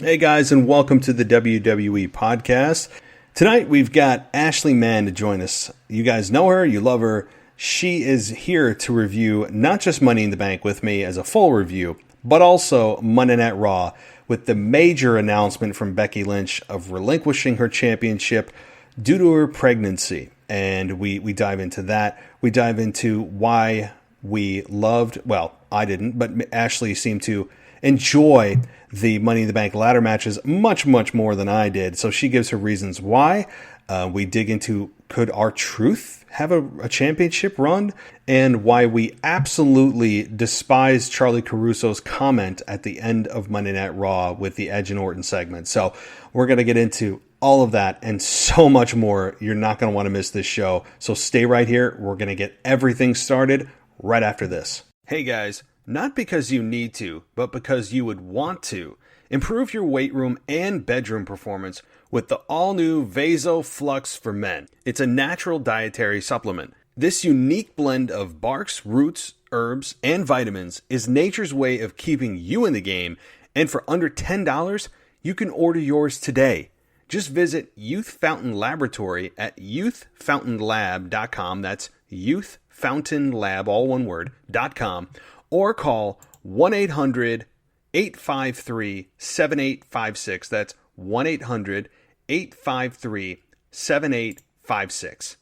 Hey guys, and welcome to the WWE podcast. Tonight we've got Ashley Mann to join us. You guys know her, you love her. She is here to review not just Money in the Bank with me as a full review, but also Monday Night Raw with the major announcement from Becky Lynch of relinquishing her championship due to her pregnancy. And we dive into that. We dive into why we loved, well, I didn't, but Ashley seemed to enjoy the Money in the Bank ladder matches much more than I did. So she gives her reasons why. We dig into, could R-Truth have a championship run? And why we absolutely despise Charlie Caruso's comment at the end of Monday Night Raw with the Edge and Orton segment. So we're going to get into all of that and so much more. You're not going to want to miss this show. So stay right here. We're going to get everything started right after this. Hey guys. Not because you need to, but because you would want to. Improve your weight room and bedroom performance with the all-new Vaso Flux for Men. It's a natural dietary supplement. This unique blend of barks, roots, herbs, and vitamins is nature's way of keeping you in the game, and for under $10, you can order yours today. Just visit Youth Fountain Laboratory at youthfountainlab.com. That's youthfountainlab, all one word, .com. Or call 1-800-853-7856. That's 1-800-853-7856.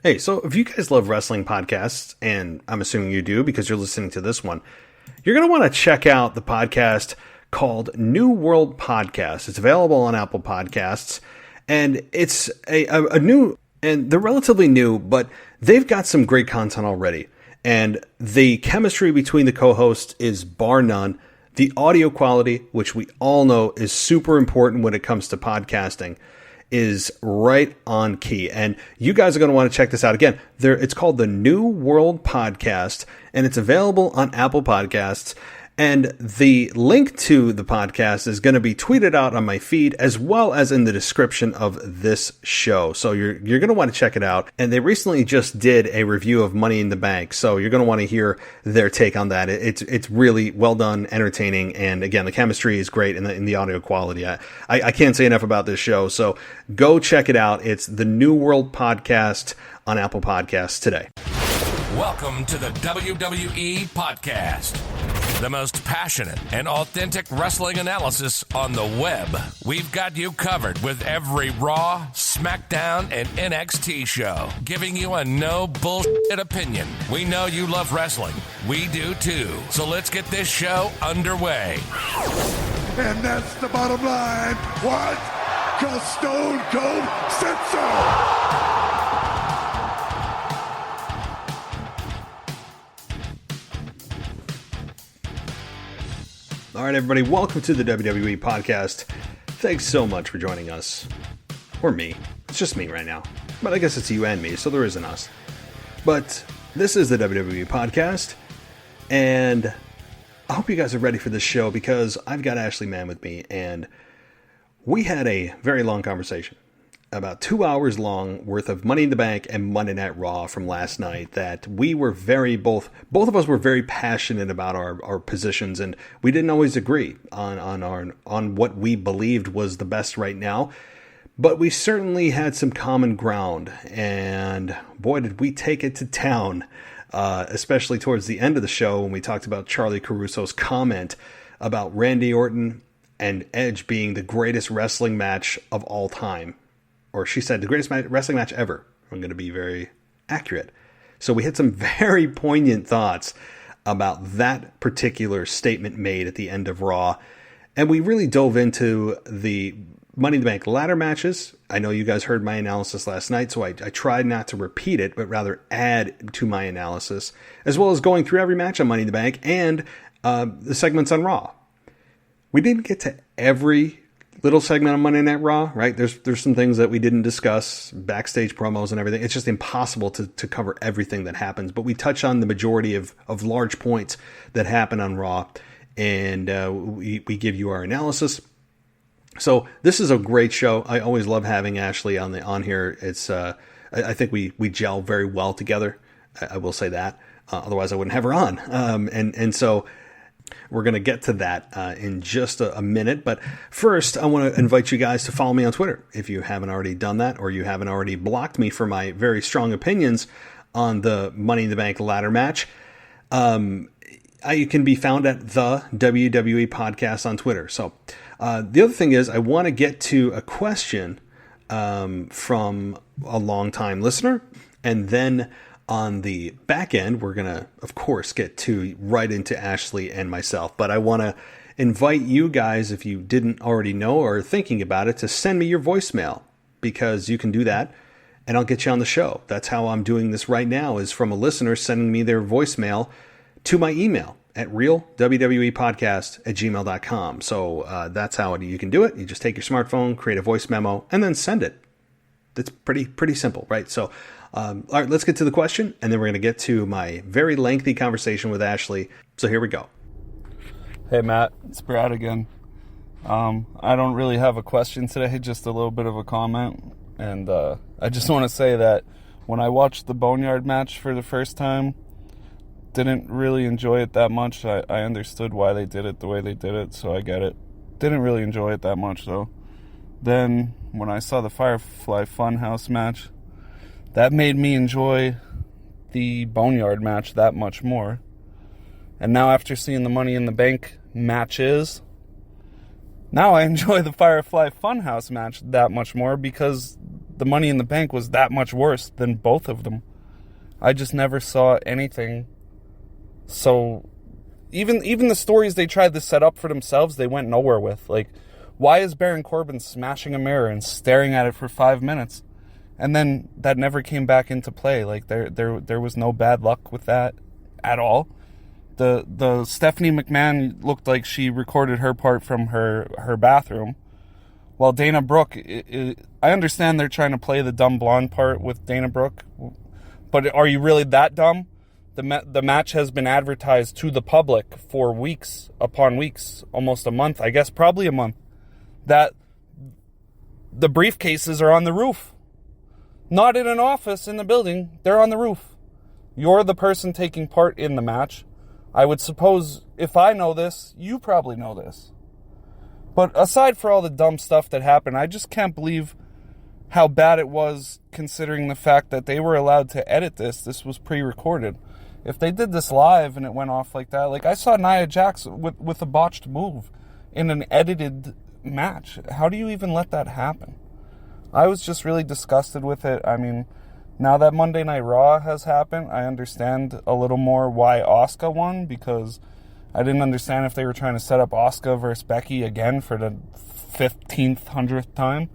Hey, so if you guys love wrestling podcasts, and I'm assuming you do because you're listening to this one, you're going to want to check out the podcast called New World Podcast. It's available on Apple Podcasts, and it's a new, and they're relatively new, but they've got some great content already. And the chemistry between the co-hosts is bar none. The audio quality, which we all know is super important when it comes to podcasting, is right on key. And you guys are going to want to check this out. Again, it's called the New World Podcast, and it's available on Apple Podcasts. And the link to the podcast is going to be tweeted out on my feed as well as in the description of this show. So you're going to want to check it out. And they recently just did a review of Money in the Bank. So you're going to want to hear their take on that. It's really well done, entertaining. And again, the chemistry is great in the audio quality. I can't say enough about this show. So go check it out. It's the New World Podcast on Apple Podcasts today. Welcome to the WWE Podcast. The most passionate and authentic wrestling analysis on the web. We've got you covered with every Raw, SmackDown, and NXT show, giving you a no bullshit opinion. We know you love wrestling. We do too. So let's get this show underway. And that's the bottom line. What? 'Cause Stone Cold said so. All right, everybody, welcome to the WWE Podcast. Thanks so much for joining us. Or me. It's just me right now. But I guess it's you and me, so there isn't us. But this is the WWE Podcast, and I hope you guys are ready for this show because I've got Ashley Mann with me, and we had a very long conversation. About 2 hours long worth of Money in the Bank and Monday Night Raw from last night that we were both of us were very passionate about our positions, and we didn't always agree on what we believed was the best right now, but we certainly had some common ground, and boy did we take it to town, especially towards the end of the show when we talked about Charlie Caruso's comment about Randy Orton and Edge being the greatest wrestling match of all time. Or she said, the greatest wrestling match ever. I'm going to be very accurate. So we had some very poignant thoughts about that particular statement made at the end of Raw. And we really dove into the Money in the Bank ladder matches. I know you guys heard my analysis last night, so I tried not to repeat it, but rather add to my analysis, as well as going through every match on Money in the Bank and the segments on Raw. We didn't get to every little segment on Monday Night Raw, right? There's some things that we didn't discuss, backstage promos and everything. It's just impossible to cover everything that happens, but we touch on the majority of large points that happen on Raw, and we give you our analysis. So this is a great show. I always love having Ashley on here. It's I think we gel very well together. I will say that. Otherwise, I wouldn't have her on. And so We're going to get to that in just a minute. But first, I want to invite you guys to follow me on Twitter if you haven't already done that, or you haven't already blocked me for my very strong opinions on the Money in the Bank ladder match. You can be found at the WWE Podcast on Twitter. So the other thing is, I want to get to a question from a longtime listener, and then on the back end, we're going to, of course, get right into Ashley and myself. But I want to invite you guys, if you didn't already know or are thinking about it, to send me your voicemail, because you can do that and I'll get you on the show. That's how I'm doing this right now, is from a listener sending me their voicemail to my email at realwwepodcast@gmail.com. So that's how you can do it. You just take your smartphone, create a voice memo, and then send it. It's pretty simple, right? So, all right, let's get to the question, and then we're going to get to my very lengthy conversation with Ashley. So here we go. Hey, Matt, it's Brad again. I don't really have a question today, just a little bit of a comment. And I just want to say that when I watched the Boneyard match for the first time, didn't really enjoy it that much. I understood why they did it the way they did it, so I get it. Didn't really enjoy it that much, though. Then, when I saw the Firefly Funhouse match, that made me enjoy the Boneyard match that much more. And now, after seeing the Money in the Bank matches, now I enjoy the Firefly Funhouse match that much more, because the Money in the Bank was that much worse than both of them. I just never saw anything. So, even the stories they tried to set up for themselves, they went nowhere with. Like, why is Baron Corbin smashing a mirror and staring at it for 5 minutes? And then that never came back into play. Like, there was no bad luck with that at all. The Stephanie McMahon looked like she recorded her part from her bathroom. While Dana Brooke, I understand they're trying to play the dumb blonde part with Dana Brooke, but are you really that dumb? The match has been advertised to the public for weeks upon weeks, almost a month, I guess, probably a month, that the briefcases are on the roof. Not in an office in the building, they're on the roof. You're the person taking part in the match. I would suppose if I know this, you probably know this. But aside for all the dumb stuff that happened, I just can't believe how bad it was, considering the fact that they were allowed to edit this. This was pre-recorded. If they did this live and it went off like that, like I saw Nia Jax with a botched move in an edited match. How do you even let that happen? I was just really disgusted with it. I mean, now that Monday Night Raw has happened, I understand a little more why Asuka won, because I didn't understand if they were trying to set up Asuka versus Becky again for the 15th, 100th time.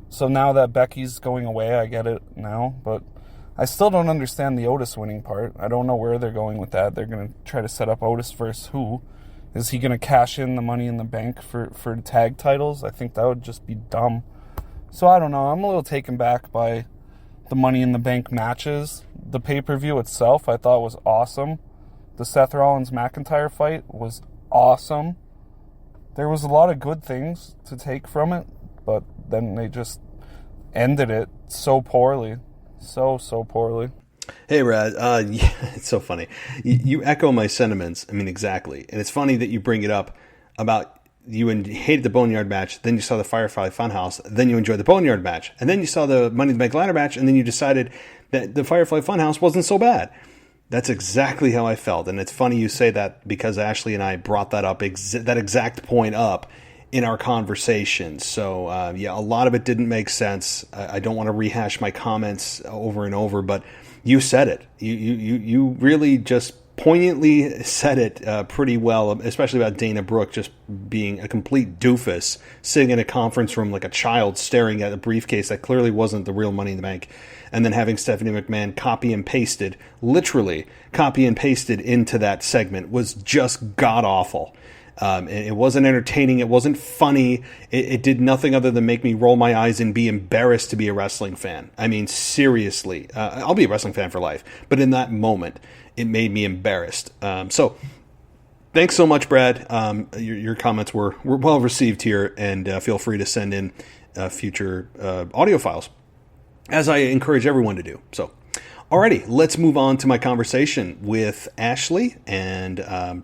So now that Becky's going away, I get it now, but I still don't understand the Otis winning part. I don't know where they're going with that. They're going to try to set up Otis versus who? Is he going to cash in the Money in the Bank for tag titles? I think that would just be dumb. So I don't know. I'm a little taken back by the Money in the Bank matches. The pay-per-view itself I thought was awesome. The Seth Rollins-McIntyre fight was awesome. There was a lot of good things to take from it, but then they just ended it so poorly. So poorly. Hey, Brad. Yeah, it's so funny. You echo my sentiments. I mean, exactly. And it's funny that you bring it up about you hated the Boneyard match, then you saw the Firefly Funhouse, then you enjoyed the Boneyard match, and then you saw the Money in the Bank ladder match, and then you decided that the Firefly Funhouse wasn't so bad. That's exactly how I felt. And it's funny you say that, because Ashley and I brought that up, that exact point up in our conversation. So, yeah, a lot of it didn't make sense. I don't want to rehash my comments over and over, but you said it. You really just poignantly said it pretty well, especially about Dana Brooke just being a complete doofus, sitting in a conference room like a child staring at a briefcase that clearly wasn't the real Money in the Bank, and then having Stephanie McMahon literally copy and pasted into that segment was just god-awful. It wasn't entertaining. It wasn't funny. It did nothing other than make me roll my eyes and be embarrassed to be a wrestling fan. I mean, seriously, I'll be a wrestling fan for life. But in that moment, it made me embarrassed. So thanks so much, Brad. Your comments were well received here, and feel free to send in future audio files, as I encourage everyone to do. So Alrighty, let's move on to my conversation with Ashley, and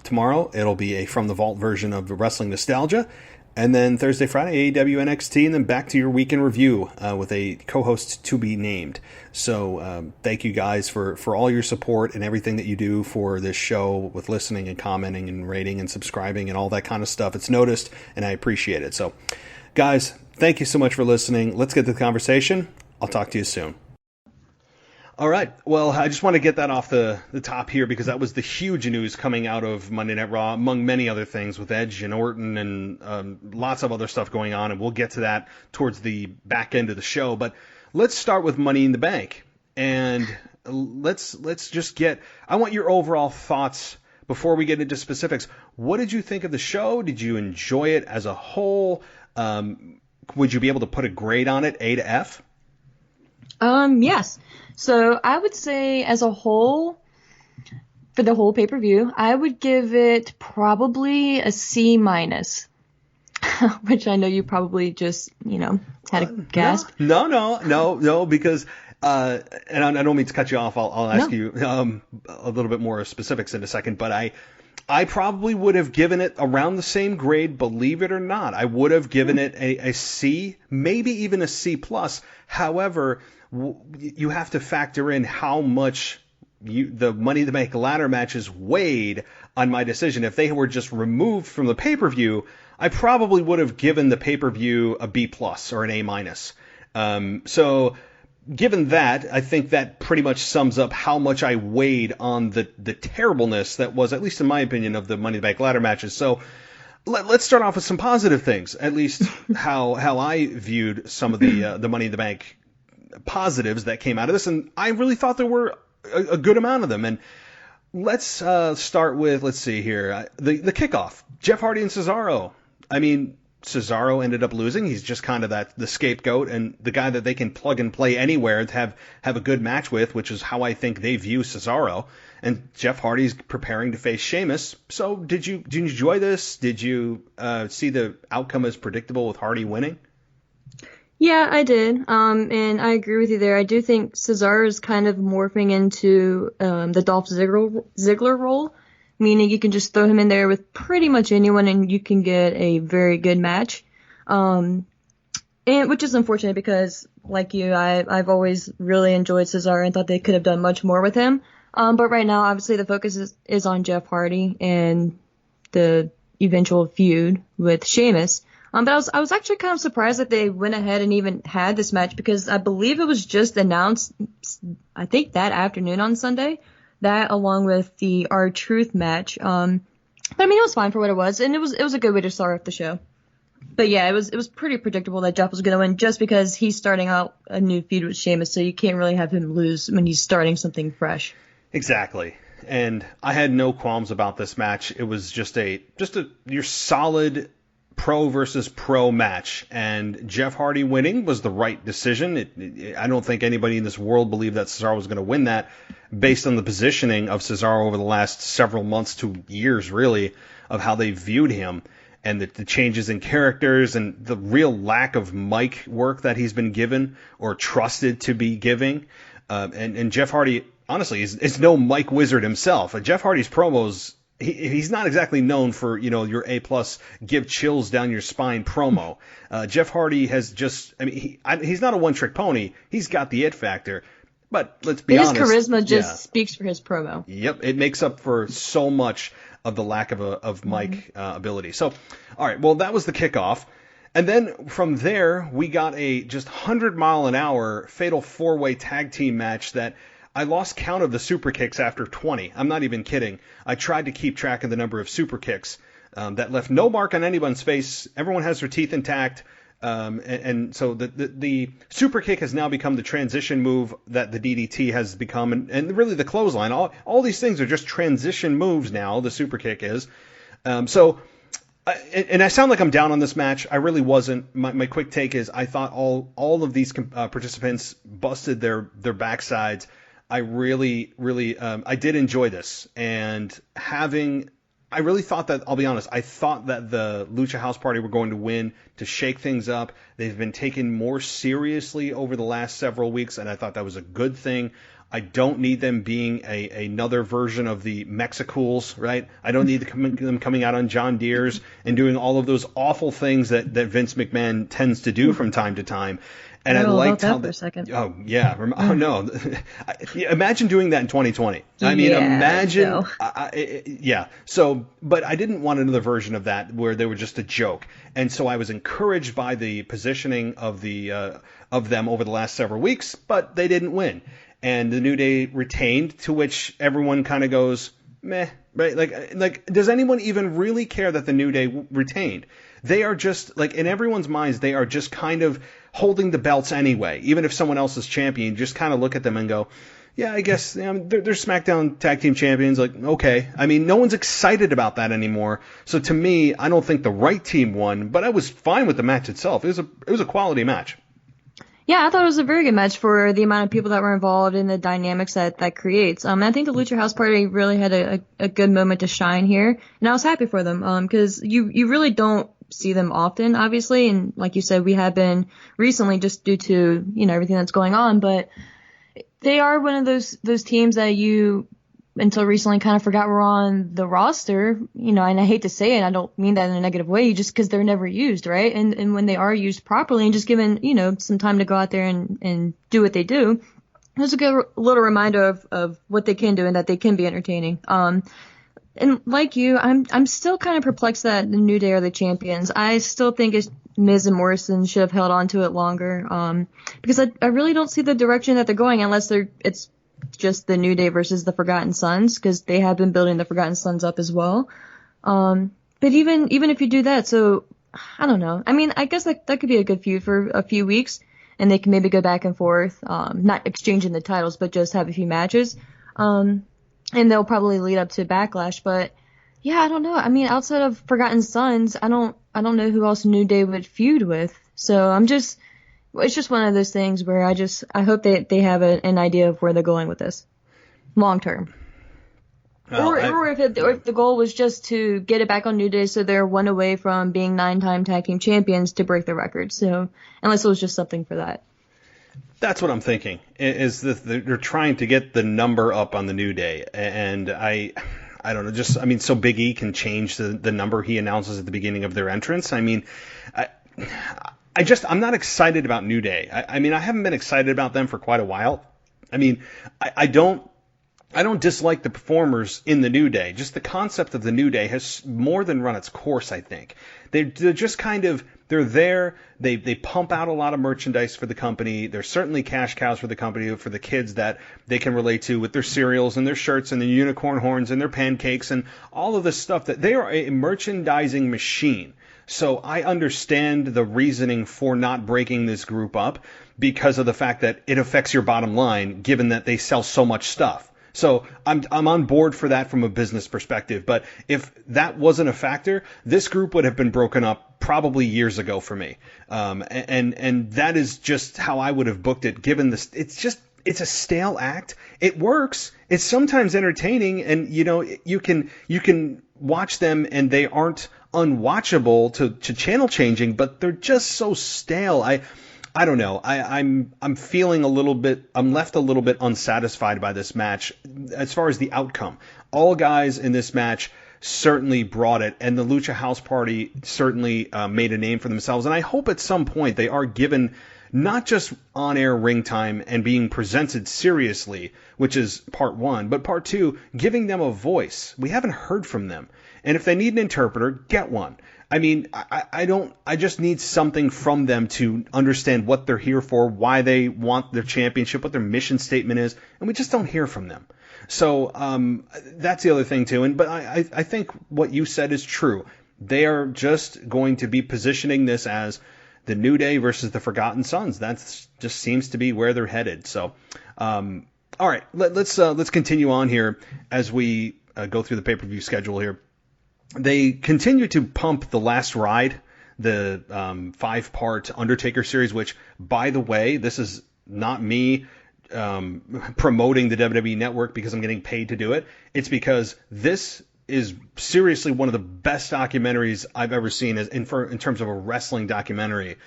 tomorrow it'll be a From the Vault version of the Wrestling Nostalgia, and then Thursday, Friday, AEW NXT, and then back to your weekend review with a co-host to be named. So thank you guys for all your support and everything that you do for this show with listening and commenting and rating and subscribing and all that kind of stuff. It's noticed, and I appreciate it. So, guys, thank you so much for listening. Let's get to the conversation. I'll talk to you soon. All right. Well, I just want to get that off the top here because that was the huge news coming out of Monday Night Raw, among many other things with Edge and Orton and lots of other stuff going on, and we'll get to that towards the back end of the show. But let's start with Money in the Bank, and let's just get. I want your overall thoughts before we get into specifics. What did you think of the show? Did you enjoy it as a whole? Would you be able to put a grade on it, A to F? Yes. So I would say as a whole, for the whole pay-per-view, I would give it probably a C-, which I know you probably just, had a gasp. No, because, and I don't mean to cut you off. I'll ask you a little bit more specifics in a second, but I probably would have given it around the same grade, believe it or not. I would have given it a C, maybe even a C+. However, you have to factor in how much the Money in the Bank ladder matches weighed on my decision. If they were just removed from the pay-per-view, I probably would have given the pay-per-view a B+ or an A-. So given that, I think that pretty much sums up how much I weighed on the terribleness that was, at least in my opinion, of the Money in the Bank ladder matches. So let's start off with some positive things, at least how I viewed some of the Money in the Bank positives that came out of this, and I really thought there were a good amount of them. And let's start with, let's see here, the kickoff. Jeff Hardy and Cesaro. I mean, Cesaro ended up losing. He's just kind of the scapegoat and the guy that they can plug and play anywhere to have a good match with, which is how I think they view Cesaro. And Jeff Hardy's preparing to face Sheamus. So did you enjoy this? Did you see the outcome as predictable with Hardy winning? Yeah, I did. And I agree with you there. I do think Cesaro is kind of morphing into the Dolph Ziggler role, meaning you can just throw him in there with pretty much anyone and you can get a very good match. And which is unfortunate because, like you, I've always really enjoyed Cesaro and thought they could have done much more with him. But right now, obviously, the focus is on Jeff Hardy and the eventual feud with Sheamus. But I was actually kind of surprised that they went ahead and even had this match because I believe it was just announced, I think that afternoon on Sunday, that along with the R-Truth match. But I mean, it was fine for what it was, and it was a good way to start off the show. But yeah, it was pretty predictable that Jeff was going to win just because he's starting out a new feud with Sheamus, so you can't really have him lose when he's starting something fresh. Exactly. And I had no qualms about this match. It was just your solid pro versus pro match, and Jeff Hardy winning was the right decision. I don't think anybody in this world believed that Cesaro was going to win that based on the positioning of Cesaro over the last several months to years, really, of how they viewed him and the changes in characters and the real lack of mic work that he's been given or trusted to be giving. And Jeff Hardy, honestly, is no mic wizard himself. Jeff Hardy's promos, he's not exactly known for, your A+ give chills down your spine promo. Jeff Hardy has just, he's not a one-trick pony. He's got the it factor. But let's be honest. His charisma just speaks for his promo. Yep, it makes up for so much of the lack of mic ability. So, all right, well, that was the kickoff. And then from there, we got a just 100-mile-an-hour fatal four-way tag team match that I lost count of the super kicks after 20. I'm not even kidding. I tried to keep track of the number of super kicks that left no mark on anyone's face. Everyone has their teeth intact. And so the super kick has now become the transition move that the DDT has become. And really the clothesline. All these things are just transition moves now, the super kick is. And I sound like I'm down on this match. I really wasn't. My quick take is I thought all of these participants busted their backsides. I really, I did enjoy this, and I really thought that, I'll be honest, I thought that the Lucha House Party were going to win to shake things up. They've been taken more seriously over the last several weeks, and I thought that was a good thing. I don't need them being another version of the Mexicools, right? I don't need them coming out on John Deere's and doing all of those awful things that Vince McMahon tends to do from time to time. And I liked how for a second. Oh yeah. Oh no. Imagine doing that in 2020. I mean, imagine. No. Yeah. So, but I didn't want another version of that where they were just a joke. And so I was encouraged by the positioning of them over the last several weeks, but they didn't win. And the New Day retained, to which everyone kind of goes, meh, right? Like, does anyone even really care that the New Day retained? They are just, like, in everyone's minds, they are just kind of holding the belts anyway. Even if someone else is champion, just kind of look at them and go, yeah, I guess they're SmackDown Tag Team Champions. Like, okay. I mean, no one's excited about that anymore. So to me, I don't think the right team won, but I was fine with the match itself. It was a quality match. Yeah, I thought it was a very good match for the amount of people that were involved in the dynamics that creates. I think the Lucha House Party really had a good moment to shine here, and I was happy for them because you really don't see them often, obviously, and like you said, we have been recently just due to everything that's going on, but they are one of those teams that you until recently kind of forgot were on the roster, and I hate to say it, I don't mean that in a negative way, just because they're never used, right? And when they are used properly and just given, some time to go out there and do what they do, it was a good little reminder of what they can do and that they can be entertaining. And like you, I'm still kind of perplexed that the New Day are the champions. I still think Miz and Morrison should have held on to it longer, because I really don't see the direction that they're going unless it's just the New Day versus the Forgotten Sons, because they have been building the Forgotten Sons up as well. But even if you do that, so I don't know. I mean, I guess that could be a good feud for a few weeks, and they can maybe go back and forth, not exchanging the titles, but just have a few matches. And they'll probably lead up to Backlash. But yeah, I don't know. I mean, outside of Forgotten Sons, I don't know who else New Day would feud with. So it's just one of those things where I hope they have an idea of where they're going with this long term. Or if the goal was just to get it back on New Day so they're one away from being 9-time tag team champions to break the record. So unless it was just something for that. That's what I'm thinking, is that they're trying to get the number up on the New Day. And I don't know, so Big E can change the number he announces at the beginning of their entrance. I mean, I'm not excited about New Day. I mean, I haven't been excited about them for quite a while. I mean, I don't dislike the performers in the New Day. Just the concept of the New Day has more than run its course, I think. They're just kind of, they're there. They pump out a lot of merchandise for the company. They're certainly cash cows for the company, for the kids that they can relate to with their cereals and their shirts and their unicorn horns and their pancakes and all of this stuff. That they are a merchandising machine. So I understand the reasoning for not breaking this group up because of the fact that it affects your bottom line, given that they sell so much stuff. So I'm on board for that from a business perspective. But if that wasn't a factor, this group would have been broken up probably years ago for me. And that is just how I would have booked it, given this. It's a stale act. It works. It's sometimes entertaining, and you can watch them and they aren't unwatchable to channel changing, but they're just so stale. I don't know. I'm feeling I'm left a little bit unsatisfied by this match as far as the outcome. All guys in this match certainly brought it, and the Lucha House Party certainly made a name for themselves. And I hope at some point they are given not just on-air ring time and being presented seriously, which is part one, but part two, giving them a voice. We haven't heard from them. And if they need an interpreter, get one. I mean, I just need something from them to understand what they're here for, why they want their championship, what their mission statement is, and we just don't hear from them. So that's the other thing too. But I think what you said is true. They are just going to be positioning this as the New Day versus the Forgotten Sons. That just seems to be where they're headed. So, all right, let's continue on here as we go through the pay-per-view schedule here. They continue to pump The Last Ride, the 5-part Undertaker series, which, by the way, this is not me promoting the WWE Network because I'm getting paid to do it. It's because this is seriously one of the best documentaries I've ever seen in terms of a wrestling documentary.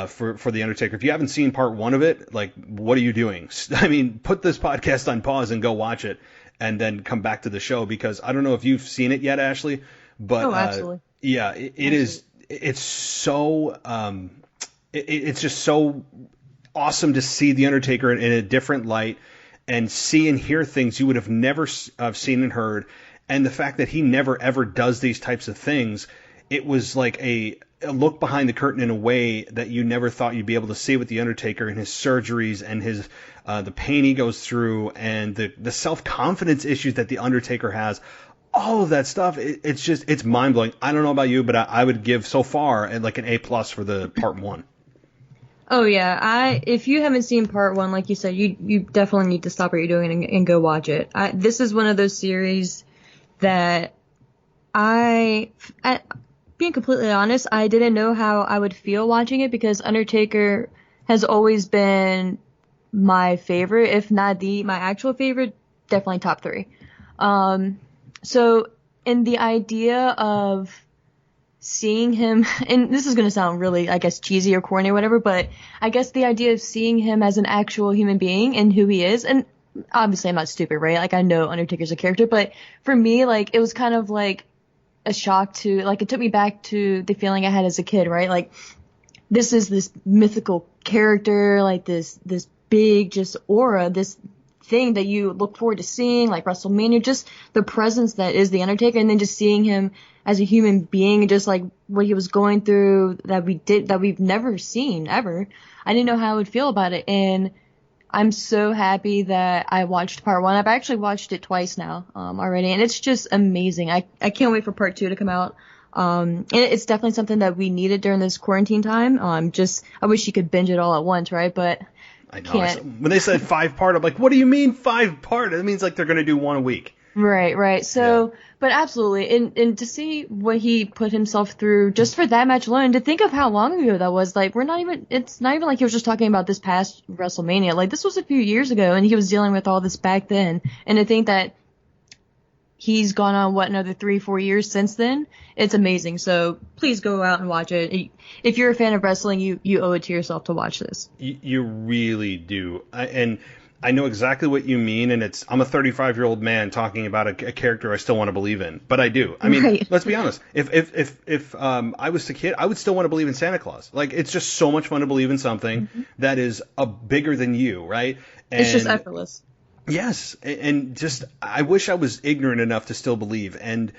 for the Undertaker. If you haven't seen part 1 of it, like, what are you doing? I mean, put this podcast on pause and go watch it, and then come back to the show, because I don't know if you've seen it yet, Ashley, but absolutely. Yeah, it is. It's so it's just so awesome to see the Undertaker in a different light, and see and hear things you would have never seen and heard. And the fact that he never ever does these types of things, it was like a look behind the curtain in a way that you never thought you'd be able to see with the Undertaker, and his surgeries, and his the pain he goes through, and the self-confidence issues that the Undertaker has. All of that stuff, it's mind-blowing. I don't know about you, but I would give so far like an A+ for the part 1. Oh yeah, if you haven't seen part 1, like you said, you definitely need to stop what you're doing and go watch it. This is one of those series that being completely honest, I didn't know how I would feel watching it, because Undertaker has always been my favorite, if not my actual favorite, definitely top 3. So in the idea of seeing him, and this is going to sound really, I guess, cheesy or corny or whatever, but I guess the idea of seeing him as an actual human being and who he is, and obviously I'm not stupid, right? Like, I know Undertaker's a character, but for me, like, it was kind of like a shock to, like, it took me back to the feeling I had as a kid, right? Like, this is this mythical character, like this big just aura, this thing that you look forward to seeing, like WrestleMania, just the presence that is the Undertaker, and then just seeing him as a human being, just like what he was going through that we've never seen ever. I didn't know how I would feel about it, and I'm so happy that I watched part 1. I've actually watched it twice now already, and it's just amazing. I can't wait for part 2 to come out. And it's definitely something that we needed during this quarantine time. I wish you could binge it all at once, right? But I know. When they said 5-part, I'm like, what do you mean 5-part? It means like they're going to do 1 a week. Right. So, yeah. But absolutely. And to see what he put himself through just for that match alone, to think of how long ago that was, like, it's not even like he was just talking about this past WrestleMania. Like, this was a few years ago, and he was dealing with all this back then. And to think that he's gone on, another 3-4 years since then, it's amazing. So please go out and watch it. If you're a fan of wrestling, you owe it to yourself to watch this. You really do. And I know exactly what you mean, and I'm a 35-year-old man talking about a character I still want to believe in, but I do. I mean, right. Let's be honest. If I was a kid, I would still want to believe in Santa Claus. Like, it's just so much fun to believe in something that is bigger than you, right? And it's just effortless. Yes, and just I wish I was ignorant enough to still believe. And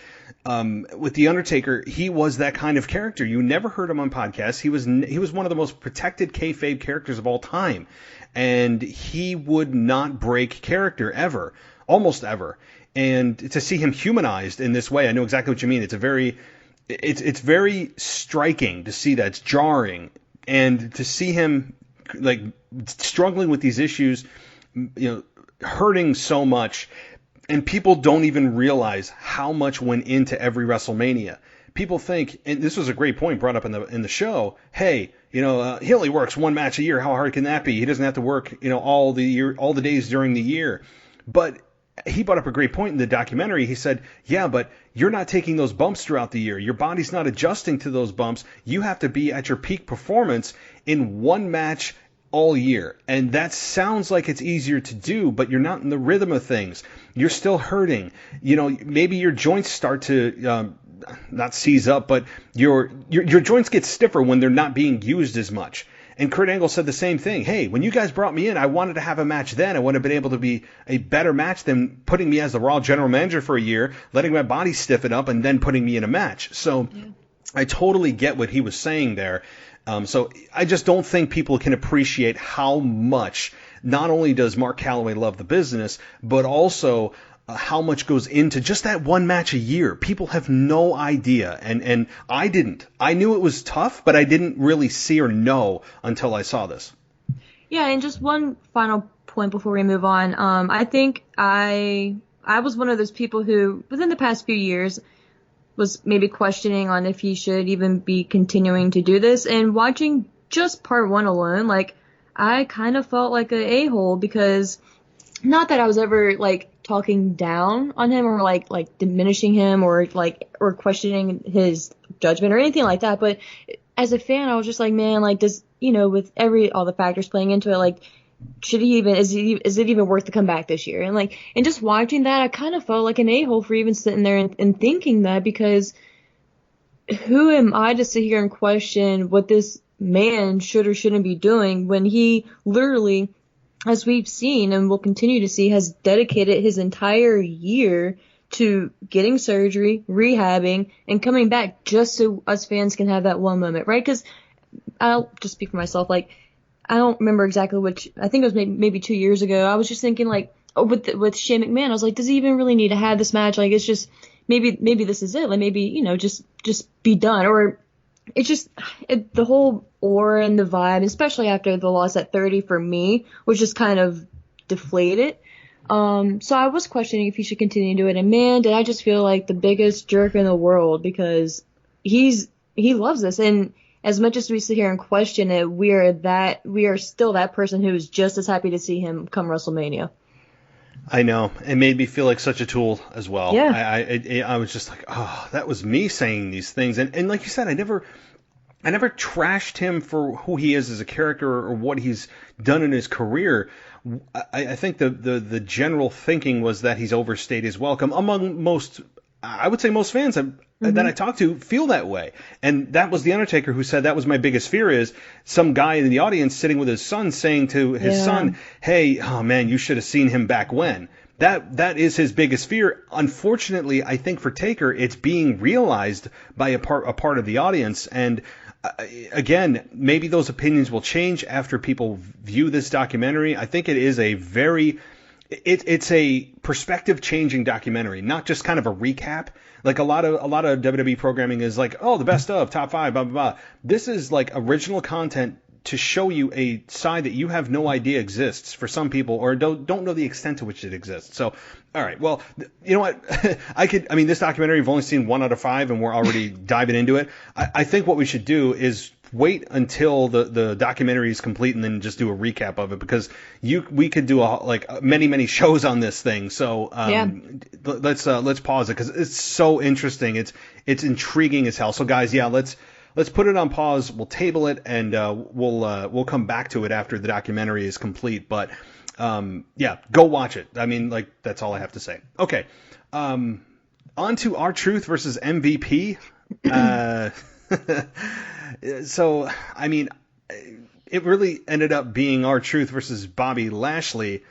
with the Undertaker, he was that kind of character. You never heard him on podcasts. He was one of the most protected kayfabe characters of all time, and he would not break character ever, almost ever. And to see him humanized in this way, I know exactly what you mean. It's very striking to see that. It's jarring, and to see him like struggling with these issues, hurting so much, and people don't even realize how much went into every WrestleMania. People think, and this was a great point brought up in the show, hey, he only works 1 match a year. How hard can that be? He doesn't have to work, all the days during the year. But he brought up a great point in the documentary. He said, yeah, but you're not taking those bumps throughout the year. Your body's not adjusting to those bumps. You have to be at your peak performance in 1 match all year. And that sounds like it's easier to do, but you're not in the rhythm of things. You're still hurting. Maybe your joints start to not seize up, but your joints get stiffer when they're not being used as much. And Kurt Angle said the same thing. Hey, when you guys brought me in, I wanted to have a match then. I would have been able to be a better match than putting me as the Raw general manager for a year, letting my body stiffen up, and then putting me in a match. So I totally get what he was saying there. So I just don't think people can appreciate how much not only does Mark Calloway love the business, but also how much goes into just that 1 match a year. People have no idea, and I didn't. I knew it was tough, but I didn't really see or know until I saw this. Yeah, and just one final point before we move on. I think I was one of those people who, within the past few years, was maybe questioning on if he should even be continuing to do this. And watching just part 1 alone, like, I kind of felt like an a-hole, because not that I was ever like talking down on him or like diminishing him or questioning his judgment or anything like that, but as a fan, I was just like, man, like, does, with all the factors playing into it, like, is it even worth to come back this year? And just watching that, I kind of felt like an a-hole for even sitting there and thinking that, because who am I to sit here and question what this man should or shouldn't be doing when he literally, as we've seen and will continue to see, has dedicated his entire year to getting surgery, rehabbing, and coming back just so us fans can have that one moment, right? Because I'll just speak for myself, like, I don't remember exactly which, I think it was maybe 2 years ago. I was just thinking, like, with Shane McMahon, I was like, does he even really need to have this match? Like, it's just, maybe this is it. Like, maybe, just be done. Or it's just, the whole aura and the vibe, especially after the loss at 30 for me, was just kind of deflated. So I was questioning if he should continue to do it. And man, did I just feel like the biggest jerk in the world, because he loves this. And as much as we sit here and question it, we are still that person who is just as happy to see him come WrestleMania. I know. It made me feel like such a tool as well. Yeah. I was just like, oh, that was me saying these things. And like you said, I never trashed him for who he is as a character or what he's done in his career. I think the general thinking was that he's overstayed his welcome among most, I would say most fans that I talked to feel that way. And that was The Undertaker who said that was my biggest fear, is some guy in the audience sitting with his son saying to his son, hey, oh man, you should have seen him back when. That is his biggest fear. Unfortunately, I think for Taker, it's being realized by a part of the audience. And again, maybe those opinions will change after people view this documentary. I think it is it's a perspective changing documentary, not just kind of a recap. Like a lot of WWE programming is like, oh, the best of, top 5, blah, blah, blah. This is like original content to show you a side that you have no idea exists for some people, or don't know the extent to which it exists. So, all right, well, you know what? This documentary, I've only seen 1 out of 5 and we're already diving into it. I think what we should do is wait until the documentary is complete and then just do a recap of it, because we could do many shows on this thing. So let's pause it, because it's so interesting. It's intriguing as hell. So guys, let's put it on pause. We'll table it, and we'll come back to it after the documentary is complete. But go watch it. I mean, like, that's all I have to say. Okay, on to R-Truth versus MVP. So, I mean, it really ended up being R-Truth versus Bobby Lashley,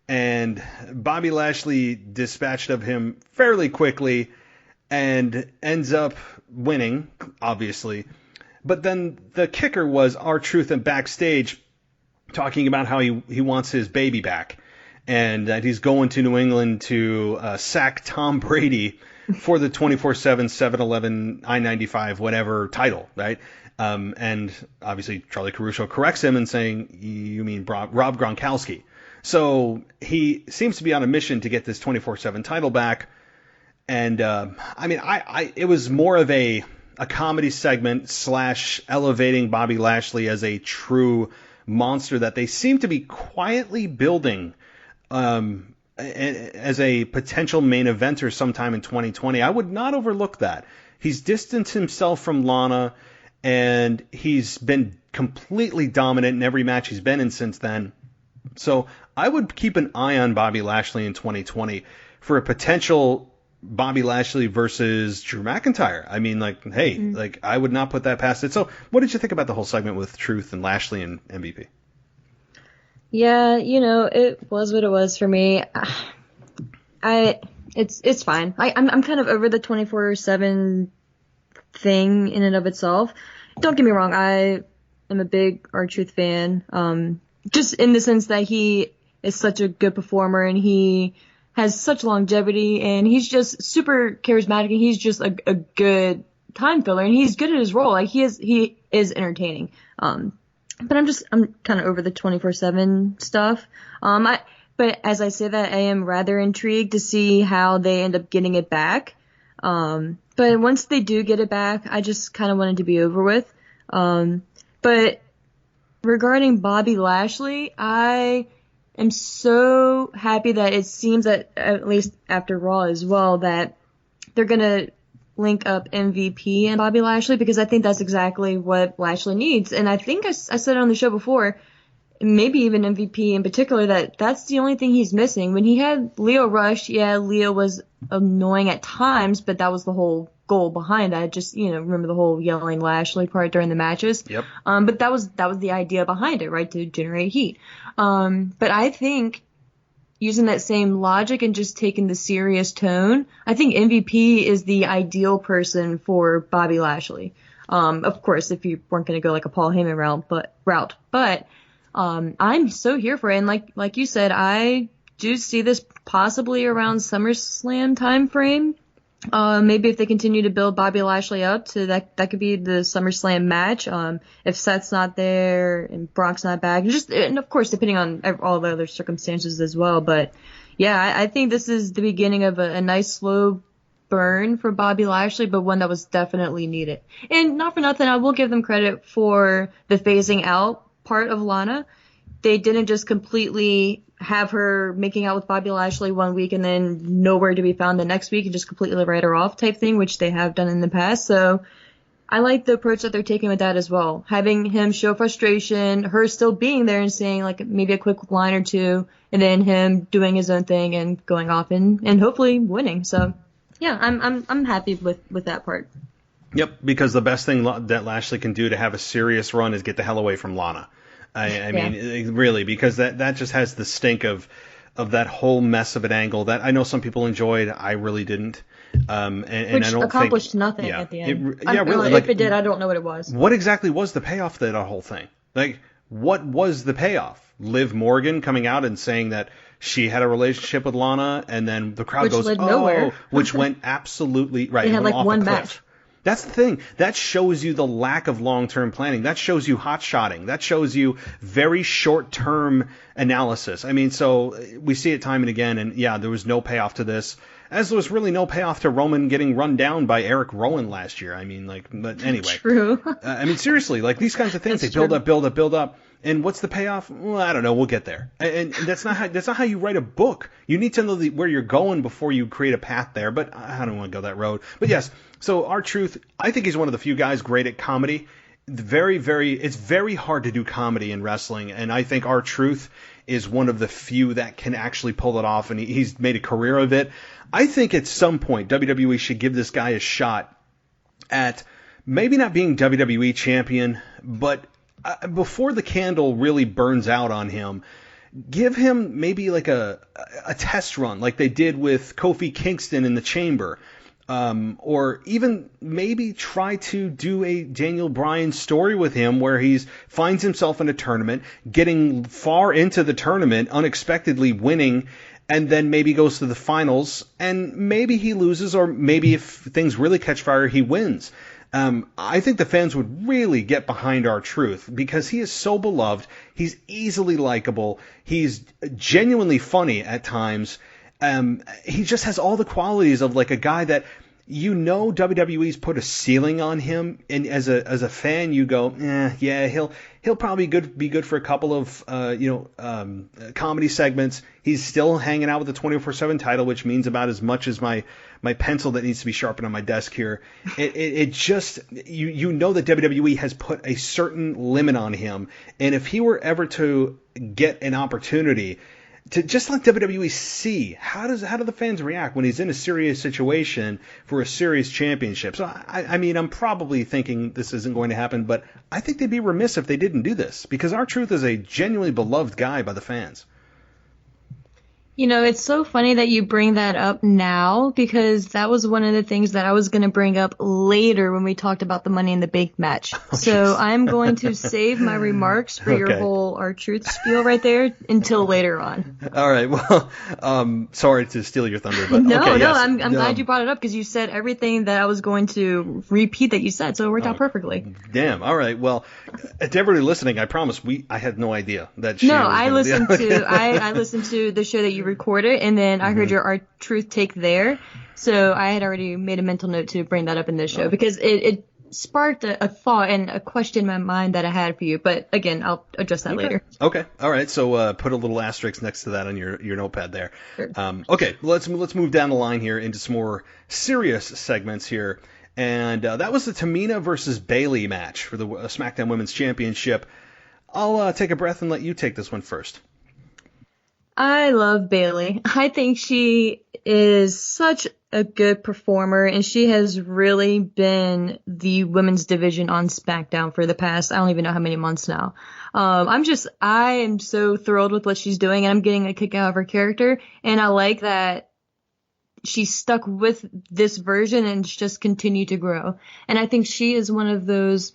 and Bobby Lashley dispatched of him fairly quickly and ends up winning, obviously. But then the kicker was R-Truth and backstage talking about how he wants his baby back, and that he's going to New England to sack Tom Brady for the 24/7, 7-Eleven, I-95, whatever title, right? And obviously Charlie Caruso corrects him and saying, you mean Rob Gronkowski. So he seems to be on a mission to get this 24/7 title back. And it was more of a comedy segment / elevating Bobby Lashley as a true monster that they seem to be quietly building as a potential main eventer sometime in 2020. I would not overlook that. He's distanced himself from Lana, and he's been completely dominant in every match he's been in since then. So I would keep an eye on Bobby Lashley in 2020 for a potential Bobby Lashley versus Drew McIntyre. I mean, I would not put that past it. So what did you think about the whole segment with Truth and Lashley and MVP? Yeah, it was what it was for me. It's fine. I'm kind of over the 24/7 thing in and of itself. Don't get me wrong, I am a big R-Truth fan. Just in the sense that he is such a good performer, and he has such longevity, and he's just super charismatic, and he's just a good time filler, and he's good at his role. Like, he is entertaining. But I'm kind of over the 24/7 stuff. But as I say that, I am rather intrigued to see how they end up getting it back. But once they do get it back, I just kind of want it to be over with. But regarding Bobby Lashley, I am so happy that it seems that, at least after Raw as well, that they're going to link up MVP and Bobby Lashley because I think that's exactly what Lashley needs. And I think I said it on the show before, maybe even MVP in particular, that's the only thing he's missing. When he had Lio Rush, yeah, Lio was annoying at times, but that was the whole goal behind it. I just, remember the whole yelling Lashley part during the matches. Yep. But that was the idea behind it, right? To generate heat. But I think using that same logic and just taking the serious tone, I think MVP is the ideal person for Bobby Lashley. Of course, if you weren't going to go like a Paul Heyman route, but I'm so here for it. And like you said, I do see this possibly around SummerSlam time frame. Maybe if they continue to build Bobby Lashley up to that could be the SummerSlam match. If Seth's not there and Brock's not back, and of course depending on all the other circumstances as well. But yeah, I think this is the beginning of a nice slow burn for Bobby Lashley, but one that was definitely needed. And not for nothing, I will give them credit for the phasing out part of Lana. They didn't just completely have her making out with Bobby Lashley one week and then nowhere to be found the next week and just completely write her off type thing, which they have done in the past. So I like the approach that they're taking with that as well. Having him show frustration, her still being there and saying like maybe a quick line or two, and then him doing his own thing and going off and hopefully winning. So yeah, I'm happy with that part. Yep, because the best thing that Lashley can do to have a serious run is get the hell away from Lana. I mean, really, because that just has the stink of that whole mess of an angle that I know some people enjoyed. I really didn't. Which I don't accomplished nothing at the end. Really. If it did, I don't know what it was. What exactly was the payoff to that whole thing? Like, what was the payoff? Liv Morgan coming out and saying that she had a relationship with Lana, and then the crowd goes, nowhere. Which went absolutely right. They had like one match. That's the thing. That shows you the lack of long-term planning. That shows you hot-shotting. That shows you very short-term analysis. I mean, so we see it time and again, and yeah, there was no payoff to this, as there was really no payoff to Roman getting run down by Eric Rowan last year. I mean, but anyway. True. I mean, seriously, these kinds of things, they build up. And what's the payoff? Well, I don't know. We'll get there. And that's not how you write a book. You need to know where you're going before you create a path there. But I don't want to go that road. But yes, so R-Truth, I think he's one of the few guys great at comedy. It's very hard to do comedy in wrestling, and I think R-Truth is one of the few that can actually pull it off, and he's made a career of it. I think at some point WWE should give this guy a shot at maybe not being WWE champion, but before the candle really burns out on him, give him maybe like a test run like they did with Kofi Kingston in the Chamber. Or even maybe try to do a Daniel Bryan story with him where he finds himself in a tournament, getting far into the tournament, unexpectedly winning, and then maybe goes to the finals, and maybe he loses, or maybe if things really catch fire, he wins. I think the fans would really get behind R-Truth because he is so beloved. He's easily likable. He's genuinely funny at times. He just has all the qualities of like a guy that WWE's put a ceiling on him, and as a fan you go, yeah, he'll probably be good for a couple of comedy segments. He's still hanging out with the 24/7 title, which means about as much as my pencil that needs to be sharpened on my desk here. It just you know that WWE has put a certain limit on him, and if he were ever to get an opportunity to just let WWE see how do the fans react when he's in a serious situation for a serious championship. So I mean, I'm probably thinking this isn't going to happen, but I think they'd be remiss if they didn't do this because R-Truth is a genuinely beloved guy by the fans. You know, it's so funny that you bring that up now because that was one of the things that I was going to bring up later when we talked about the Money in the Bank match. So I'm going to save my remarks for your whole R-Truth spiel right there until later on. All right. Well, sorry to steal your thunder, but I'm glad you brought it up because you said everything that I was going to repeat that you said, so it worked out perfectly. Damn. All right. Well, to everybody listening, I promise I had no idea that she I listened to the show that you recorded, and then I heard your R-Truth take there, so I had already made a mental note to bring that up in this show because it sparked a thought and a question in my mind that I had for you. But again, I'll address that later. Okay. All right. So put a little asterisk next to that on your notepad there. Sure. Okay. Let's move down the line here into some more serious segments here. And that was the Tamina versus Bayley match for the SmackDown Women's Championship. I'll take a breath and let you take this one first. I love Bayley. I think she is such a good performer, and she has really been the women's division on SmackDown for the past, I don't even know how many months now. I am so thrilled with what she's doing, and I'm getting a kick out of her character, and I like that she's stuck with this version and just continued to grow. And I think she is one of those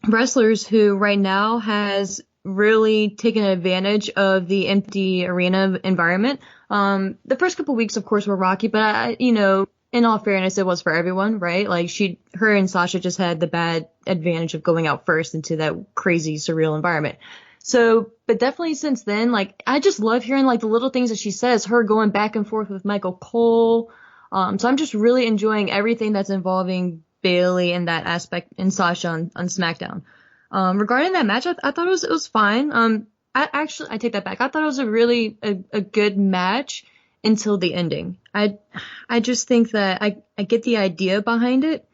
wrestlers who right now has really taken advantage of the empty arena environment. The first couple weeks, of course, were rocky, but in all fairness, it was for everyone, right? Like her and Sasha just had the bad advantage of going out first into that crazy, surreal environment. So, but definitely since then, like, I just love hearing like the little things that she says, her going back and forth with Michael Cole. So I'm just really enjoying everything that's involving Bayley in that aspect and Sasha on SmackDown. Regarding that match, I thought it was fine. I take that back. I thought it was a good match until the ending. I just think that I get the idea behind it,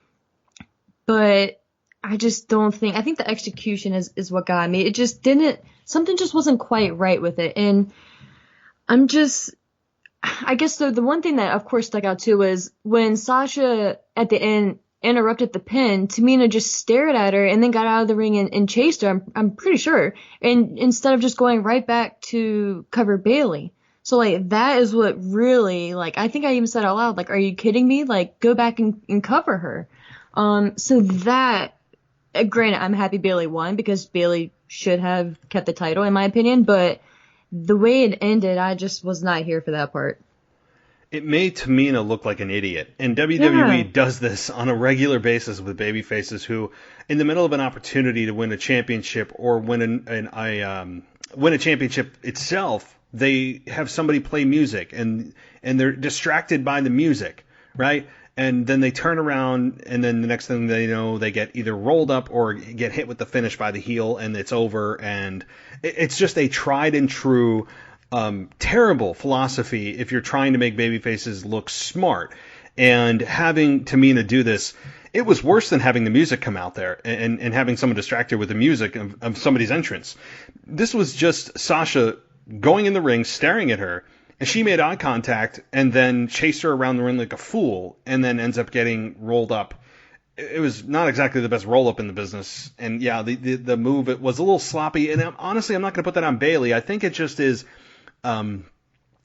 but I just don't think, I think the execution is what got me. It just something just wasn't quite right with it. And I guess the one thing that of course stuck out too was when Sasha at the end interrupted the pin, Tamina just stared at her and then got out of the ring and chased her, I'm pretty sure. And instead of just going right back to cover Bayley. So like that is what really, like, I think I even said out loud, like, are you kidding me? Like, go back and cover her. So that, granted, I'm happy Bayley won because Bayley should have kept the title in my opinion, but the way it ended, I just was not here for that part. It made Tamina look like an idiot. And WWE does this on a regular basis with babyfaces who, in the middle of an opportunity to win a championship or win a championship itself, they have somebody play music and they're distracted by the music, right? And then they turn around and then the next thing they know, they get either rolled up or get hit with the finish by the heel and it's over. And it's just a tried and true terrible philosophy if you're trying to make babyfaces look smart. And having Tamina do this, it was worse than having the music come out there and having someone distract her with the music of somebody's entrance. This was just Sasha going in the ring, staring at her, and she made eye contact and then chased her around the ring like a fool and then ends up getting rolled up. It was not exactly the best roll-up in the business. And yeah, the move, it was a little sloppy. And honestly, I'm not going to put that on Bayley. I think it just is...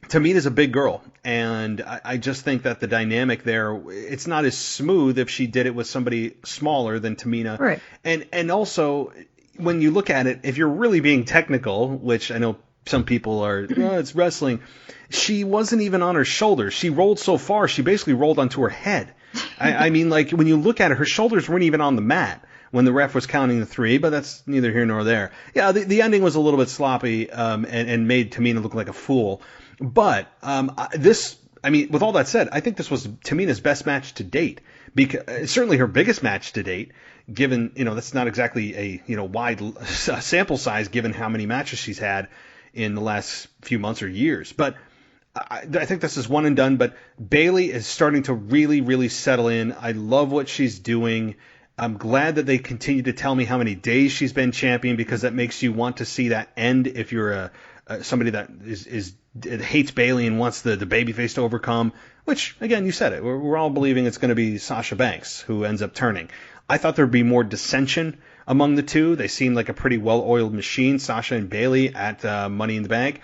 Tamina's a big girl, and I just think that the dynamic there, it's not as smooth if she did it with somebody smaller than Tamina. Right. And also, when you look at it, if you're really being technical, which I know some people are, it's wrestling, she wasn't even on her shoulders. She rolled so far, she basically rolled onto her head. I mean, like, when you look at it, her shoulders weren't even on the mat when the ref was counting the three, but that's neither here nor there. Yeah, the ending was a little bit sloppy and made Tamina look like a fool. But with all that said, I think this was Tamina's best match to date. Because certainly her biggest match to date, given, that's not exactly a, wide sample size given how many matches she's had in the last few months or years. But I think this is one and done, but Bayley is starting to really, really settle in. I love what she's doing. I'm glad that they continue to tell me how many days she's been champion because that makes you want to see that end if you're somebody that hates Bayley and wants the babyface to overcome, which, again, you said it. We're all believing it's going to be Sasha Banks who ends up turning. I thought there'd be more dissension among the two. They seemed like a pretty well-oiled machine, Sasha and Bayley, at Money in the Bank.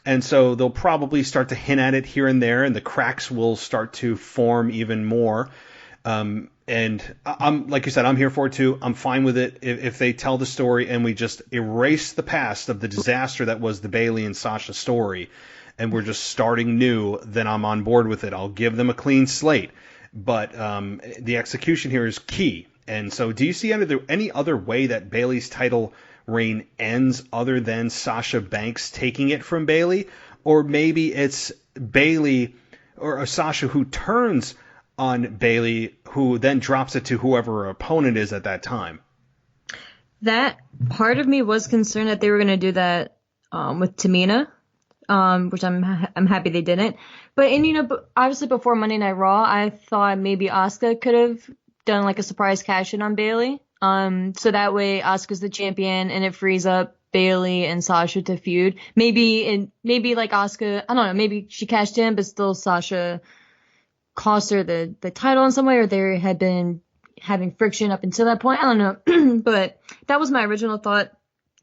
And so they'll probably start to hint at it here and there, and the cracks will start to form even more. And I'm, like you said, I'm here for it too. I'm fine with it if they tell the story and we just erase the past of the disaster that was the Bayley and Sasha story, and we're just starting new. Then I'm on board with it. I'll give them a clean slate. But the execution here is key. And so, do you see any other way that Bayley's title reign ends other than Sasha Banks taking it from Bayley, or maybe it's Bayley or Sasha who turns on Bayley, who then drops it to whoever her opponent is at that time. That part of me was concerned that they were going to do that with Tamina, which I'm happy they didn't. But obviously before Monday Night Raw, I thought maybe Asuka could have done like a surprise cash in on Bayley. So that way Asuka's the champion and it frees up Bayley and Sasha to feud. Maybe like Asuka, I don't know, maybe she cashed in, but still Sasha cost her the title in some way, or they had been having friction up until that point. I don't know. But that was my original thought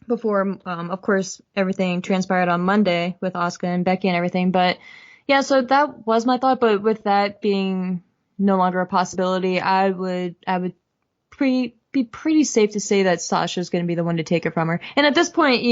before, of course, everything transpired on Monday with Asuka and Becky and everything. But yeah, so that was my thought. But with that being no longer a possibility, I would be pretty safe to say that Sasha's going to be the one to take it from her. And at this point,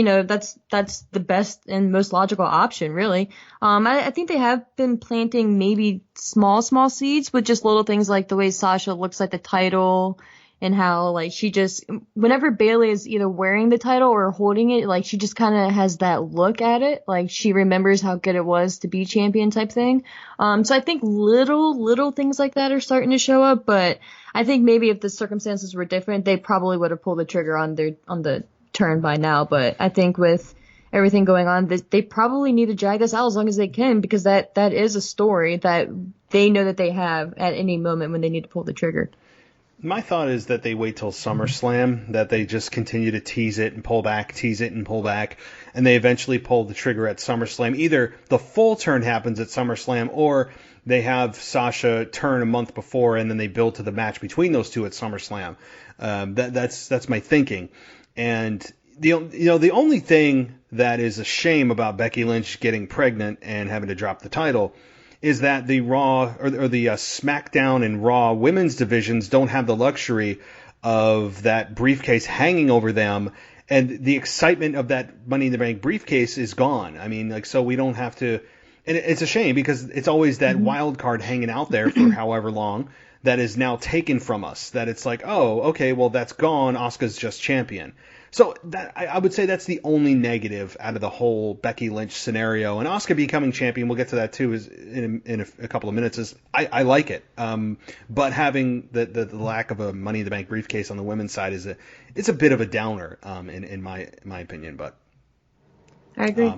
that's the best and most logical option, really. I think they have been planting maybe small seeds with just little things like the way Sasha looks like the title and how, like, she just, whenever Bayley is either wearing the title or holding it, like, she just kind of has that look at it. Like, she remembers how good it was to be champion type thing. So I think little things like that are starting to show up, but I think maybe if the circumstances were different, they probably would have pulled the trigger on the turn by now. But I think with everything going on, they probably need to drag this out as long as they can, because that is a story that they know that they have at any moment when they need to pull the trigger. My thought is that they wait till SummerSlam, that they just continue to tease it and pull back, tease it and pull back, and they eventually pull the trigger at SummerSlam. Either the full turn happens at SummerSlam, or they have Sasha turn a month before, and then they build to the match between those two at SummerSlam. That's my thinking. And the only thing that is a shame about Becky Lynch getting pregnant and having to drop the title is that the Raw or the SmackDown and Raw women's divisions don't have the luxury of that briefcase hanging over them, and the excitement of that Money in the Bank briefcase is gone. I mean, like, so we don't have to, and it's a shame because it's always that wild card hanging out there for however long that is now taken from us, that it's like, oh, okay, well, that's gone, Asuka's just champion. So that I would say that's the only negative out of the whole Becky Lynch scenario. And Asuka becoming champion, we'll get to that too in a couple of minutes, is I like it. But having the lack of a Money in the Bank briefcase on the women's side it's a bit of a downer in my opinion. But I agree.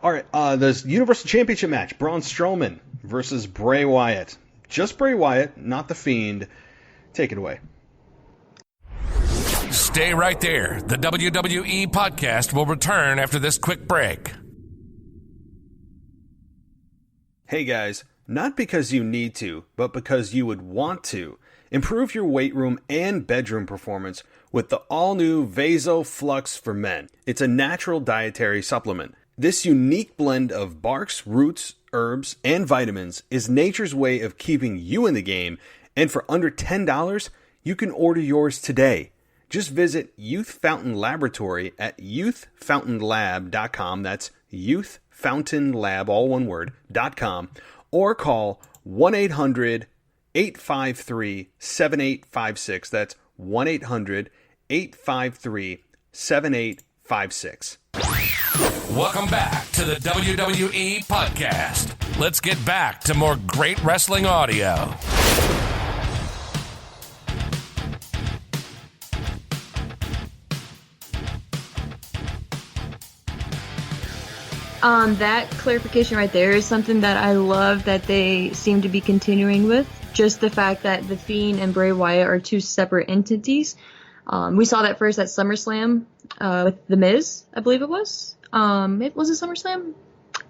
All right, the Universal Championship match, Braun Strowman versus Bray Wyatt. Just Bray Wyatt, not The Fiend. Take it away. Stay right there. The WWE podcast will return after this quick break. Hey guys, not because you need to, but because you would want to, improve your weight room and bedroom performance with the all-new Vaso Flux for Men. It's a natural dietary supplement. This unique blend of barks, roots, herbs, and vitamins is nature's way of keeping you in the game, and for under $10, you can order yours today. Just visit Youth Fountain Laboratory at youthfountainlab.com. That's youthfountainlab, all one word, .com, or call 1-800-853-7856. That's 1-800-853-7856. Welcome back to the WWE podcast. Let's get back to more great wrestling audio. That clarification right there is something that I love that they seem to be continuing with. Just the fact that The Fiend and Bray Wyatt are two separate entities. We saw that first at SummerSlam with The Miz, I believe it was. Was it SummerSlam?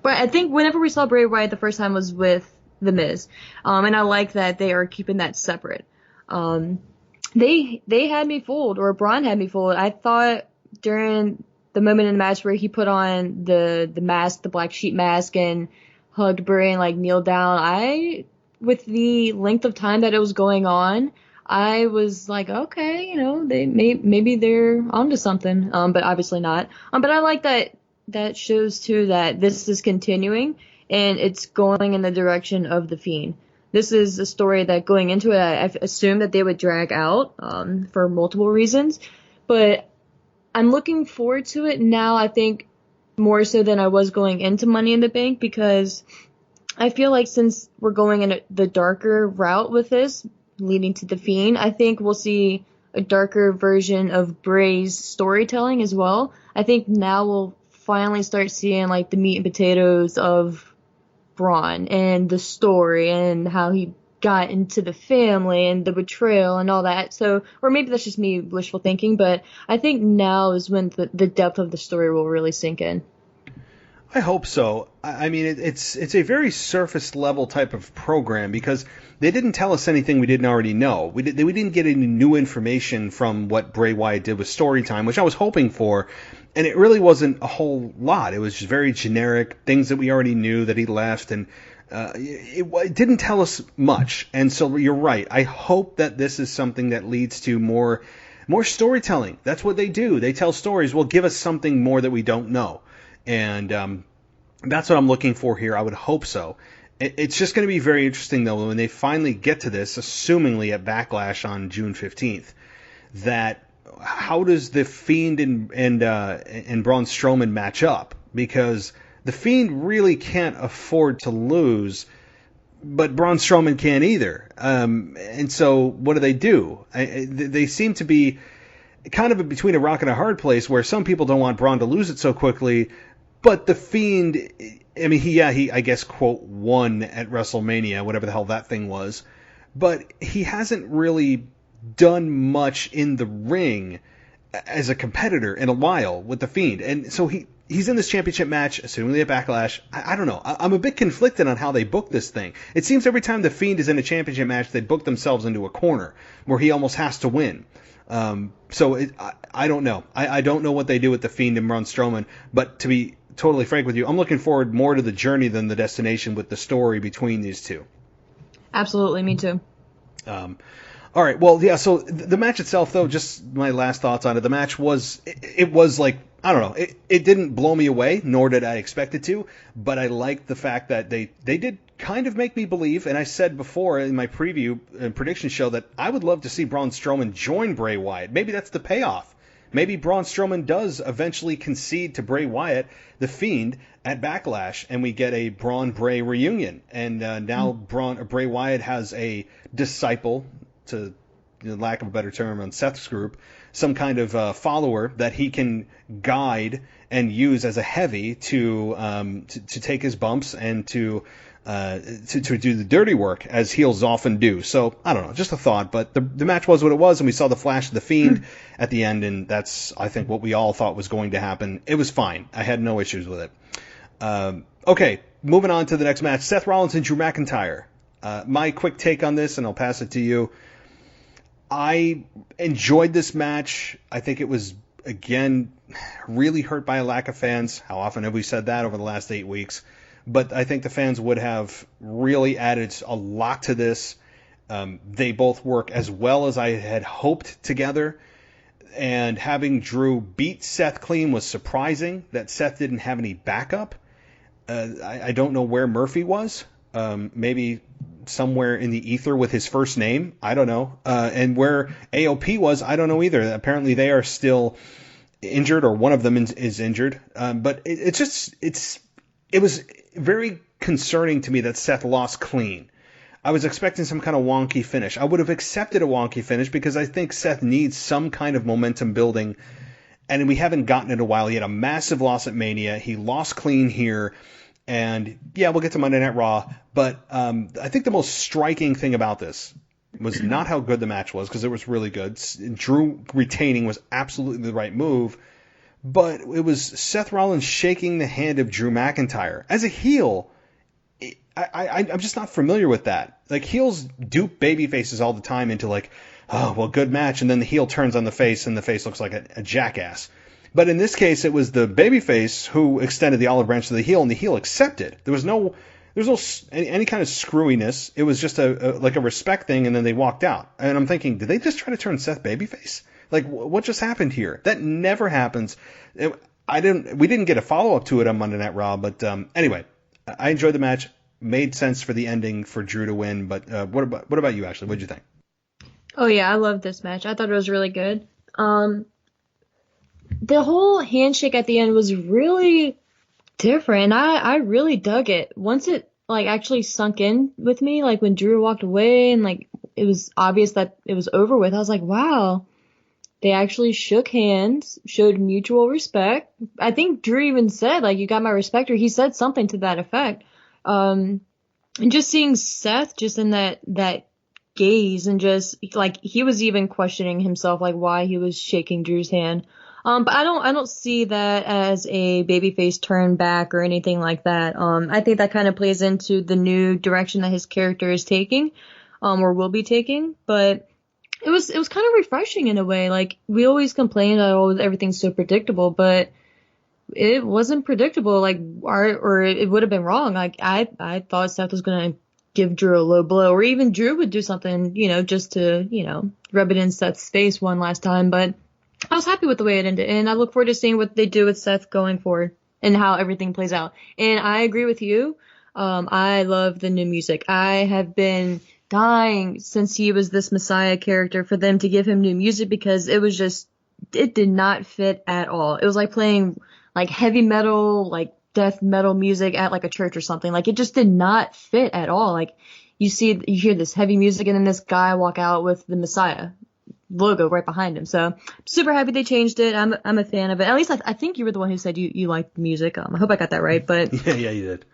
But I think whenever we saw Bray Wyatt the first time was with The Miz. And I like that they are keeping that separate. They had me fooled, or Braun had me fooled. I thought during the moment in the match where he put on the mask, the black sheep mask, and hugged Bray and like kneeled down, with the length of time that it was going on, I was like, okay, maybe they're onto something, but obviously not. But I like that shows too that this is continuing and it's going in the direction of The Fiend. This is a story that going into it, I assumed that they would drag out for multiple reasons, but I'm looking forward to it now, I think, more so than I was going into Money in the Bank, because I feel like since we're going in the darker route with this, leading to The Fiend, I think we'll see a darker version of Bray's storytelling as well. I think now we'll finally start seeing like the meat and potatoes of Braun and the story and how he got into the family and the betrayal and all that. So, or maybe that's just me wishful thinking, but I think now is when the depth of the story will really sink in. I hope so. I mean, it's a very surface level type of program because they didn't tell us anything we didn't already know. We didn't get any new information from what Bray Wyatt did with Storytime, which I was hoping for, and it really wasn't a whole lot. It was just very generic things that we already knew that he left, and it didn't tell us much. And so you're right. I hope that this is something that leads to more storytelling. That's what they do. They tell stories. Well, give us something more that we don't know. And that's what I'm looking for here. I would hope so. It's just going to be very interesting, though, when they finally get to this, assumingly at Backlash on June 15th, that how does the Fiend and Braun Strowman match up? Because the Fiend really can't afford to lose, but Braun Strowman can't either. And so what do? They seem to be kind of between a rock and a hard place where some people don't want Braun to lose it so quickly, but the Fiend, I mean, he I guess, quote, won at WrestleMania, whatever the hell that thing was, but he hasn't really done much in the ring as a competitor in a while with the Fiend. And so he's in this championship match, assumingly at Backlash. I don't know. I'm a bit conflicted on how they book this thing. It seems every time the Fiend is in a championship match, they book themselves into a corner where he almost has to win. So I don't know. I don't know what they do with the Fiend and Braun Strowman, but to be totally frank with you, I'm looking forward more to the journey than the destination with the story between these two. Absolutely, me too. All right, well, yeah, so the match itself, though, just my last thoughts on it, the match was, it was like, I don't know, it didn't blow me away, nor did I expect it to, but I liked the fact that they did kind of make me believe, and I said before in my preview and prediction show that I would love to see Braun Strowman join Bray Wyatt. Maybe that's the payoff. Maybe Braun Strowman does eventually concede to Bray Wyatt, the Fiend, at Backlash, and we get a Braun-Bray reunion. And now Bray Wyatt has a disciple, to lack of a better term, on Seth's group, some kind of follower that he can guide and use as a heavy to take his bumps and to do the dirty work, as heels often do. So, I don't know, just a thought, but the match was what it was, and we saw the flash of the Fiend at the end, and that's, I think, what we all thought was going to happen. It was fine. I had no issues with it. Okay, moving on to the next match, Seth Rollins and Drew McIntyre. My quick take on this, and I'll pass it to you. I enjoyed this match. I think it was, again, really hurt by a lack of fans. How often have we said that over the last 8 weeks? But I think the fans would have really added a lot to this. They both work as well as I had hoped together. And having Drew beat Seth clean was surprising. That Seth didn't have any backup. I don't know where Murphy was. Maybe somewhere in the ether with his first name. I don't know. And where AOP was, I don't know either. Apparently they are still injured, or one of them is injured. But it was very concerning to me that Seth lost clean. I was expecting some kind of wonky finish. I would have accepted a wonky finish because I think Seth needs some kind of momentum building, and we haven't gotten it in a while. He had a massive loss at Mania. He lost clean here, and yeah, we'll get to Monday Night Raw, but I think the most striking thing about this was not how good the match was, because it was really good. Drew retaining was absolutely the right move, but it was Seth Rollins shaking the hand of Drew McIntyre. As a heel, I'm just not familiar with that. Like, heels dupe baby faces all the time into like, oh, well, good match, and then the heel turns on the face, and the face looks like a jackass. But in this case, it was the babyface who extended the olive branch to the heel, and the heel accepted. There was no any kind of screwiness. It was just a respect thing, and then they walked out. And I'm thinking, did they just try to turn Seth babyface? Like, what just happened here? That never happens. We didn't get a follow-up to it on Monday Night Raw, but anyway, I enjoyed the match. Made sense for the ending for Drew to win, but what about you, Ashley? What did you think? Oh yeah, I loved this match. I thought it was really good. The whole handshake at the end was really different. I really dug it. Once it like actually sunk in with me. Like when Drew walked away and like it was obvious that it was over with, I was like, wow, they actually shook hands, showed mutual respect. I think Drew even said, like, you got my respect, or he said something to that effect. And just seeing Seth just in that gaze, and just like he was even questioning himself, like why he was shaking Drew's hand. But I don't see that as a babyface turn back or anything like that. I think that kind of plays into the new direction that his character is taking, or will be taking. But it was kind of refreshing in a way. Like, we always complain that, oh, everything's so predictable, but it wasn't predictable. Like, or it would have been wrong. Like, I thought Seth was gonna give Drew a low blow, or even Drew would do something, just to, rub it in Seth's face one last time. But I was happy with the way it ended, and I look forward to seeing what they do with Seth going forward and how everything plays out. And I agree with you. I love the new music. I have been dying since he was this Messiah character for them to give him new music, because it did not fit at all. It was like playing like heavy metal, like death metal music at like a church or something. Like, it just did not fit at all. Like, you hear this heavy music, and then this guy walk out with the Messiah logo right behind him. So super happy they changed it. I'm a fan of it. At least I think you were the one who said you liked the music. I hope I got that right. But yeah, you did.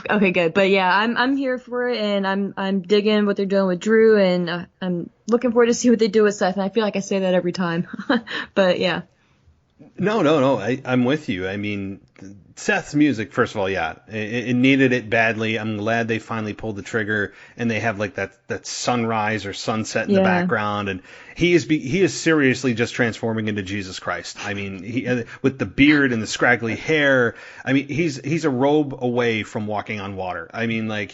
Okay, good. But yeah, I'm here for it, and I'm digging what they're doing with Drew, and I'm looking forward to see what they do with Seth. And I feel like I say that every time, but yeah. No. I'm with you. I mean, Seth's music, first of all, yeah, it needed it badly. I'm glad they finally pulled the trigger, and they have like that sunrise or sunset in the background, and he is seriously just transforming into Jesus Christ. I mean, he with the beard and the scraggly hair. I mean, he's a robe away from walking on water. I mean, like,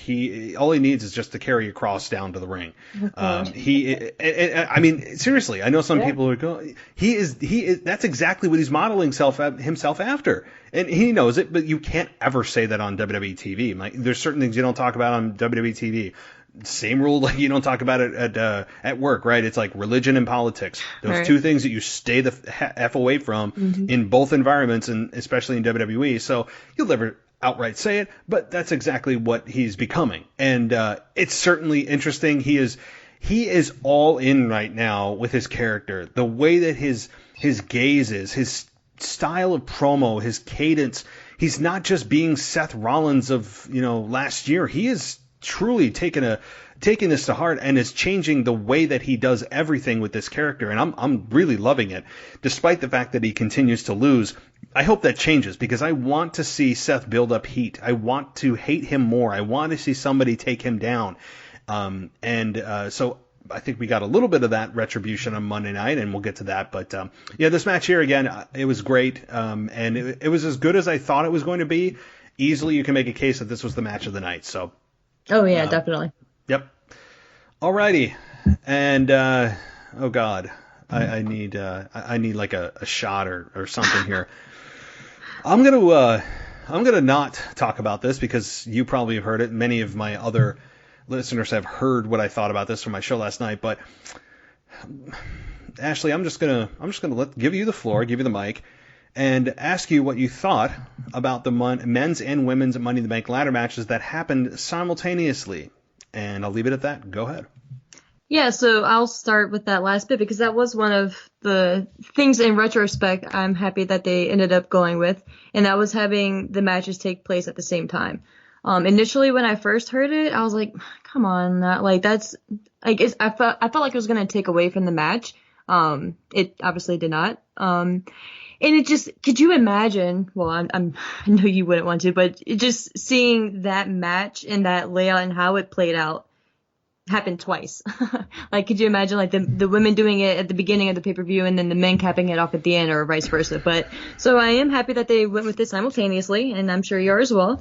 all he needs is just to carry a cross down to the ring. I mean, seriously, I know some people are going. He is. That's exactly what he's modeling himself after. And he knows it, but you can't ever say that on WWE TV. Like, there's certain things you don't talk about on WWE TV. Same rule, like, you don't talk about it at work, right? It's like religion and politics. Those two things that you stay the F away from in both environments, and especially in WWE. So you'll never outright say it, but that's exactly what he's becoming. And it's certainly interesting. He is all in right now with his character. The way that his gaze is, his style of promo, his cadence. He's not just being Seth Rollins of last year. He is truly taking this to heart, and is changing the way that he does everything with this character. And I'm really loving it, despite the fact that he continues to lose. I hope that changes, because I want to see Seth build up heat. I want to hate him more. I want to see somebody take him down. So I think we got a little bit of that retribution on Monday night, and we'll get to that. But this match here, again, it was great, and it was as good as I thought it was going to be. Easily, you can make a case that this was the match of the night. So, oh yeah, definitely. Yep. Alrighty, and oh god, I need like a shot or something here. I'm gonna not talk about this, because you probably have heard it. Many of my other listeners have heard what I thought about this from my show last night, but Ashley, I'm just gonna give you the floor, give you the mic, and ask you what you thought about the men's and women's Money in the Bank ladder matches that happened simultaneously. And I'll leave it at that. Go ahead. Yeah, so I'll start with that last bit, because that was one of the things in retrospect I'm happy that they ended up going with, and that was having the matches take place at the same time. Initially when I first heard it, I was like, come on, that's like, I felt like it was going to take away from the match. It obviously did not. And it just, could you imagine, well, I know you wouldn't want to, but just seeing that match and that layout and how it played out happened twice. Like, could you imagine like the women doing it at the beginning of the pay-per-view, and then the men capping it off at the end, or vice versa? But so I am happy that they went with it simultaneously, and I'm sure you are as well,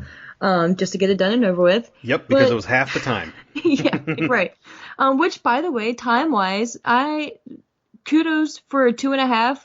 just to get it done and over with. Yep, because it was half the time. Yeah, right. Which, by the way, time-wise, kudos for a 2 hour,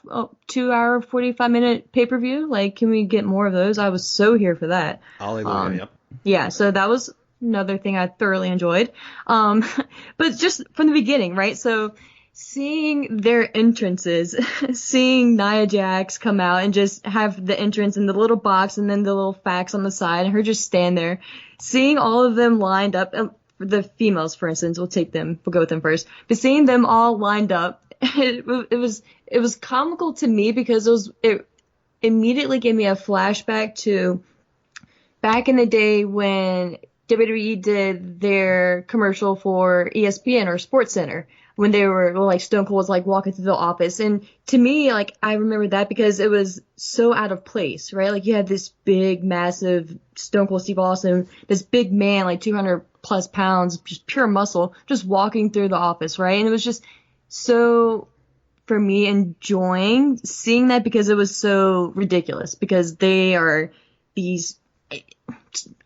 45-minute pay-per-view. Like, can we get more of those? I was so here for that. Hallelujah, yep. Yeah, so that was another thing I thoroughly enjoyed. But just from the beginning, right? So seeing their entrances, seeing Nia Jax come out and just have the entrance in the little box, and then the little fax on the side, and her just stand there. seeing all of them lined up, the females, for instance, we'll go with them first, but seeing them all lined up, it was comical to me because it immediately gave me a flashback to back in the day when WWE did their commercial for ESPN or SportsCenter, when they were like Stone Cold was like walking through the office. And to me, like, I remember that because it was so out of place, right? Like, you had this big, massive Stone Cold Steve Austin, this big man, like 200 plus pounds, just pure muscle, just walking through the office, right? And it was just so, for me, enjoying seeing that because it was so ridiculous, because they are these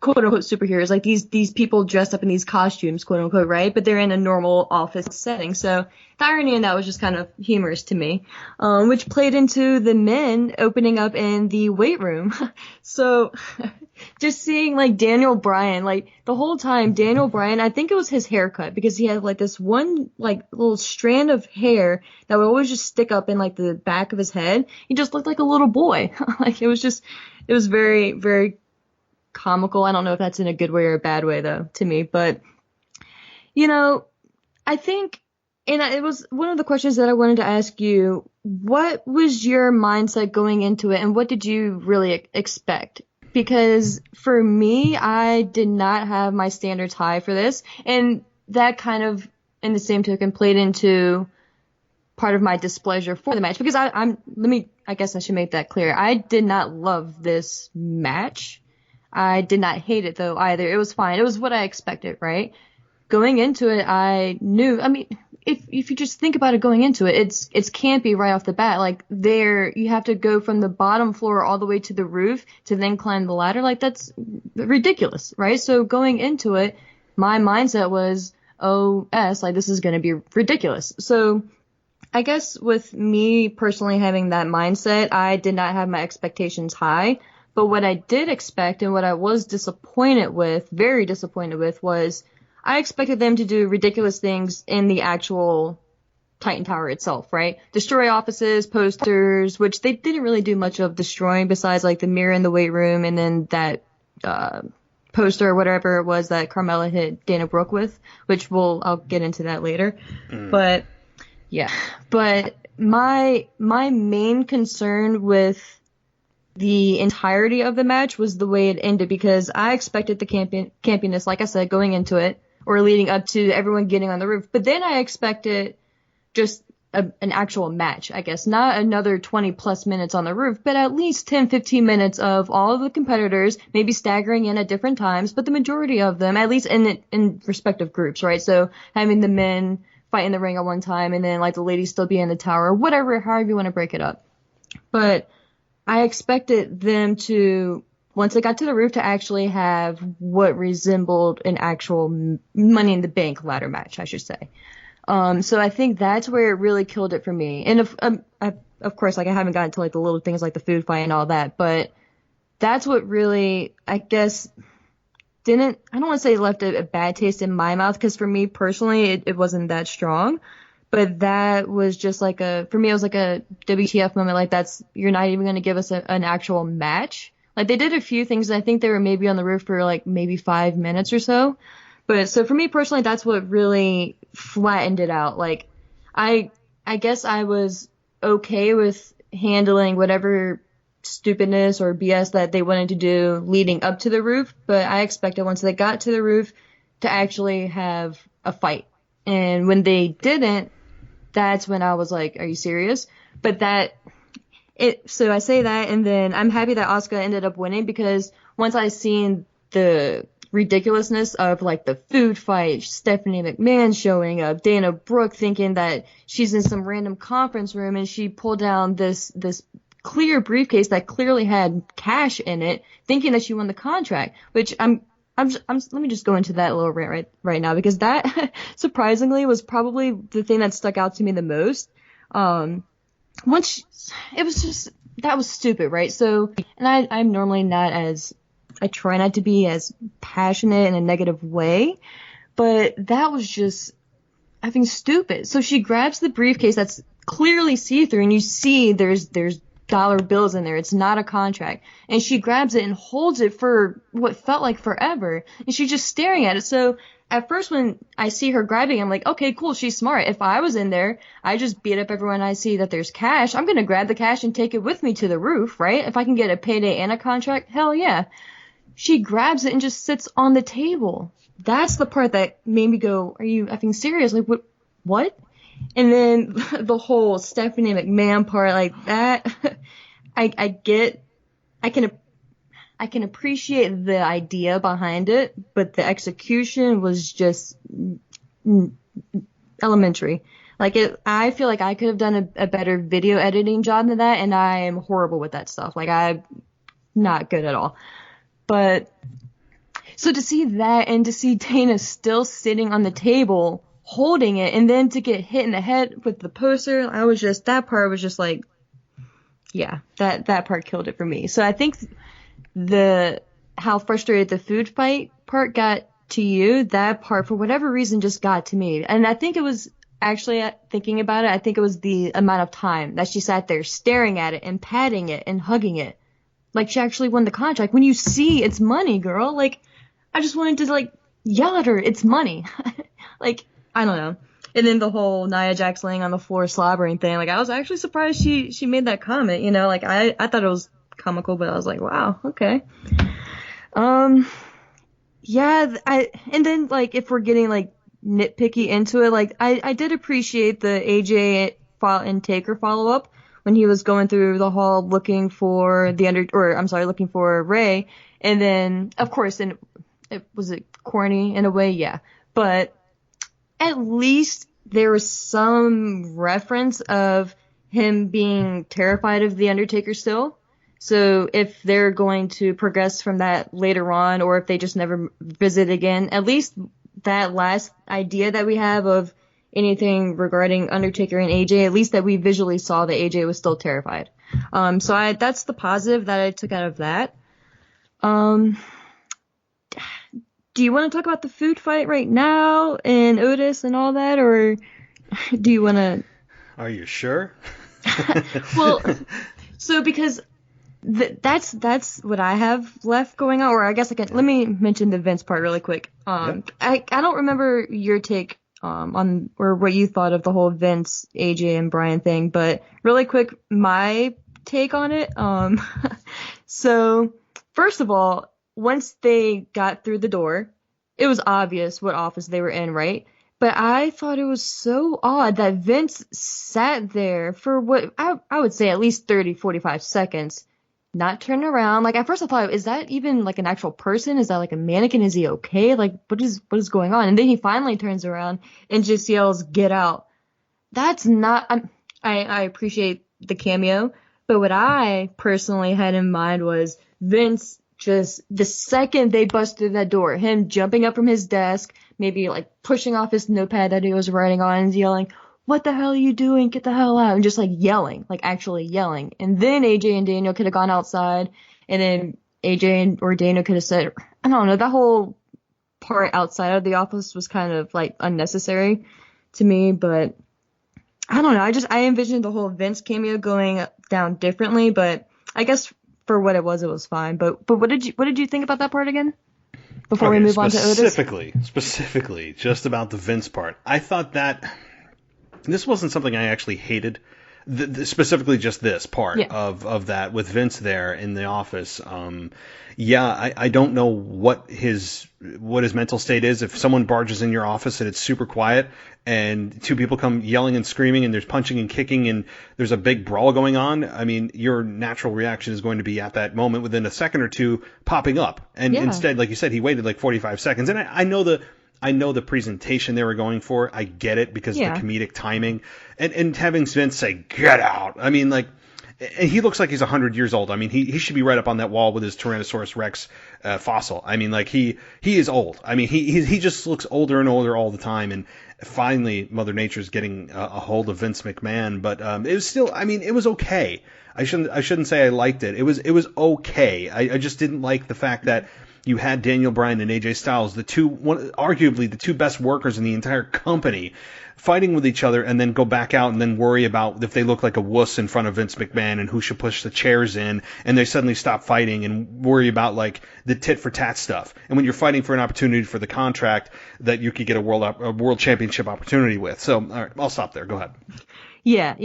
quote unquote superheroes, like these people dressed up in these costumes, quote unquote, right? But they're in a normal office setting. So the irony in that was just kind of humorous to me, which played into the men opening up in the weight room. So just seeing like Daniel Bryan, like the whole time Daniel Bryan, I think it was his haircut, because he had like this one like little strand of hair that would always just stick up in like the back of his head. He just looked like a little boy. Like it was very, very comical. I don't know if that's in a good way or a bad way though, to me, but I think, and it was one of the questions that I wanted to ask you, what was your mindset going into it and what did you really expect? Because for me, I did not have my standards high for this, and that kind of, in the same token, played into part of my displeasure for the match, because I guess I should make that clear. I did not love this match. I did not hate it though either. It was fine. It was what I expected, right? Going into it, I knew, I mean, if you just think about it going into it, it's campy right off the bat. Like you have to go from the bottom floor all the way to the roof to then climb the ladder. Like that's ridiculous, right? So going into it, my mindset was, like this is going to be ridiculous. So I guess with me personally having that mindset, I did not have my expectations high. But what I did expect and what I was very disappointed with, was I expected them to do ridiculous things in the actual Titan Tower itself, right? Destroy offices, posters, which they didn't really do much of destroying besides like the mirror in the weight room and then that poster or whatever it was that Carmella hit Dana Brooke with, which I'll get into that later. But yeah, but my main concern with the entirety of the match was the way it ended, because I expected the campiness, like I said, going into it or leading up to everyone getting on the roof. But then I expected just an actual match, I guess. Not another 20 plus minutes on the roof, but at least 10, 15 minutes of all of the competitors, maybe staggering in at different times, but the majority of them, at least in respective groups, right? So having the men fight in the ring at one time and then like the ladies still be in the tower, whatever, however you want to break it up. But I expected them to, once they got to the roof, to actually have what resembled an actual Money in the Bank ladder match, I should say. So I think that's where it really killed it for me. And of course, like I haven't gotten to like the little things like the food fight and all that, but that's what really, I guess, I don't want to say left a bad taste in my mouth, because for me personally, it wasn't that strong. But that was just like for me, it was like a WTF moment. Like you're not even going to give us an actual match. Like they did a few things. I think they were maybe on the roof for like maybe 5 minutes or so. But so for me personally, that's what really flattened it out. Like I guess I was okay with handling whatever stupidness or BS that they wanted to do leading up to the roof. But I expected once they got to the roof to actually have a fight. And when they didn't, that's when I was like, are you serious? But so I say that, and then I'm happy that Asuka ended up winning, because once I seen the ridiculousness of like the food fight, Stephanie McMahon showing up, Dana Brooke thinking that she's in some random conference room and she pulled down this clear briefcase that clearly had cash in it, thinking that she won the contract, which let me just go into that a little rant right now, because that surprisingly was probably the thing that stuck out to me the most. It was just, that was stupid, right? So, and I'm normally I try not to be as passionate in a negative way, but that was just, I think, stupid. So she grabs the briefcase that's clearly see-through, and you see there's dollar bills in there. It's not a contract. And she grabs it and holds it for what felt like forever. And she's just staring at it. So at first when I see her grabbing it, I'm like, okay, cool, she's smart. If I was in there, I just beat up everyone I see that there's cash. I'm going to grab the cash and take it with me to the roof, right? If I can get a payday and a contract, hell yeah. She grabs it and just sits on the table. That's the part that made me go, are you effing serious? Like, what? And then the whole Stephanie McMahon part, like that, I can appreciate the idea behind it, but the execution was just elementary. Like I feel like I could have done a better video editing job than that, and I am horrible with that stuff. Like I'm not good at all. But so to see that and to see Dana still sitting on the table holding it, and then to get hit in the head with the poster, that part was just like, yeah, that part killed it for me. So I think how frustrated the food fight part got to you, that part for whatever reason just got to me. And I think it was actually, thinking about it, I think it was the amount of time that she sat there staring at it and patting it and hugging it. Like she actually won the contract. When you see it's money, girl, like I just wanted to like yell at her, it's money. Like, I don't know. And then the whole Nia Jax laying on the floor slobbering thing, like I was actually surprised she made that comment, you know, like I thought it was comical, but I was like, wow, okay. Yeah, and then like if we're getting like nitpicky into it, like I did appreciate the AJ and Taker follow up when he was going through the hall looking for looking for Ray, and then of course, and was it corny in a way? Yeah, but at least there was some reference of him being terrified of The Undertaker still. So if they're going to progress from that later on, or if they just never visit again, at least that last idea that we have of anything regarding Undertaker and AJ, at least that we visually saw that AJ was still terrified. So that's the positive that I took out of that. Do you want to talk about the food fight right now and Otis and all that, or do you want to? Are you sure? Well, so because that's what I have left going on, or I guess let me mention the Vince part really quick. I don't remember your take on or what you thought of the whole Vince, AJ, and Bryan thing, but really quick, my take on it. So first of all, once they got through the door, it was obvious what office they were in, right? But I thought it was so odd that Vince sat there for what I would say at least 30, 45 seconds, not turn around. Like at first I thought, is that even like an actual person? Is that like a mannequin? Is he okay? Like what is going on? And then he finally turns around and just yells, "Get out." That's not, I appreciate the cameo, but what I personally had in mind was Vince just the second they bust through that door, him jumping up from his desk, maybe like pushing off his notepad that he was writing on and yelling, "What the hell are you doing? Get the hell out." And just like yelling, like actually yelling. And then AJ and Daniel could have gone outside, and then AJ or Daniel could have said, I don't know, that whole part outside of the office was kind of like unnecessary to me, but I don't know. I envisioned the whole Vince cameo going down differently, but I guess for what it was fine. But what did you think about that part again? Before we move on to Otis? Specifically, just about the Vince part. I thought that this wasn't something I actually hated. Specifically just this part of that with Vince there in the office. I don't know what his mental state is. If someone barges in your office and it's super quiet and two people come yelling and screaming and there's punching and kicking and there's a big brawl going on, I mean, your natural reaction is going to be at that moment within a second or two popping up. And instead, like you said, he waited like 45 seconds. And I know the presentation they were going for. I get it because of the comedic timing. And having Vince say, "Get out." I mean, like, and he looks like he's 100 years old. I mean, he should be right up on that wall with his Tyrannosaurus Rex fossil. I mean, like, he is old. I mean, he just looks older and older all the time. And finally, Mother Nature's getting a hold of Vince McMahon. But it was still, I mean, it was okay. I shouldn't say I liked it. It was okay. I just didn't like the fact that you had Daniel Bryan and AJ Styles, arguably the two best workers in the entire company, fighting with each other, and then go back out and then worry about if they look like a wuss in front of Vince McMahon and who should push the chairs in, and they suddenly stop fighting and worry about like the tit for tat stuff. And when you're fighting for an opportunity for the contract that you could get a world championship opportunity with. So, all right, I'll stop there. Go ahead. Yeah.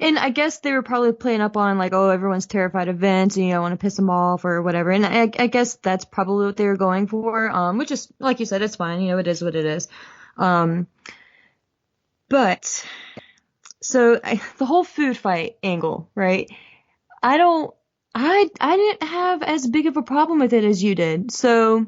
And I guess they were probably playing up on like, oh, everyone's terrified of Vince and you don't want to piss him off or whatever. And I guess that's probably what they were going for, which is, like you said, it's fine. It is what it is. But so the whole food fight angle, right? I didn't have as big of a problem with it as you did. So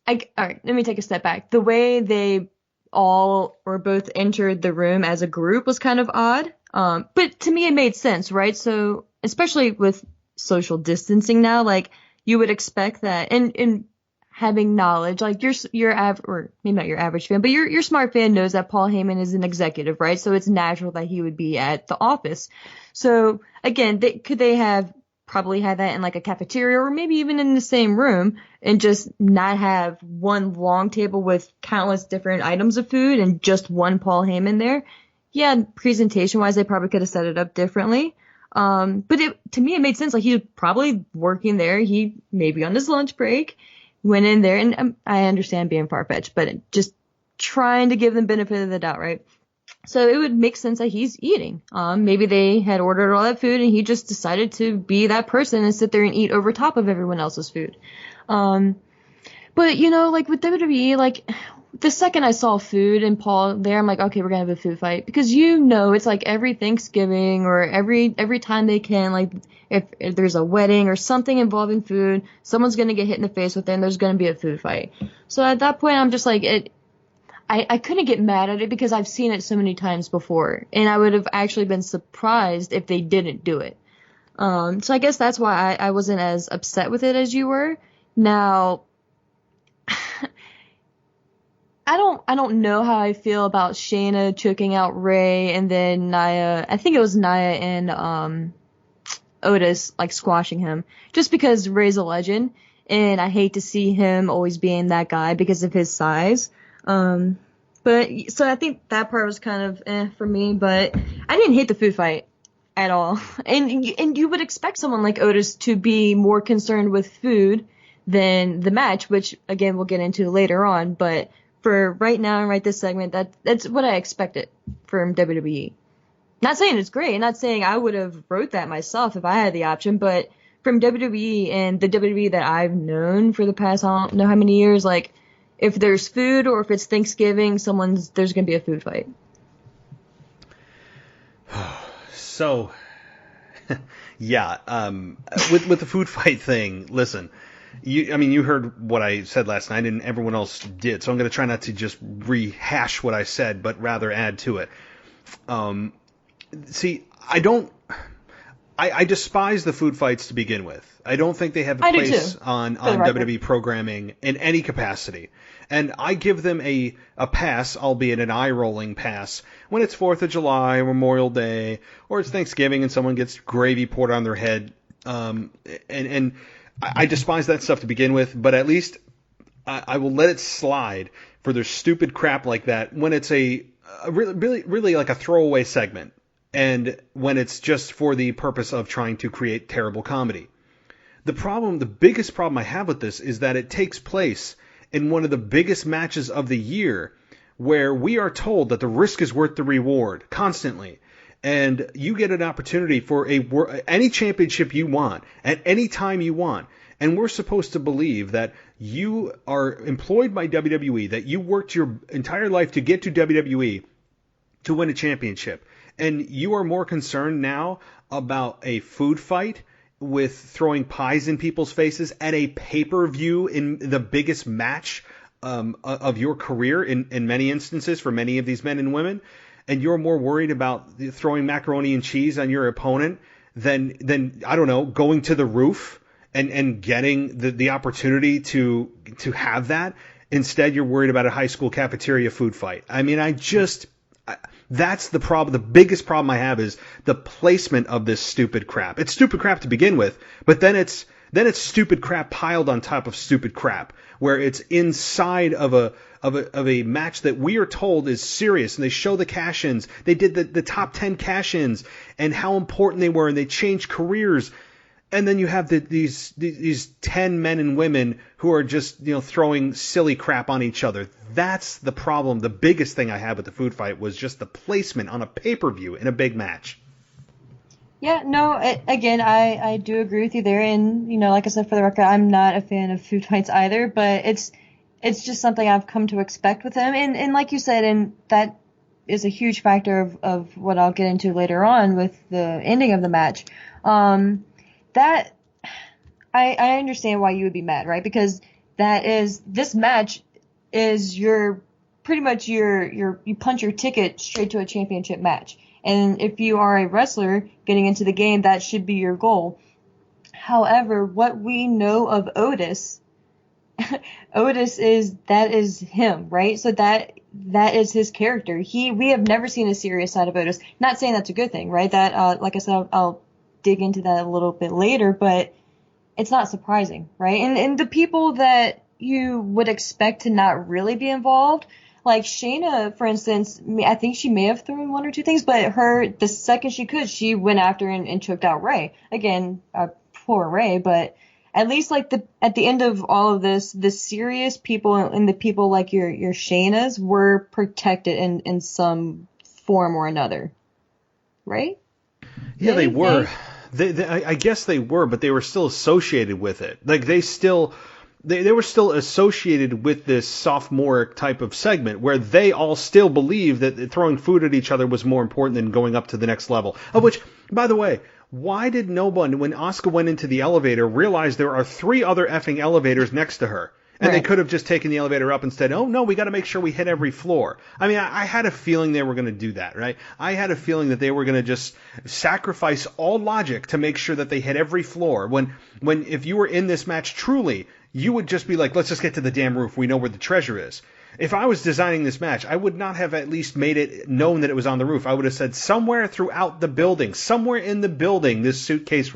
all right, let me take a step back. The way they all or both entered the room as a group was kind of odd. But to me, it made sense, right? So especially with social distancing now, like you would expect that, and having knowledge, like your average, or maybe not your average fan, but your smart fan knows that Paul Heyman is an executive, right? So it's natural that he would be at the office. So again, could they have probably had that in like a cafeteria or maybe even in the same room and just not have one long table with countless different items of food and just one Paul Heyman there? Yeah, presentation wise, they probably could have set it up differently. But to me, it made sense. Like he was probably working there. He maybe on his lunch break went in there, and I understand being far-fetched, but just trying to give them benefit of the doubt, right? So it would make sense that he's eating. Maybe they had ordered all that food and he just decided to be that person and sit there and eat over top of everyone else's food. But like with WWE, like the second I saw food and Paul there, I'm like, okay, we're gonna have a food fight, because it's like every Thanksgiving or every time they can, like if there's a wedding or something involving food, someone's gonna get hit in the face with it and there's gonna be a food fight. So at that point, I'm just like, I couldn't get mad at it because I've seen it so many times before, and I would have actually been surprised if they didn't do it. So I guess that's why I wasn't as upset with it as you were. Now, I don't know how I feel about Shayna choking out Ray and then Nia. I think it was Nia and Otis like squashing him, just because Ray's a legend and I hate to see him always being that guy because of his size. But so I think that part was kind of for me, but I didn't hate the food fight at all. And you would expect someone like Otis to be more concerned with food than the match, which again we'll get into later on, but for right now and right this segment, that's what I expected from WWE. Not saying it's great, not saying I would have wrote that myself if I had the option, but from WWE and the WWE that I've known for the past I don't know how many years, like if there's food or if it's Thanksgiving, there's going to be a food fight. So, yeah, with the food fight thing, listen, you heard what I said last night, and everyone else did, so I'm going to try not to just rehash what I said, but rather add to it. See, I despise the food fights to begin with. I don't think they have a place on WWE programming in any capacity. And I give them a pass, albeit an eye-rolling pass, when it's 4th of July, Memorial Day, or it's Thanksgiving and someone gets gravy poured on their head. And I despise that stuff to begin with, but at least I will let it slide for their stupid crap like that when it's a really like a throwaway segment, and when it's just for the purpose of trying to create terrible comedy. The biggest problem I have with this is that it takes place in one of the biggest matches of the year, where we are told that the risk is worth the reward constantly. And you get an opportunity for any championship you want, at any time you want. And we're supposed to believe that you are employed by WWE, that you worked your entire life to get to WWE to win a championship. And you are more concerned now about a food fight with throwing pies in people's faces at a pay-per-view in the biggest match of your career in many instances for many of these men and women. And you're more worried about throwing macaroni and cheese on your opponent than I don't know, going to the roof and getting the opportunity to have that. Instead, you're worried about a high school cafeteria food fight. I mean, that's the problem. The biggest problem I have is the placement of this stupid crap. It's stupid crap to begin with, but then it's Then it's stupid crap piled on top of stupid crap, where it's inside of a match that we are told is serious, and they show the cash-ins. They did the top 10 cash-ins and how important they were, and they changed careers. And then you have these 10 men and women who are just, throwing silly crap on each other. That's the problem. The biggest thing I had with the food fight was just the placement on a pay-per-view in a big match. Yeah, no, again, I do agree with you there. And, like I said, for the record, I'm not a fan of food fights either, but it's just something I've come to expect with him. And like you said, and that is a huge factor of what I'll get into later on with the ending of the match. That I understand why you would be mad, right? Because this match is pretty much you punch your ticket straight to a championship match. And if you are a wrestler getting into the game, that should be your goal. However, what we know of Otis is him, right? So that is his character. We have never seen a serious side of Otis. Not saying that's a good thing, right? That, like I said, I'll dig into that a little bit later, but it's not surprising, right? And the people that you would expect to not really be involved, like Shayna, for instance, I think she may have thrown one or two things, but the second she could, she went after and choked out Ray. Again, poor Ray, but at least at the end of all of this, the serious people and the people like your Shaynas were protected in some form or another, right? Yeah, they were. I guess they were, but they were still associated with it. Like they were still associated with this sophomoric type of segment where they all still believed that throwing food at each other was more important than going up to the next level. Of which, by the way, why did no one, when Asuka went into the elevator, realize there are 3 other effing elevators next to her? And They could have just taken the elevator up and said, oh, no, we got to make sure we hit every floor. I mean, I had a feeling they were going to do that, right? I had a feeling that they were going to just sacrifice all logic to make sure that they hit every floor. When if you were in this match truly, you would just be like, let's just get to the damn roof. We know where the treasure is. If I was designing this match, I would not have at least made it known that it was on the roof. I would have said somewhere throughout the building, somewhere in the building, this suitcase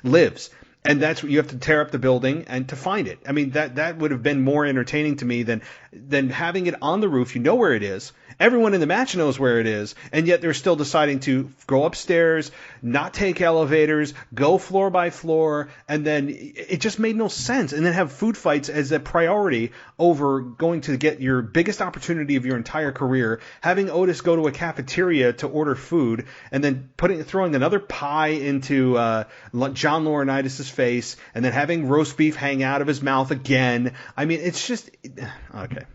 lives. And that's what you have to tear up the building and to find it. I mean, that would have been more entertaining to me than having it on the roof. You know where it is. Everyone in the match knows where it is, and yet they're still deciding to go upstairs, not take elevators, go floor by floor, and then it just made no sense. And then have food fights as a priority over going to get your biggest opportunity of your entire career, having Otis go to a cafeteria to order food, and then throwing another pie into John Laurinaitis' face, and then having roast beef hang out of his mouth again. I mean, it's just okay.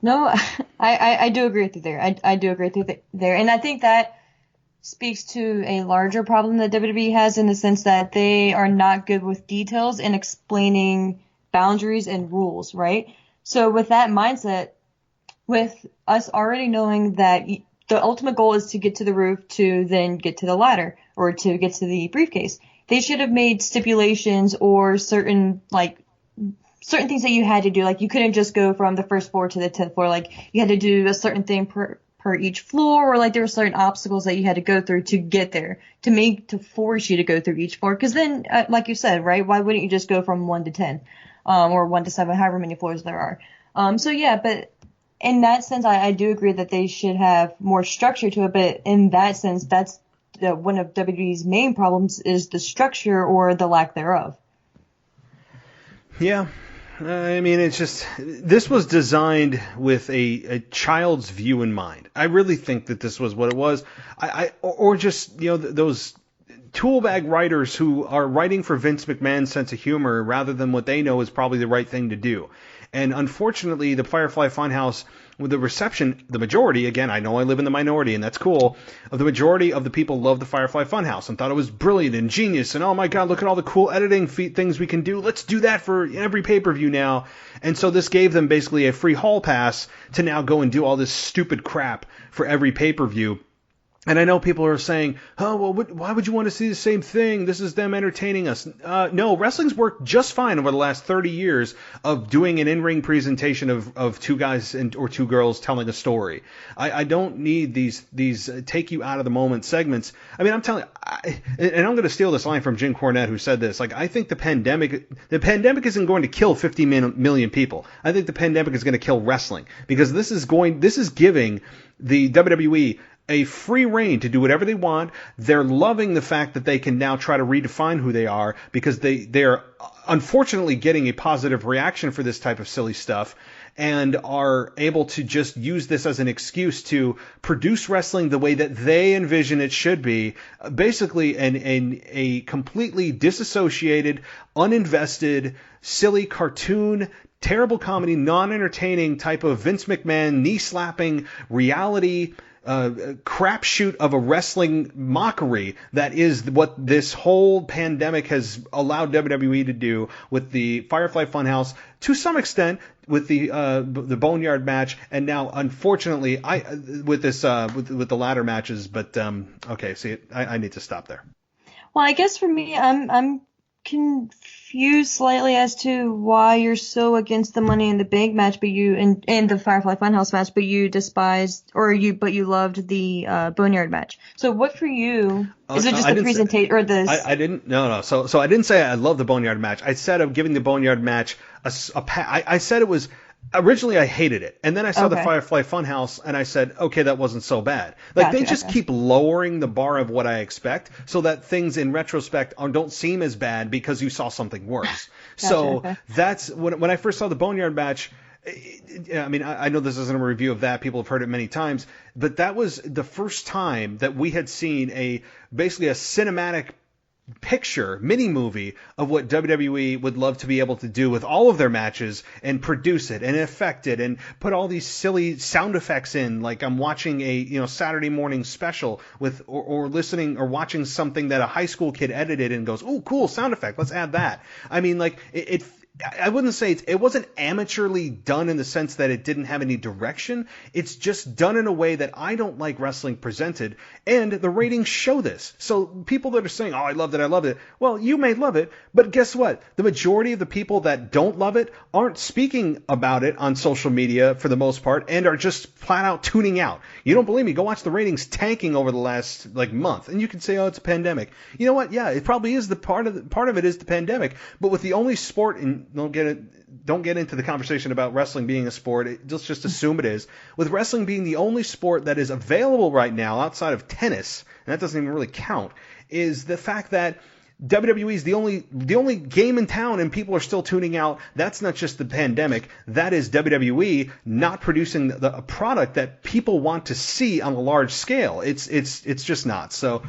No, I do agree with you there. I do agree with you there. And I think that speaks to a larger problem that WWE has in the sense that they are not good with details and explaining boundaries and rules, right? So with that mindset, with us already knowing that the ultimate goal is to get to the roof to then get to the ladder or to get to the briefcase, they should have made stipulations or certain things that you had to do. Like you couldn't just go from the first floor to the 10th floor. Like you had to do a certain thing per each floor, or like there were certain obstacles that you had to go through to get there to force you to go through each floor. Cause then, like you said, right, why wouldn't you just go from 1 to 10, or 1 to 7, however many floors there are? So yeah, but in that sense, I do agree that they should have more structure to it. But in that sense, that's one of WWE's main problems is the structure or the lack thereof. Yeah. I mean, it's just, this was designed with a child's view in mind. I really think that this was what it was. Or just, those tool bag writers who are writing for Vince McMahon's sense of humor rather than what they know is probably the right thing to do. And unfortunately, the Firefly Funhouse, with the reception, the majority, again, I know I live in the minority, and that's cool, of the majority of the people loved the Firefly Funhouse and thought it was brilliant and genius, and oh my god, look at all the cool editing things we can do. Let's do that for every pay-per-view now. And so this gave them basically a free hall pass to now go and do all this stupid crap for every pay-per-view. And I know people are saying, oh, well, why would you want to see the same thing? This is them entertaining us. No, wrestling's worked just fine over the last 30 years of doing an in-ring presentation of two guys or two girls telling a story. I don't need these take you out of the moment segments. I mean, I'm telling you, and I'm going to steal this line from Jim Cornette, who said this. Like, I think the pandemic isn't going to kill 50 million people. I think the pandemic is going to kill wrestling, because this is giving the WWE a free rein to do whatever they want. They're loving the fact that they can now try to redefine who they are, because they're unfortunately getting a positive reaction for this type of silly stuff, and are able to just use this as an excuse to produce wrestling the way that they envision it should be. Basically a completely disassociated, uninvested, silly cartoon, terrible comedy, non-entertaining type of Vince McMahon knee-slapping reality crapshoot of a wrestling mockery that is what this whole pandemic has allowed WWE to do with the Firefly Funhouse, to some extent with the Boneyard match, and now unfortunately with the ladder matches. But okay, see, I need to stop there. Well, I guess for me, I'm confused slightly as to why you're so against the Money in the Bank match, but and the Firefly Funhouse match, but you despised but you loved the Boneyard match. So what for you is it? Just the presentation or the? I didn't. No. So I didn't say I love the Boneyard match. I said of giving the Boneyard match I said it was. Originally, I hated it, and then I saw the Firefly Funhouse, and I said, okay, that wasn't so bad. Like, they just keep lowering the bar of what I expect, so that things in retrospect don't seem as bad because you saw something worse. That's when I first saw the Boneyard match. I mean, I know this isn't a review of that. People have heard it many times, but that was the first time that we had seen basically a cinematic picture, mini movie of what WWE would love to be able to do with all of their matches, and produce it and effect it and put all these silly sound effects in, like I'm watching a Saturday morning special with or listening or watching something that a high school kid edited and goes, "Ooh, cool sound effect, let's add that." I mean, like I wouldn't say it wasn't amateurly done in the sense that it didn't have any direction. It's just done in a way that I don't like wrestling presented, and the ratings show this. So people that are saying, "Oh, I loved it," well, you may love it, but guess what? The majority of the people that don't love it aren't speaking about it on social media for the most part, and are just flat out tuning out. You don't believe me? Go watch the ratings tanking over the last month, and you can say, "Oh, it's a pandemic." You know what? Yeah, it probably is. Part of it is the pandemic, but with the only sport in don't get into the conversation about wrestling being a sport. Let's just assume it is. With wrestling being the only sport that is available right now outside of tennis, and that doesn't even really count, is the fact that WWE is the only game in town, and people are still tuning out. That's not just the pandemic. That is WWE not producing a product that people want to see on a large scale. It's just not. So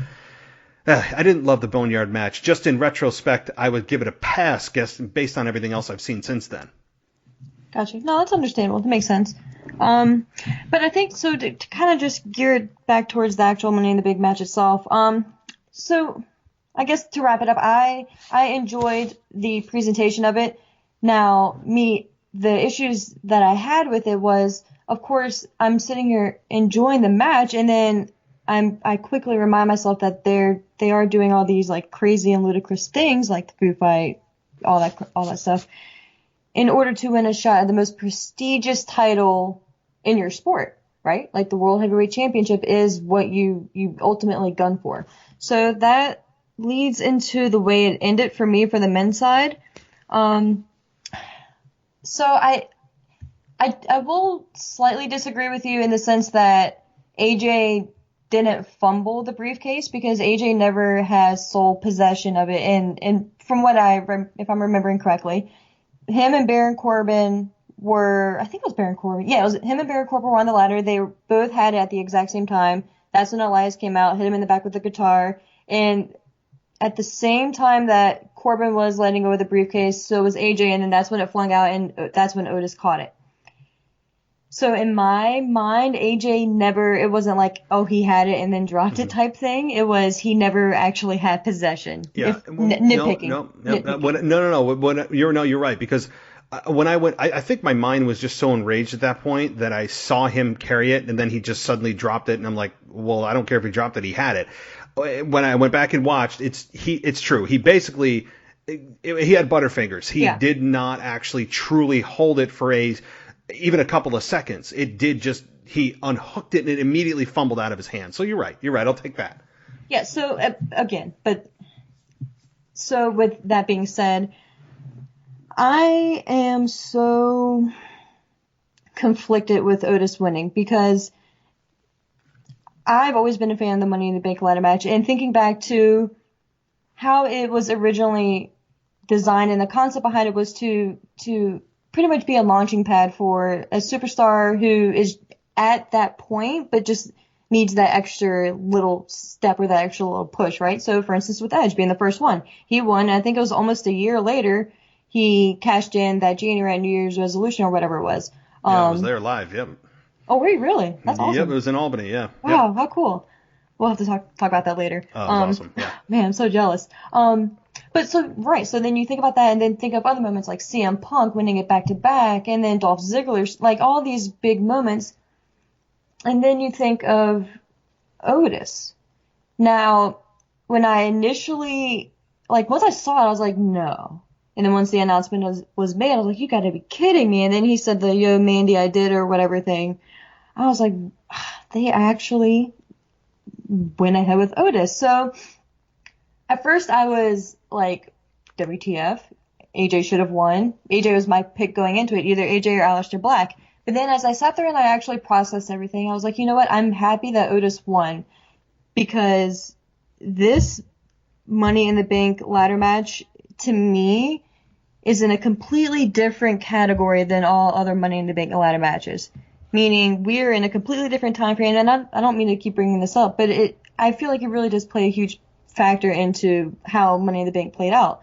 I didn't love the Boneyard match. Just in retrospect, I would give it a pass, based on everything else I've seen since then. Gotcha. No, that's understandable. That makes sense. But I think, so to kind of just gear it back towards the actual Money in the Bank match itself. So I guess to wrap it up, I enjoyed the presentation of it. Now, the issues that I had with it was, of course, I'm sitting here enjoying the match, and then I quickly remind myself that they are doing all these crazy and ludicrous things, like the food fight, all that stuff, in order to win a shot at the most prestigious title in your sport, right? Like the World Heavyweight Championship is what you ultimately gun for. So that leads into the way it ended for me for the men's side. So I will slightly disagree with you in the sense that AJ didn't fumble the briefcase, because AJ never has sole possession of it. And from what if I'm remembering correctly, him and Baron Corbin I think it was Baron Corbin. Yeah, it was him and Baron Corbin were on the ladder. They both had it at the exact same time. That's when Elias came out, hit him in the back with the guitar. And at the same time that Corbin was letting go of the briefcase, so was AJ, and then that's when it flung out, and that's when Otis caught it. So in my mind, AJ never, it wasn't like, oh, he had it and then dropped it type thing. It was, he never actually had possession. Yeah. Nitpicking. No. You're right, because when I went, I think my mind was just so enraged at that point that I saw him carry it, and then he just suddenly dropped it, and I'm like, well, I don't care if he dropped it, he had it. When I went back and watched, it's true. He basically, he had butterfingers. He did not actually truly hold it for even a couple of seconds. It did just, he unhooked it and it immediately fumbled out of his hand. So you're right. I'll take that. Yeah. So so with that being said, I am so conflicted with Otis winning because I've always been a fan of the Money in the Bank ladder match, and thinking back to how it was originally designed and the concept behind it was to pretty much be a launching pad for a superstar who is at that point but just needs that extra little step or that extra little push, right? So for instance, with Edge being the first one, he won, I think it was almost a year later, he cashed in that January New Year's resolution or whatever it was. I was there live, yep. Oh, wait, really? That's awesome. Yep, it was in Albany, yeah. Wow, yep. How cool. We'll have to talk about that later. Oh, that was awesome, yeah. Man, I'm so jealous. But so then you think about that and then think of other moments like CM Punk winning it back to back and then Dolph Ziggler, like all these big moments. And then you think of Otis. Now, when I initially, once I saw it, I was like, no. And then once the announcement was made, I was like, you gotta be kidding me. And then he said the yo, Mandy, I did or whatever thing. I was like, they actually went ahead with Otis. So at first I was like, WTF, AJ should have won. AJ was my pick going into it, either AJ or Aleister Black. But then as I sat there and I actually processed everything, I was like, you know what? I'm happy that Otis won because this Money in the Bank ladder match, to me, is in a completely different category than all other Money in the Bank ladder matches. Meaning we're in a completely different time frame, and I don't mean to keep bringing this up, but I feel like it really does play a huge factor into how Money in the Bank played out.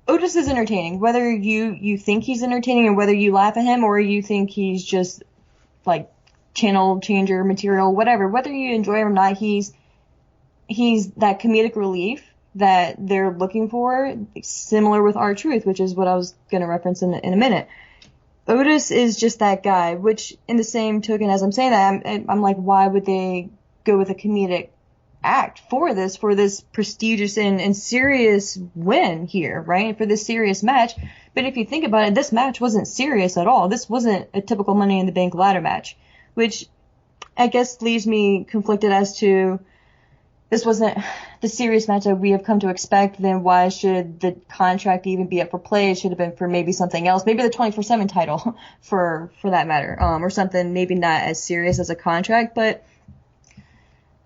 Otis is entertaining, whether you think he's entertaining or whether you laugh at him or you think he's just like channel changer material, whatever. Whether you enjoy him or not, he's that comedic relief that they're looking for, similar with R-Truth, which is what I was going to reference in a minute. Otis is just that guy, which in the same token as I'm saying that, I'm like, why would they go with a comedic act for this prestigious and serious win here, right? For this serious match. But if you think about it, this match wasn't serious at all. This wasn't a typical Money in the Bank ladder match, which I guess leaves me conflicted as to this wasn't the serious match that we have come to expect, then why should the contract even be up for play? It should have been for maybe something else, maybe the 24/7 title for that matter, or something maybe not as serious as a contract. But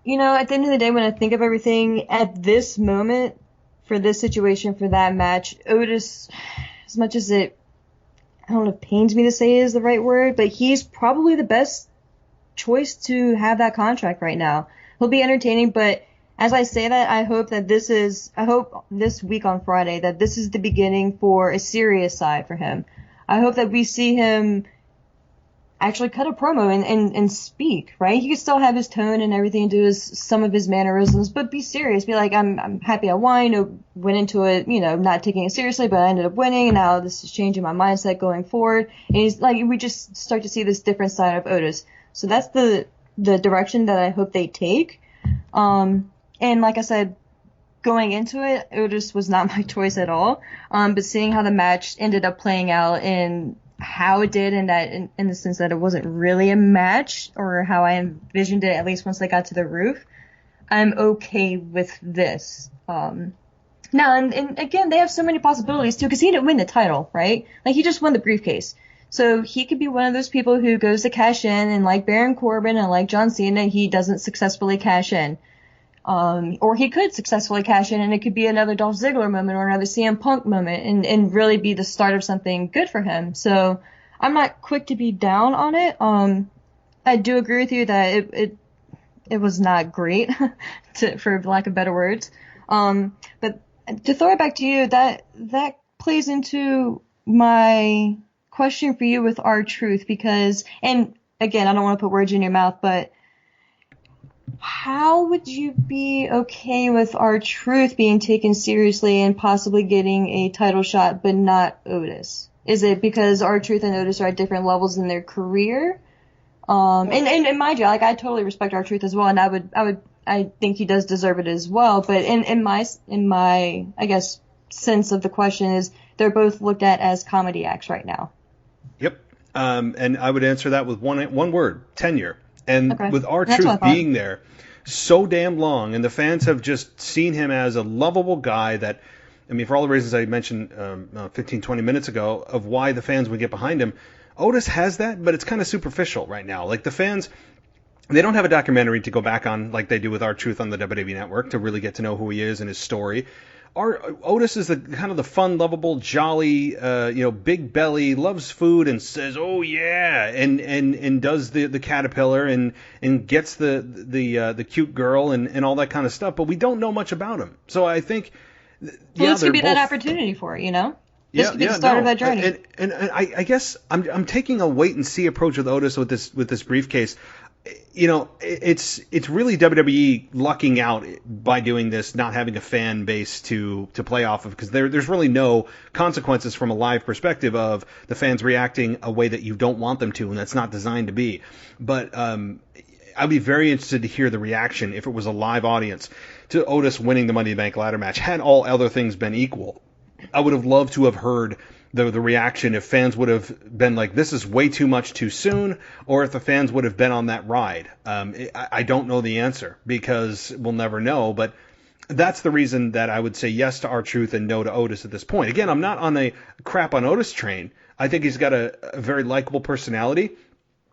you know, at the end of the day, when I think of everything at this moment, for this situation, for that match, Otis, as much as I don't know if pains me to say is the right word, but he's probably the best choice to have that contract right now. He'll be entertaining, but as I say that, I hope this week on Friday that this is the beginning for a serious side for him. I hope that we see him actually cut a promo and speak, right? He could still have his tone and everything and do some of his mannerisms, but be serious. Be like, I'm happy I won, went into it, not taking it seriously, but I ended up winning, and now this is changing my mindset going forward. And he's like, we just start to see this different side of Otis. So that's the direction that I hope they take. And like I said, going into it, Otis was not my choice at all. But seeing how the match ended up playing out and how it did, in the sense that it wasn't really a match, or how I envisioned it, at least once they got to the roof, I'm okay with this. Now, and again, they have so many possibilities too, because he didn't win the title, right? Like, he just won the briefcase. So he could be one of those people who goes to cash in, and like Baron Corbin and like John Cena, he doesn't successfully cash in. Or he could successfully cash in, and it could be another Dolph Ziggler moment or another CM Punk moment, and really be the start of something good for him. So I'm not quick to be down on it. I do agree with you that it was not great, for lack of better words. But to throw it back to you, that plays into my question for you with R-Truth, because, and again, I don't want to put words in your mouth, but how would you be okay with R-Truth being taken seriously and possibly getting a title shot, but not Otis? Is it because R-Truth and Otis are at different levels in their career? And mind you, like, I totally respect R-Truth as well, and I think he does deserve it as well. But in my, I guess, sense of the question is they're both looked at as comedy acts right now. Yep. And I would answer that with one word: tenure. And Okay. with R-Truth being there so damn long, and the fans have just seen him as a lovable guy that, I mean, for all the reasons I mentioned 15, 20 minutes ago of why the fans would get behind him, Otis has that, but it's kind of superficial right now. Like, the fans, they don't have a documentary to go back on like they do with R-Truth on the WWE Network to really get to know who he is and his story. Otis is the kind of the fun, lovable, jolly, big belly, loves food and says, "Oh yeah," and does the caterpillar and gets the cute girl and all that kind of stuff. But we don't know much about him, so I think This could be that opportunity for it, you know. This could be the start of that journey. And I guess I'm taking a wait and see approach with Otis with this briefcase. You know, it's really WWE lucking out by doing this, not having a fan base to play off of, because there's really no consequences from a live perspective of the fans reacting a way that you don't want them to, and that's not designed to be. But I'd be very interested to hear the reaction if it was a live audience to Otis winning the Money in the Bank ladder match. Had all other things been equal, I would have loved to have heard the reaction if fans would have been like, this is way too much too soon, or if the fans would have been on that ride. I don't know the answer, because we'll never know, but that's the reason that I would say yes to R-Truth and no to Otis at this point. Again, I'm not on a crap on Otis train. I think he's got a very likable personality.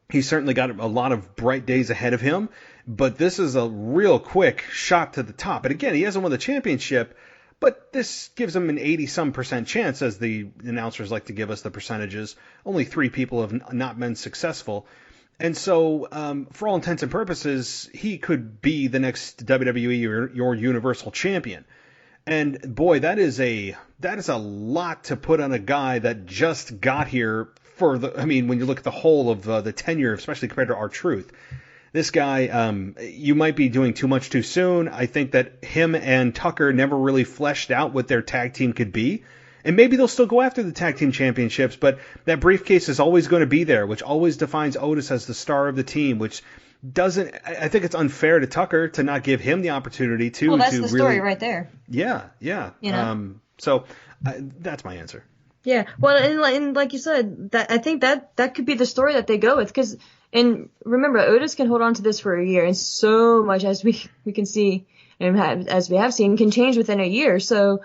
He's certainly got a lot of bright days ahead of him, but this is a real quick shot to the top. And again, he hasn't won the championship, but this gives him an 80-some% chance, as the announcers like to give us the percentages. Only 3 people have not been successful. And so, for all intents and purposes, he could be the next WWE or your Universal Champion. And boy, that is a lot to put on a guy that just got here when you look at the whole of the tenure, especially compared to R-Truth. This guy, you might be doing too much too soon. I think that him and Tucker never really fleshed out what their tag team could be. And maybe they'll still go after the tag team championships, but that briefcase is always going to be there, which always defines Otis as the star of the team, which doesn't, I think it's unfair to Tucker to not give him the opportunity to. Well, that's the story right there. Yeah. You know? So that's my answer. Yeah. Well, and like you said, that I think that could be the story that they go with, because. And remember, Otis can hold on to this for a year, and so much, as we can see, and as we have seen, can change within a year. So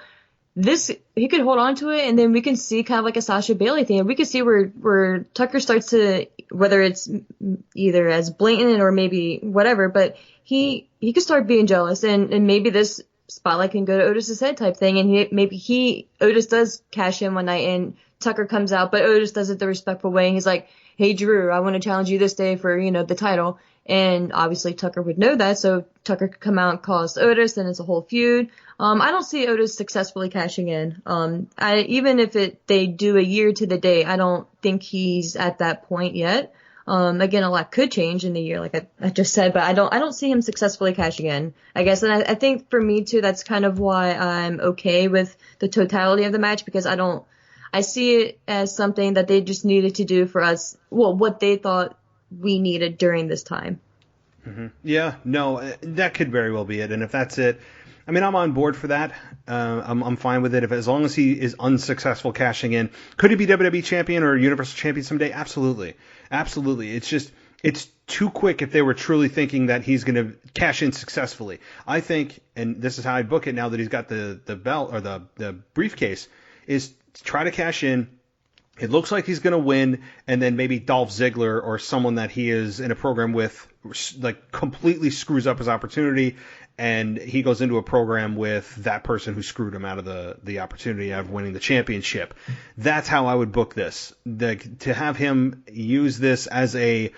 he could hold on to it, and then we can see kind of like a Sasha Bailey thing. We could see where Tucker starts to, whether it's either as blatant or maybe whatever, but he could start being jealous, and maybe this spotlight can go to Otis's head type thing, and Otis does cash in one night, and Tucker comes out, but Otis does it the respectful way, and he's like, "Hey Drew, I want to challenge you this day for, the title." And obviously Tucker would know that, so Tucker could come out and call us Otis, and it's a whole feud. I don't see Otis successfully cashing in. Even if they do a year to the day, I don't think he's at that point yet. Again, a lot could change in the year, like I just said, but I don't see him successfully cashing in, I guess. And I think for me too, that's kind of why I'm okay with the totality of the match, because I see it as something that they just needed to do for us, well, what they thought we needed during this time. Mm-hmm. Yeah, no, that could very well be it. And if that's it, I mean, I'm on board for that. I'm fine with it. As long as he is unsuccessful cashing in. Could he be WWE champion or Universal champion someday? Absolutely. Absolutely. It's too quick if they were truly thinking that he's going to cash in successfully. I think, and this is how I'd book it now that he's got the belt or the briefcase, is try to cash in. It looks like he's going to win, and then maybe Dolph Ziggler or someone that he is in a program with, like, completely screws up his opportunity, and he goes into a program with that person who screwed him out of the opportunity of winning the championship. That's how I would book this. To have him use this as a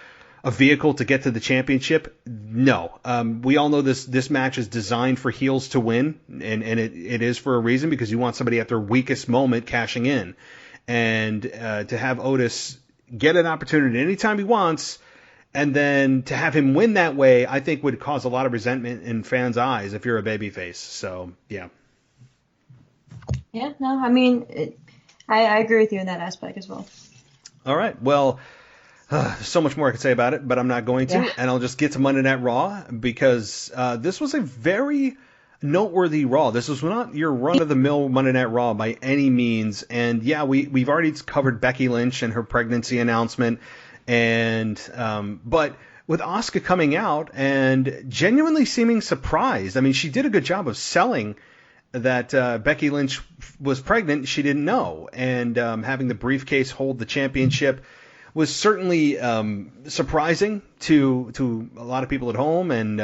vehicle to get to the championship, no. We all know this match is designed for heels to win, and it is for a reason, because you want somebody at their weakest moment cashing in. And to have Otis get an opportunity anytime he wants, And then to have him win that way, I think would cause a lot of resentment in fans' eyes if you're a babyface. So, yeah. Yeah, no, I mean, I agree with you in that aspect as well. All right. Well, so much more I could say about it, but I'm not going to. Yeah. And I'll just get to Monday Night Raw because this was a very noteworthy Raw. This was not your run-of-the-mill Monday Night Raw by any means. And, yeah, we've already covered Becky Lynch and her pregnancy announcement. And but with Asuka coming out and genuinely seeming surprised, I mean, she did a good job of selling that Becky Lynch was pregnant. She didn't know. And having the briefcase hold the championship was certainly surprising to a lot of people at home and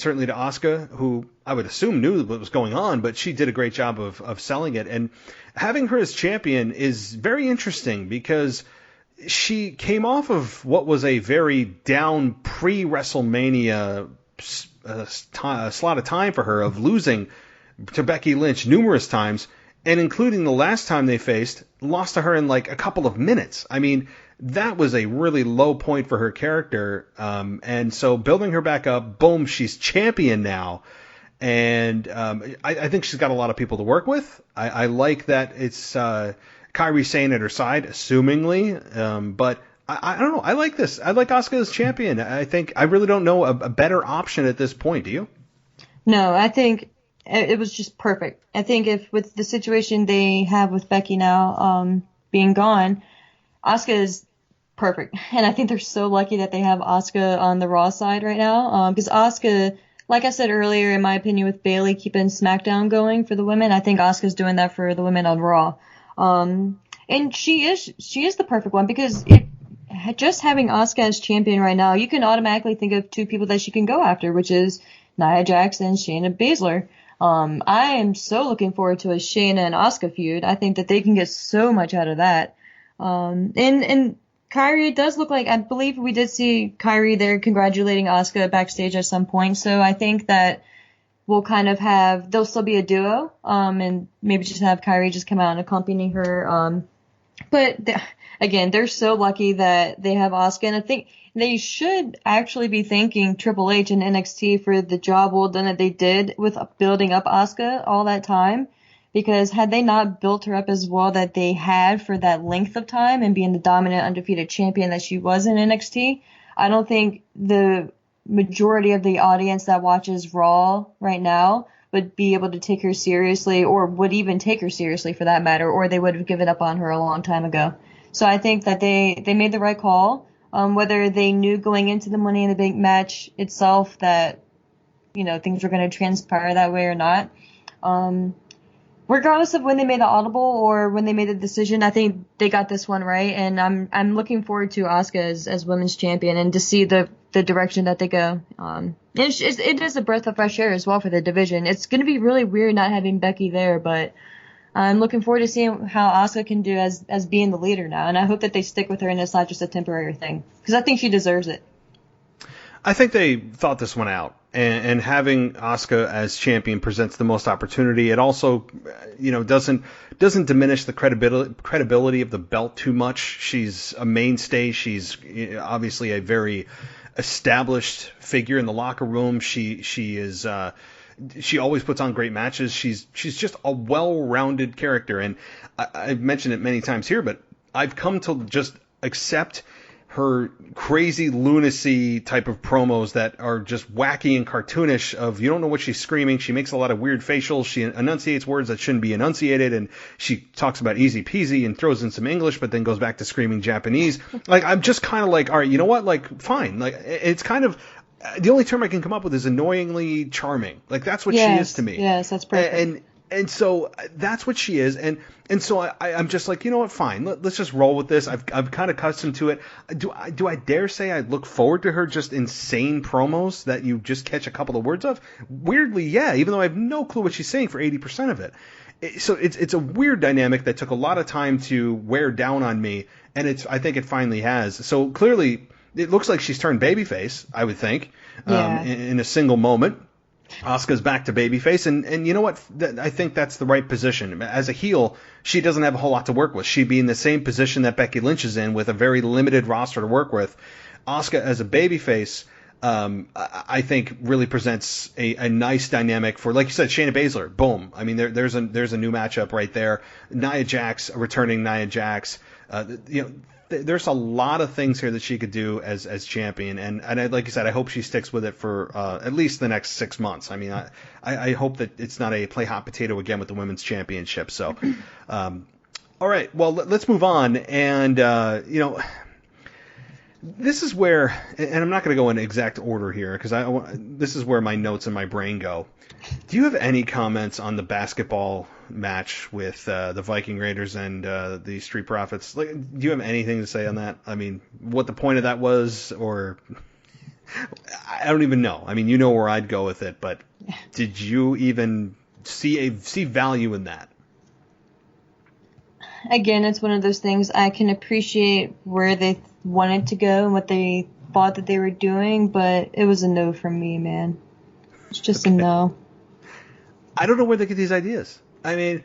certainly to Asuka, who I would assume knew what was going on, but she did a great job of selling it. And having her as champion is very interesting because she came off of what was a very down pre-WrestleMania slot of time for her of losing to Becky Lynch numerous times, and including the last time they faced, lost to her in like a couple of minutes. I mean, that was a really low point for her character. And so building her back up, boom, she's champion now. And I think she's got a lot of people to work with. I like that it's Kairi Sane at her side, assumingly. But I don't know. I like this. I like Asuka as champion. I really don't know a better option at this point. Do you? No, I think it was just perfect. I think if with the situation they have with Becky now being gone, Asuka is perfect. And I think they're so lucky that they have Asuka on the Raw side right now. Because Asuka, like I said earlier, in my opinion, with Bayley keeping SmackDown going for the women, I think Asuka's doing that for the women on Raw. And she is the perfect one because just having Asuka as champion right now, you can automatically think of two people that she can go after, which is Nia Jax and Shayna Baszler. I am so looking forward to a Shayna and Asuka feud. I think that they can get so much out of that. And Kairi, it does look like, I believe we did see Kairi there congratulating Asuka backstage at some point. So I think that we'll kind of they'll still be a duo, and maybe just have Kairi just come out and accompany her. But again, they're so lucky that they have Asuka, and I think they should actually be thanking Triple H and NXT for the job well done that they did with building up Asuka all that time. Because had they not built her up as well that they had for that length of time and being the dominant undefeated champion that she was in NXT, I don't think the majority of the audience that watches Raw right now would be able to take her seriously, or would even take her seriously for that matter, or they would have given up on her a long time ago. So I think that they made the right call. Whether they knew going into the Money in the Bank match itself that, things were going to transpire that way or not. Regardless of when they made the audible or when they made the decision, I think they got this one right, and I'm looking forward to Asuka as women's champion and to see the direction that they go. It is a breath of fresh air as well for the division. It's going to be really weird not having Becky there, but I'm looking forward to seeing how Asuka can do as being the leader now, and I hope that they stick with her and it's not just a temporary thing because I think she deserves it. I think they thought this one out, and having Asuka as champion presents the most opportunity. It also, doesn't diminish the credibility of the belt too much. She's a mainstay. She's obviously a very established figure in the locker room. She is. She always puts on great matches. She's just a well-rounded character, and I've mentioned it many times here, but I've come to just accept her crazy lunacy type of promos that are just wacky and cartoonish of you don't know what she's screaming. She makes a lot of weird facials. She enunciates words that shouldn't be enunciated, and she talks about easy peasy and throws in some English, but then goes back to screaming Japanese. Like, I'm just kind of like, all right, you know what? Like, fine. Like, it's kind of, the only term I can come up with is annoyingly charming. Like, that's what she is to me. Yes, that's perfect. And so that's what she is, and so I'm just like, you know what, fine, let's just roll with this. I've kind of accustomed to it. Do I dare say I look forward to her just insane promos that you just catch a couple of words of? Weirdly, yeah, even though I have no clue what she's saying for 80% of it. So it's a weird dynamic that took a lot of time to wear down on me, and I think it finally has. So clearly, it looks like she's turned babyface, I would think, in a single moment. Asuka's back to babyface, and you know what? I think that's the right position. As a heel, she doesn't have a whole lot to work with. She'd be in the same position that Becky Lynch is in, with a very limited roster to work with. Asuka as a babyface, I think really presents a nice dynamic for, like you said, Shayna Baszler. Boom. I mean, there's a new matchup right there. Nia Jax, returning Nia Jax. There's a lot of things here that she could do as champion, and like you said, I hope she sticks with it for at least the next 6 months. I mean, I hope that it's not a play hot potato again with the women's championship. So, all right, well, let's move on, and this is where, and I'm not going to go in exact order here because this is where my notes in my brain go. Do you have any comments on the basketball match with the Viking Raiders and the Street Profits? Like, do you have anything to say on that? I mean, what the point of that was, or I don't even know. I mean, you know where I'd go with it, but did you even see value in that? Again, it's one of those things. I can appreciate where they wanted to go and what they thought that they were doing, but it was a no from me, man. It's just a no. I don't know where they get these ideas. I mean,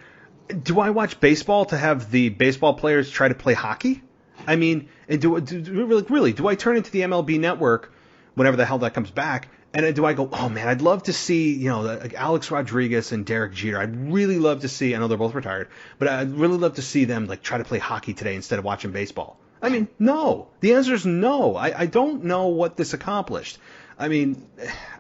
do I watch baseball to have the baseball players try to play hockey? I mean, really, do I turn into the MLB Network whenever the hell that comes back, and do I go, oh man, I'd love to see, like Alex Rodriguez and Derek Jeter. I'd really love to see, I know they're both retired, but I'd really love to see them like try to play hockey today instead of watching baseball. I mean, no. The answer is no. I don't know what this accomplished. I mean,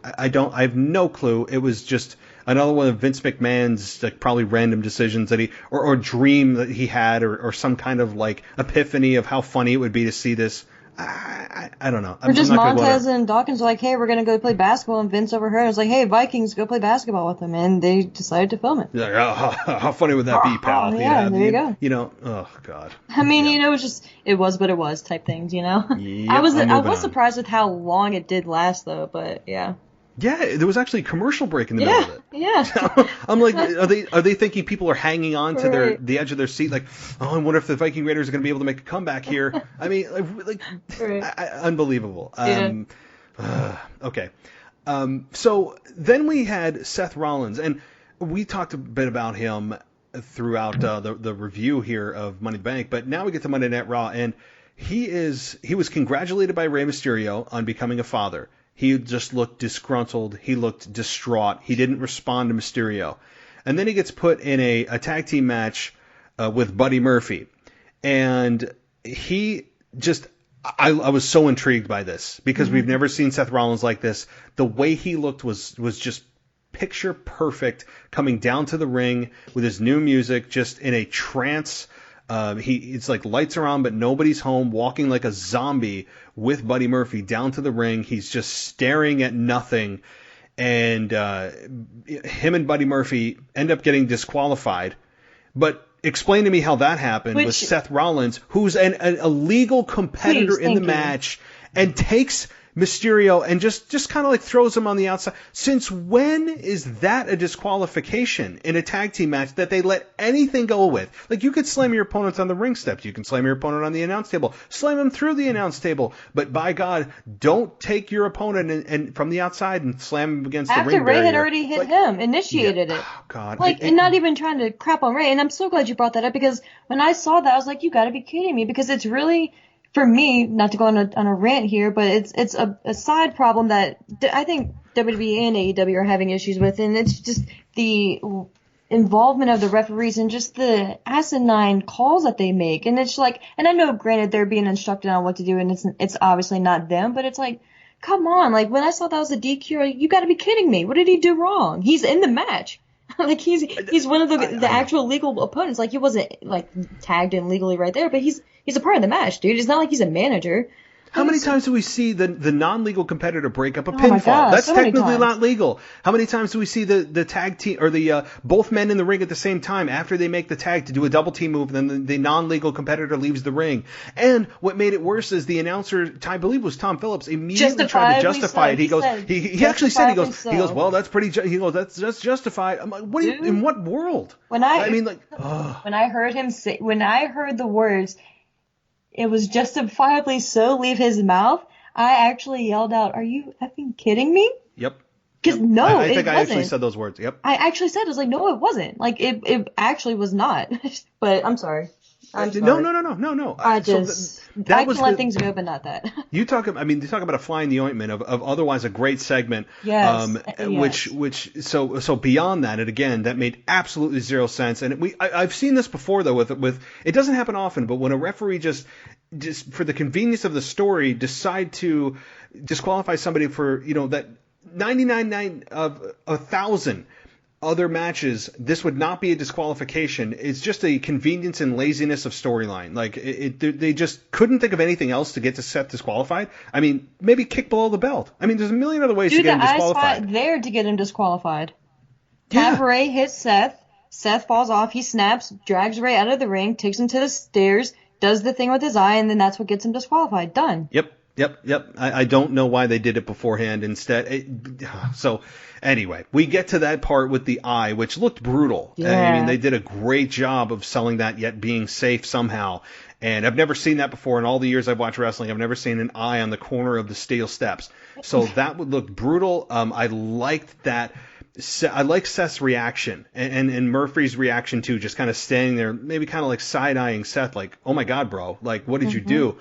I have no clue. It was just another one of Vince McMahon's like probably random decisions that or dream that he had, or some kind of like epiphany of how funny it would be to see this. I don't know. Or just Montez and Dawkins were like, hey, we're going to go play basketball, and Vince overheard and was like, hey, Vikings, go play basketball with them, and they decided to film it. Yeah, how funny would that be, pal? Yeah, there you go. Oh, God. I mean, it was but it was type things, Yep, I was surprised with how long it did last, though, but yeah. Yeah, there was actually a commercial break in the middle of it. Yeah. I'm like, are they thinking people are hanging on to the edge of their seat? Like, oh, I wonder if the Viking Raiders are going to be able to make a comeback here. I mean, unbelievable. Okay. So then we had Seth Rollins, and we talked a bit about him throughout the review here of Money in the Bank, but now we get to Monday Night Raw, and he was congratulated by Rey Mysterio on becoming a father. He just looked disgruntled. He looked distraught. He didn't respond to Mysterio. And then he gets put in a tag team match with Buddy Murphy. And he just, I was so intrigued by this because we've never seen Seth Rollins like this. The way he looked was just picture perfect, coming down to the ring with his new music, just in a trance. It's like lights are on, but nobody's home, walking like a zombie with Buddy Murphy down to the ring. He's just staring at nothing. And him and Buddy Murphy end up getting disqualified. But explain to me how that happened with Seth Rollins, who's a legal competitor in the match, and takes Mysterio and just kind of like throws him on the outside. Since when is that a disqualification in a tag team match that they let anything go with? Like, you could slam your opponent on the ring steps. You can slam your opponent on the announce table. Slam him through the announce table. But by God, don't take your opponent and from the outside and slam him against the ring barrier. After Ray had already hit him, initiated it. Oh, God. And not even trying to crap on Ray. And I'm so glad you brought that up, because when I saw that, I was like, you got to be kidding me, because it's really... For me, not to go on a rant here, but it's a side problem that I think WWE and AEW are having issues with, and it's just the involvement of the referees and just the asinine calls that they make. And it's like, and I know, granted, they're being instructed on what to do, and it's obviously not them, but it's like, come on, like, when I saw that was a DQ, you got to be kidding me. What did he do wrong? He's in the match. Like, he's one of the actual legal opponents. Like, he wasn't like tagged in legally right there, but he's a part of the match, dude. It's not like he's a manager. How many times do we see the non-legal competitor break up a pinfall? That's technically not legal. How many times do we see the tag team or the both men in the ring at the same time after they make the tag to do a double team move, and then the non-legal competitor leaves the ring? And what made it worse is the announcer, I believe it was Tom Phillips, immediately tried to justify it. He actually said, well, that's that's justified. I'm like, what? In what world? When I heard the words, it was justifiably so, leave his mouth, I actually yelled out, are you effing kidding me? Yep. Because I think I actually said those words. Yep. I actually said, I was like, no, it wasn't. Like, it actually was not. But I'm sorry. I'm No, sorry. no. I So just that I was can let things go, but not that. you talk about a fly in the ointment of otherwise a great segment. Yes, Which so beyond that, and again, that made absolutely zero sense. And I've seen this before though with it doesn't happen often, but when a referee just for the convenience of the story decide to disqualify somebody for that 99 of 1,000 other matches, this would not be a disqualification. It's just a convenience and laziness of storyline. Like they just couldn't think of anything else to get to Seth disqualified. I mean, maybe kick below the belt. I mean, there's a million other ways to get him disqualified. I spot there to get him disqualified. Yeah. Have Ray hit Seth. Seth falls off. He snaps, drags Ray out of the ring, takes him to the stairs, does the thing with his eye, and then that's what gets him disqualified. Done. Yep. I don't know why they did it beforehand instead. So anyway, we get to that part with the eye, which looked brutal. Yeah. I mean, they did a great job of selling that, yet being safe somehow. And I've never seen that before in all the years I've watched wrestling. I've never seen an eye on the corner of the steel steps. So that would look brutal. I liked that. I like Seth's reaction and Murphy's reaction too, just kind of standing there, maybe kind of like side-eyeing Seth, like, oh my God, bro, like, what did you do?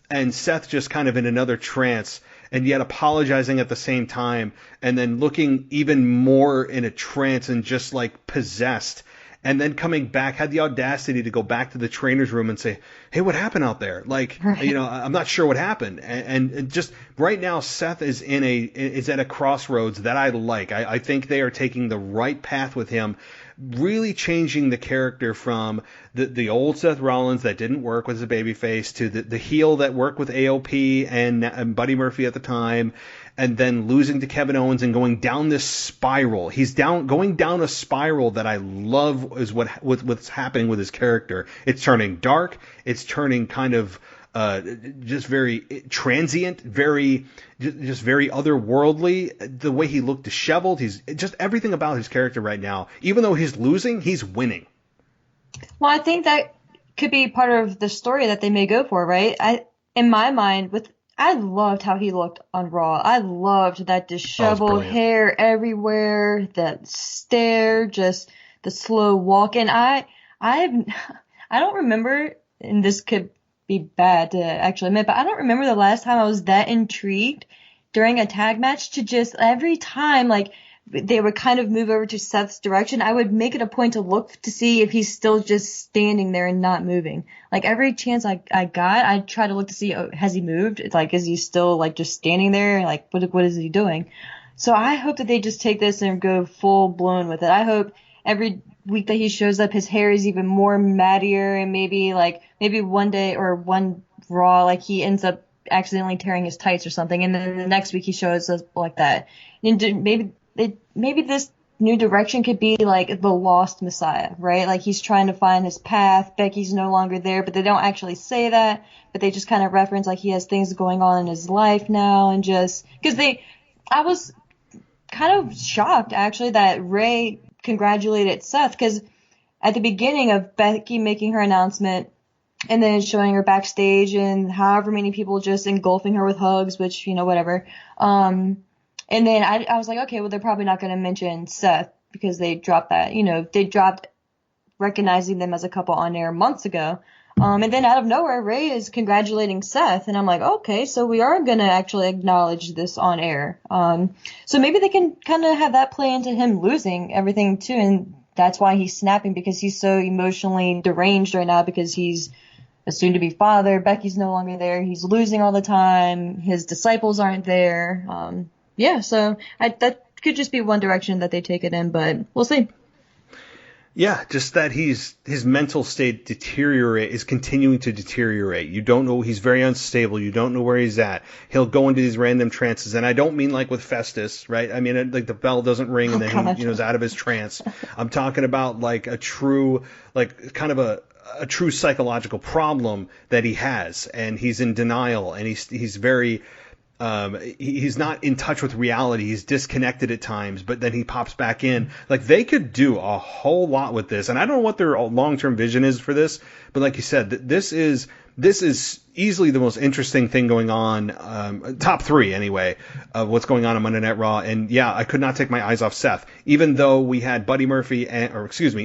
And Seth just kind of in another trance and yet apologizing at the same time and then looking even more in a trance and just like possessed. And then coming back, had the audacity to go back to the trainer's room and say, hey, what happened out there? Like, I'm not sure what happened. And just right now, Seth is is at a crossroads that I like. I think they are taking the right path with him, really changing the character from the old Seth Rollins that didn't work with his babyface to the heel that worked with AOP and Buddy Murphy at the time, and then losing to Kevin Owens and going down this spiral. He's going down a spiral that I love is what's happening with his character. It's turning dark. It's turning kind of just very transient, very otherworldly. The way he looked disheveled. He's just everything about his character right now. Even though he's losing, he's winning. Well, I think that could be part of the story that they may go for, right? In my mind, I loved how he looked on Raw. I loved that disheveled hair everywhere, that stare, just the slow walk. And I don't remember, and this could be bad to actually admit, but I don't remember the last time I was that intrigued during a tag match to just every time, like, they would kind of move over to Seth's direction, I would make it a point to look to see if he's still just standing there and not moving. Like, every chance I got, I'd try to look to see, has he moved? It's like, is he still, like, just standing there? Like, what is he doing? So I hope that they just take this and go full blown with it. I hope every week that he shows up, his hair is even more mattier, and maybe one day or one Raw, like, he ends up accidentally tearing his tights or something, and then the next week he shows us like that. And maybe this new direction could be like the lost Messiah, right? Like, he's trying to find his path. Becky's no longer there, but they don't actually say that, but they just kind of reference like he has things going on in his life now, and just because I was kind of shocked actually that Ray congratulated Seth, because at the beginning of Becky making her announcement and then showing her backstage and however many people just engulfing her with hugs, which, whatever. And then I was like, okay, well, they're probably not going to mention Seth because they dropped that. They dropped recognizing them as a couple on air months ago. And then out of nowhere, Ray is congratulating Seth. And I'm like, okay, so we are going to actually acknowledge this on air. So maybe they can kind of have that play into him losing everything too. And that's why he's snapping, because he's so emotionally deranged right now, because he's a soon-to-be father. Becky's no longer there. He's losing all the time. His disciples aren't there. So that could just be one direction that they take it in, but we'll see. Yeah, just that his mental state is continuing to deteriorate. You don't know, he's very unstable. You don't know where he's at. He'll go into these random trances, and I don't mean like with Festus, right? I mean, like the bell doesn't ring and then he, is out of his trance. I'm talking about like a true, like kind of a true psychological problem that he has, and he's in denial, and he's very. He's not in touch with reality. He's disconnected at times, but then he pops back in. Like, they could do a whole lot with this, and I don't know what their long-term vision is for this, but like you said, this is this is easily the most interesting thing going on, top 3 anyway, of what's going on Monday Night Raw. And yeah, I could not take my eyes off Seth, even though we had Buddy Murphy,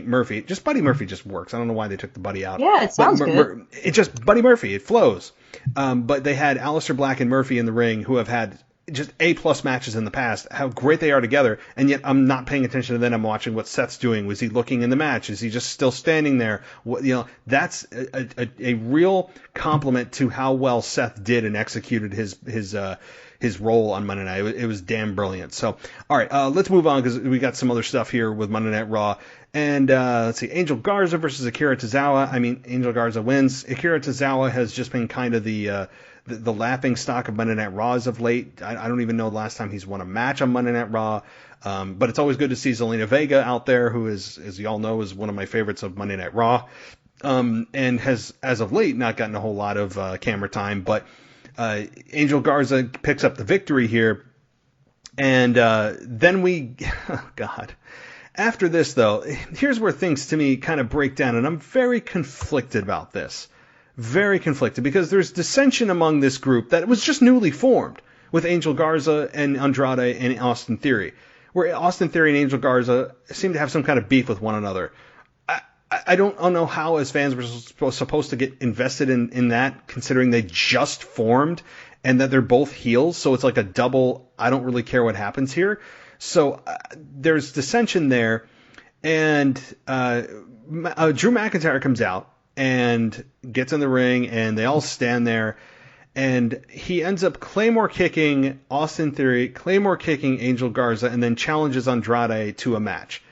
Murphy. Just Buddy Murphy just works. I don't know why they took the Buddy out. Yeah, it sounds good. It just Buddy Murphy. It flows. But they had Aleister Black and Murphy in the ring, who have had just A-plus matches in the past, how great they are together, and yet I'm not paying attention to them. I'm watching what Seth's doing. Was he looking in the match? Is he just still standing there? That's a real compliment to how well Seth did and executed his role on Monday Night. It was damn brilliant. So, all right, let's move on because we got some other stuff here with Monday Night Raw. And let's see, Angel Garza versus Akira Tozawa. I mean, Angel Garza wins. Akira Tozawa has just been kind of the laughing stock of Monday Night Raw as of late. I don't even know the last time he's won a match on Monday Night Raw. But it's always good to see Zelina Vega out there, who is, as you all know, is one of my favorites of Monday Night Raw. And has, as of late, not gotten a whole lot of camera time. But Angel Garza picks up the victory here. And then oh God. After this, though, here's where things to me kind of break down. And I'm very conflicted about this. Very conflicted, because there's dissension among this group that was just newly formed with Angel Garza and Andrade and Austin Theory, where Austin Theory and Angel Garza seem to have some kind of beef with one another. I don't know how, as fans, we're supposed to get invested in that, considering they just formed and that they're both heels. So it's like a double, I don't really care what happens here. So there's dissension there. And Drew McIntyre comes out and gets in the ring, and they all stand there, and he ends up Claymore kicking Austin Theory, Claymore kicking Angel Garza, and then challenges Andrade to a match.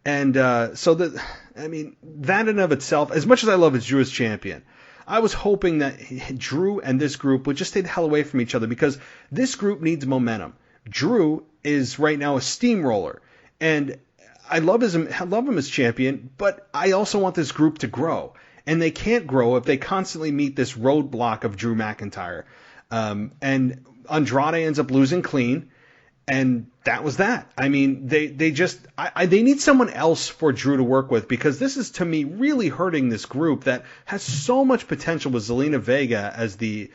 And so that in and of itself, as much as I love Drew as champion, I was hoping that Drew and this group would just stay the hell away from each other, because this group needs momentum. Drew is right now a steamroller, and I love him as champion, but I also want this group to grow. And they can't grow if they constantly meet this roadblock of Drew McIntyre. And Andrade ends up losing clean, and that was that. I mean, they need someone else for Drew to work with, because this is, to me, really hurting this group that has so much potential with Zelina Vega as the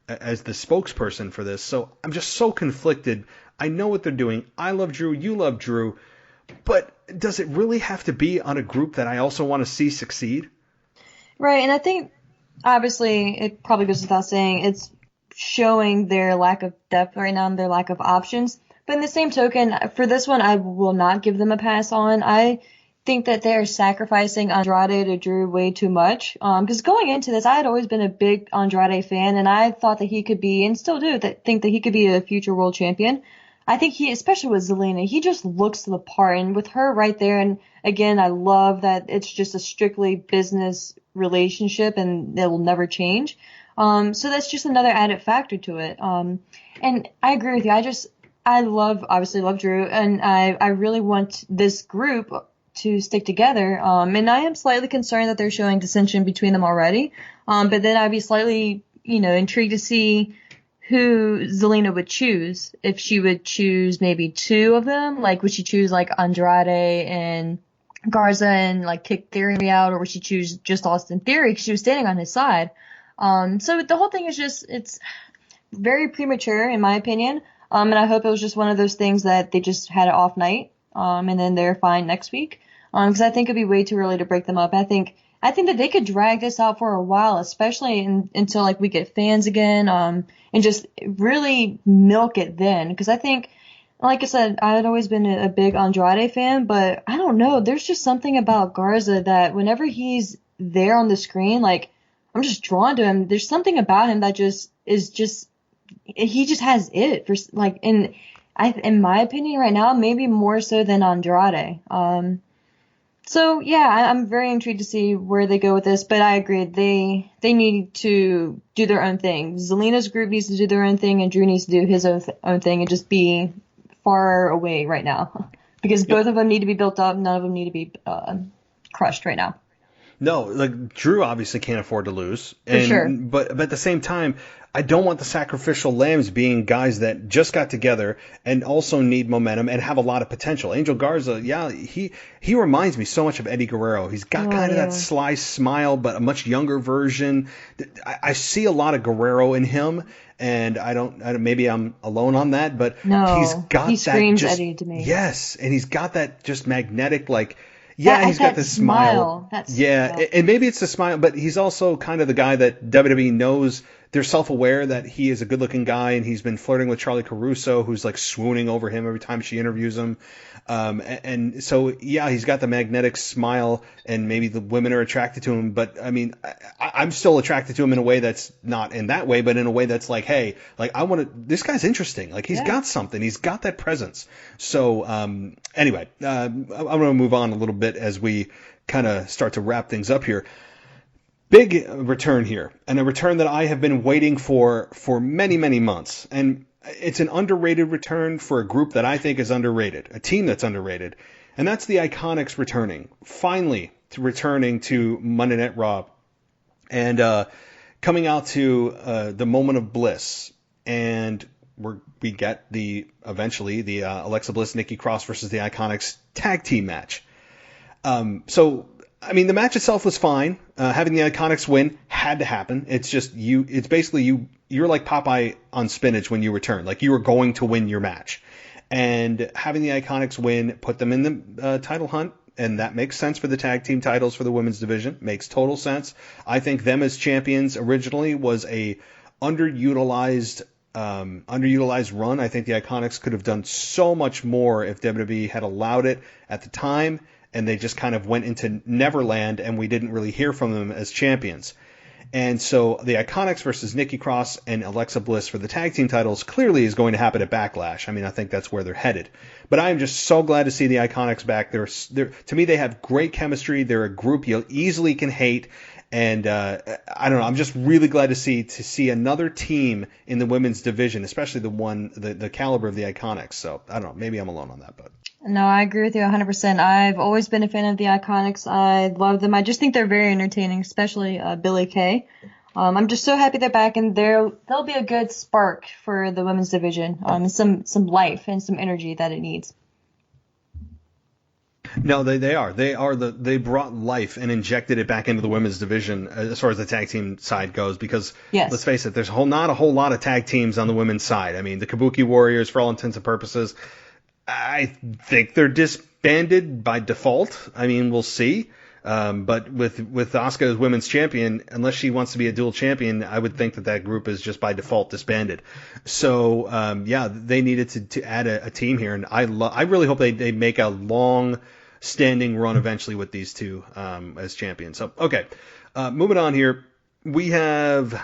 spokesperson for this. So I'm just so conflicted. I know what they're doing. I love Drew. You love Drew. But does it really have to be on a group that I also want to see succeed? Right, and I think, obviously, it probably goes without saying, it's showing their lack of depth right now and their lack of options. But in the same token, for this one, I will not give them a pass on. I think that they're sacrificing Andrade to Drew way too much. Because going into this, I had always been a big Andrade fan, and I thought that he could be, and still do, think that he could be a future world champion. I think he, especially with Zelina, he just looks the part. And with her right there, and again, I love that it's just a strictly business relationship and it will never change. So that's just another added factor to it. And I agree with you. I obviously love Drew, and I really want this group to stick together. And I am slightly concerned that they're showing dissension between them already. But then I'd be slightly, intrigued to see who Zelina would choose. If she would choose maybe two of them, like would she choose like Andrade and Garza and like kick Theory out, or would she choose just Austin Theory because she was standing on his side? So the whole thing is just, it's very premature in my opinion. And I hope it was just one of those things that they just had an off night, and then they're fine next week. Because I think it'd be way too early to break them up. I think that they could drag this out for a while, especially until like we get fans again, and just really milk it then. Because I think, like I said, I had always been a big Andrade fan, but I don't know. There's just something about Garza that whenever he's there on the screen, like I'm just drawn to him. There's something about him that he just has it for like, in my opinion right now, maybe more so than Andrade. So yeah, I'm very intrigued to see where they go with this, but I agree. They need to do their own thing. Zelina's group needs to do their own thing, and Drew needs to do his own thing and just be far away right now, because both of them need to be built up. None of them need to be crushed right now. No, like Drew obviously can't afford to lose, and sure. but at the same time, I don't want the sacrificial lambs being guys that just got together and also need momentum and have a lot of potential. Angel Garza, yeah, he reminds me so much of Eddie Guerrero. He's got kind of that sly smile, but a much younger version. I see a lot of Guerrero in him. And I don't, maybe I'm alone on that, but no, he's got he that screams just, Eddie to me. Yes, and he's got that just magnetic, like, yeah, he's got this smile. Yeah, and maybe it's the smile, but he's also kind of the guy that WWE knows. They're self-aware that he is a good-looking guy, and he's been flirting with Charlie Caruso, who's like swooning over him every time she interviews him. And so, yeah, he's got the magnetic smile, and maybe the women are attracted to him. But I mean, I'm still attracted to him in a way that's not in that way, but in a way that's like, hey, like I want to. This guy's interesting. Like he's got something. He's got that presence. So anyway, I'm going to move on a little bit as we kind of start to wrap things up here. Big return here, and a return that I have been waiting for many, many months. And it's an underrated return for a group that I think is underrated, a team that's underrated. And that's the Iconics returning, finally returning to Monday Night Raw. And coming out to the Moment of Bliss. And we get eventually the Alexa Bliss, Nikki Cross versus the Iconics tag team match. So I mean, the match itself was fine. Having the Iconics win had to happen. It's just it's basically you're like Popeye on spinach when you return. Like you were going to win your match. And having the Iconics win put them in the title hunt. And that makes sense for the tag team titles for the women's division. Makes total sense. I think them as champions originally was a underutilized run. I think the Iconics could have done so much more if WWE had allowed it at the time. And they just kind of went into Neverland, and we didn't really hear from them as champions. And so the Iconics versus Nikki Cross and Alexa Bliss for the tag team titles clearly is going to happen at Backlash. I mean, I think that's where they're headed. But I am just so glad to see the Iconics back. To me, they have great chemistry. They're a group you easily can hate. And I don't know. I'm just really glad to see another team in the women's division, especially the caliber of the Iconics. So I don't know. Maybe I'm alone on that, but. No, I agree with you 100%. I've always been a fan of the Iconics. I love them. I just think they're very entertaining, especially Billie Kay. I'm just so happy they're back, and they'll be a good spark for the women's division. Some life and some energy that it needs. No, they are. They brought life and injected it back into the women's division as far as the tag team side goes. Because let's face it, there's not a whole lot of tag teams on the women's side. I mean, the Kabuki Warriors, for all intents and purposes, I think they're disbanded by default. I mean, we'll see. But with Asuka as women's champion, unless she wants to be a dual champion, I would think that group is just by default disbanded. So, they needed to add a team here. And I really hope they make a long-standing run eventually with these two as champions. So, okay. Moving on here. We have...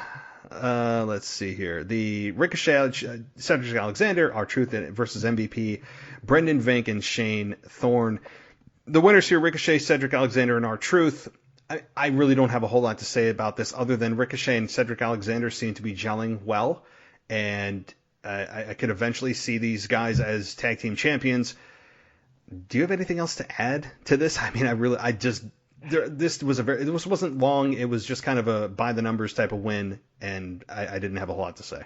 let's see here. The Ricochet, Cedric Alexander, R-Truth versus MVP, Brendan Vink and Shane Thorne. The winners here, Ricochet, Cedric Alexander, and R-Truth. I really don't have a whole lot to say about this other than Ricochet and Cedric Alexander seem to be gelling well. And I could eventually see these guys as tag team champions. Do you have anything else to add to this? I mean, this wasn't long. It was just kind of a by the numbers type of win, and I didn't have a whole lot to say.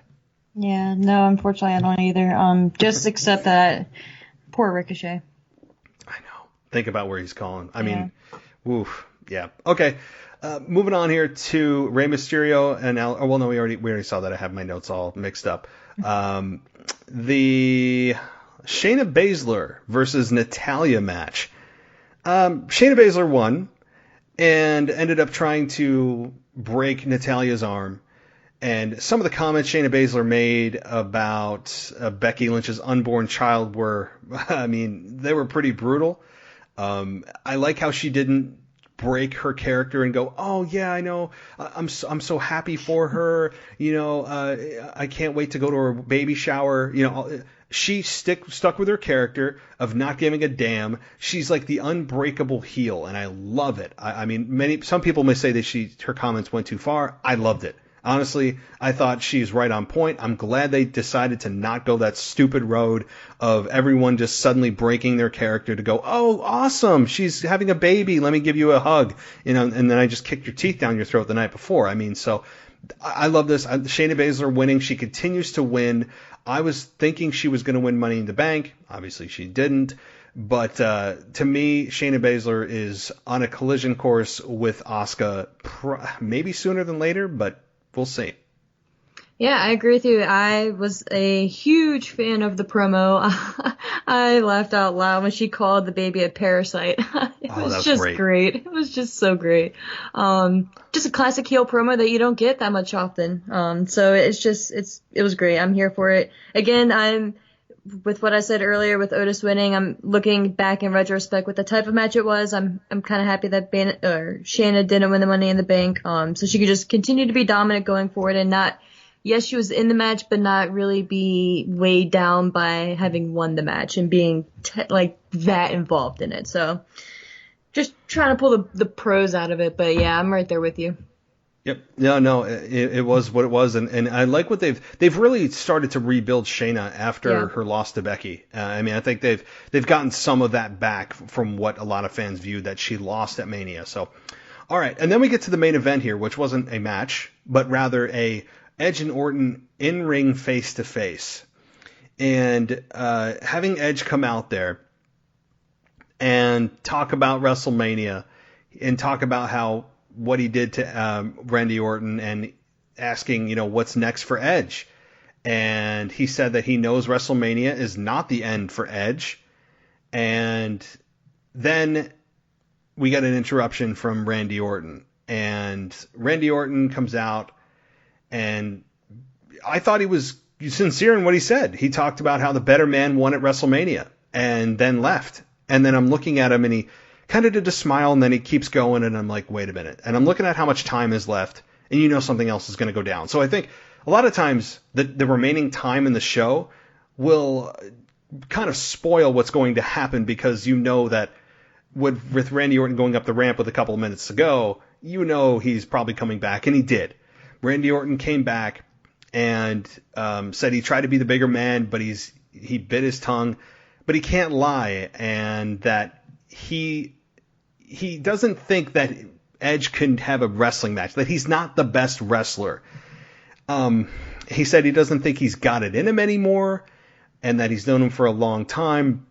Yeah, no, unfortunately I don't either. Just accept that poor Ricochet. I know. Think about where he's calling. I mean, woof. Yeah. Okay. Moving on here to Rey Mysterio and we already saw that. I have my notes all mixed up. The Shayna Baszler versus Natalya match. Shayna Baszler won and ended up trying to break Natalya's arm. And some of the comments Shayna Baszler made about Becky Lynch's unborn child they were pretty brutal. I like how she didn't break her character and go, oh yeah, I know, I'm so happy for her, I can't wait to go to her baby shower, She stuck with her character of not giving a damn. She's like the unbreakable heel, and I love it. I mean, some people may say that her comments went too far. I loved it. Honestly, I thought she's right on point. I'm glad they decided to not go that stupid road of everyone just suddenly breaking their character to go, oh, awesome, she's having a baby, let me give you a hug, and then I just kicked your teeth down your throat the night before. I mean, so I love this. Shayna Baszler winning. She continues to win. I was thinking she was going to win Money in the Bank. Obviously, she didn't. But to me, Shayna Baszler is on a collision course with Asuka, maybe sooner than later, but we'll see. Yeah, I agree with you. I was a huge fan of the promo. I laughed out loud when she called the baby a parasite. It was just great. It was just so great. Just a classic heel promo that you don't get that much often. So it was great. I'm here for it. Again, with what I said earlier with Otis winning, I'm looking back in retrospect with the type of match it was. I'm kind of happy that Shayna didn't win the Money in the Bank. So she could just continue to be dominant going forward and not. Yes, she was in the match, but not really be weighed down by having won the match and being that involved in it. So just trying to pull the pros out of it. But yeah, I'm right there with you. Yep. No, it was what it was, and I like what they've really started to rebuild Shayna after her loss to Becky. I mean, I think they've gotten some of that back from what a lot of fans viewed that she lost at Mania. So, all right, and then we get to the main event here, which wasn't a match, but rather a Edge and Orton in-ring face-to-face. And having Edge come out there and talk about WrestleMania and talk about what he did to Randy Orton and asking, what's next for Edge. And he said that he knows WrestleMania is not the end for Edge. And then we got an interruption from Randy Orton. And Randy Orton comes out, and I thought he was sincere in what he said. He talked about how the better man won at WrestleMania and then left. And then I'm looking at him, and he kind of did a smile, and then he keeps going, and I'm like, wait a minute. And I'm looking at how much time is left, and something else is going to go down. So I think a lot of times the remaining time in the show will kind of spoil what's going to happen, because that with Randy Orton going up the ramp with a couple of minutes to go, he's probably coming back, and he did. Randy Orton came back and said he tried to be the bigger man, but he bit his tongue, but he can't lie, and that he doesn't think that Edge can have a wrestling match, that he's not the best wrestler. He said he doesn't think he's got it in him anymore, and that he's known him for a long time.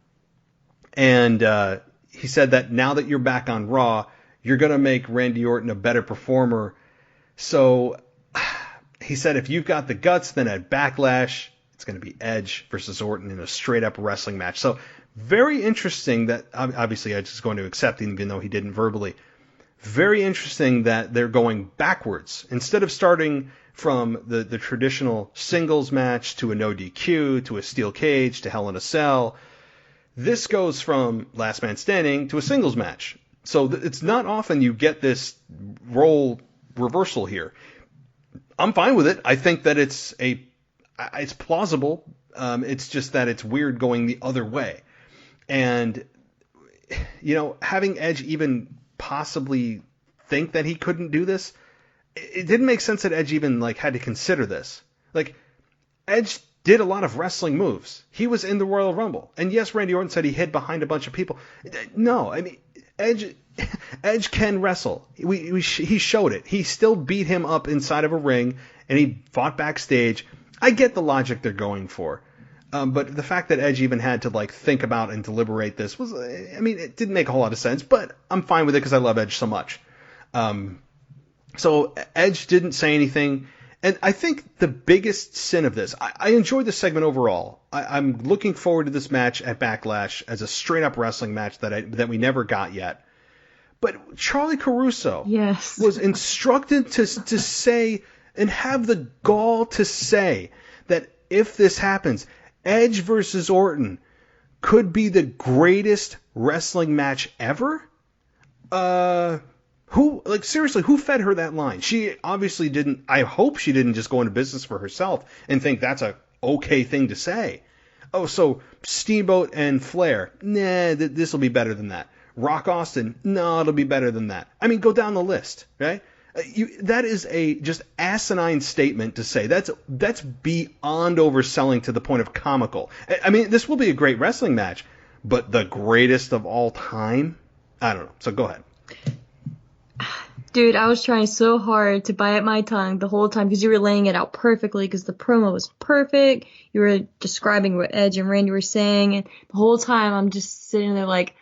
And he said that now that you're back on Raw, you're going to make Randy Orton a better performer. So he said if you've got the guts, then at Backlash, it's going to be Edge versus Orton in a straight-up wrestling match. So very interesting that, obviously, Edge is going to accept it, even though he didn't verbally. Very interesting that they're going backwards. Instead of starting from the traditional singles match to a no DQ, to a steel cage, to Hell in a Cell, this goes from last man standing to a singles match. So it's not often you get this role reversal here. I'm fine with it. I think that it's plausible. It's just that it's weird going the other way. And, having Edge even possibly think that he couldn't do this, it didn't make sense that Edge even had to consider this. Edge did a lot of wrestling moves. He was in the Royal Rumble. And yes, Randy Orton said he hid behind a bunch of people. No, I mean, Edge can wrestle. He showed it. He still beat him up inside of a ring, and he fought backstage. I get the logic they're going for. But the fact that Edge even had to think about and deliberate this was, it didn't make a whole lot of sense, but I'm fine with it because I love Edge so much. So Edge didn't say anything. And I think the biggest sin of this, I enjoyed this segment overall. I'm looking forward to this match at Backlash as a straight-up wrestling match that we never got yet. But Charlie Caruso was instructed to say and have the gall to say that if this happens, Edge versus Orton could be the greatest wrestling match ever? Seriously, who fed her that line? She obviously didn't. I hope she didn't just go into business for herself and think that's a okay thing to say. Oh, so Steamboat and Flair, nah, this will be better than that. Rock Austin, no, it'll be better than that. I mean, go down the list, right? That is a just asinine statement to say. That's beyond overselling to the point of comical. I mean, this will be a great wrestling match, but the greatest of all time? I don't know. So go ahead. Dude, I was trying so hard to bite my tongue the whole time because you were laying it out perfectly because the promo was perfect. You were describing what Edge and Randy were saying, and the whole time I'm just sitting there like,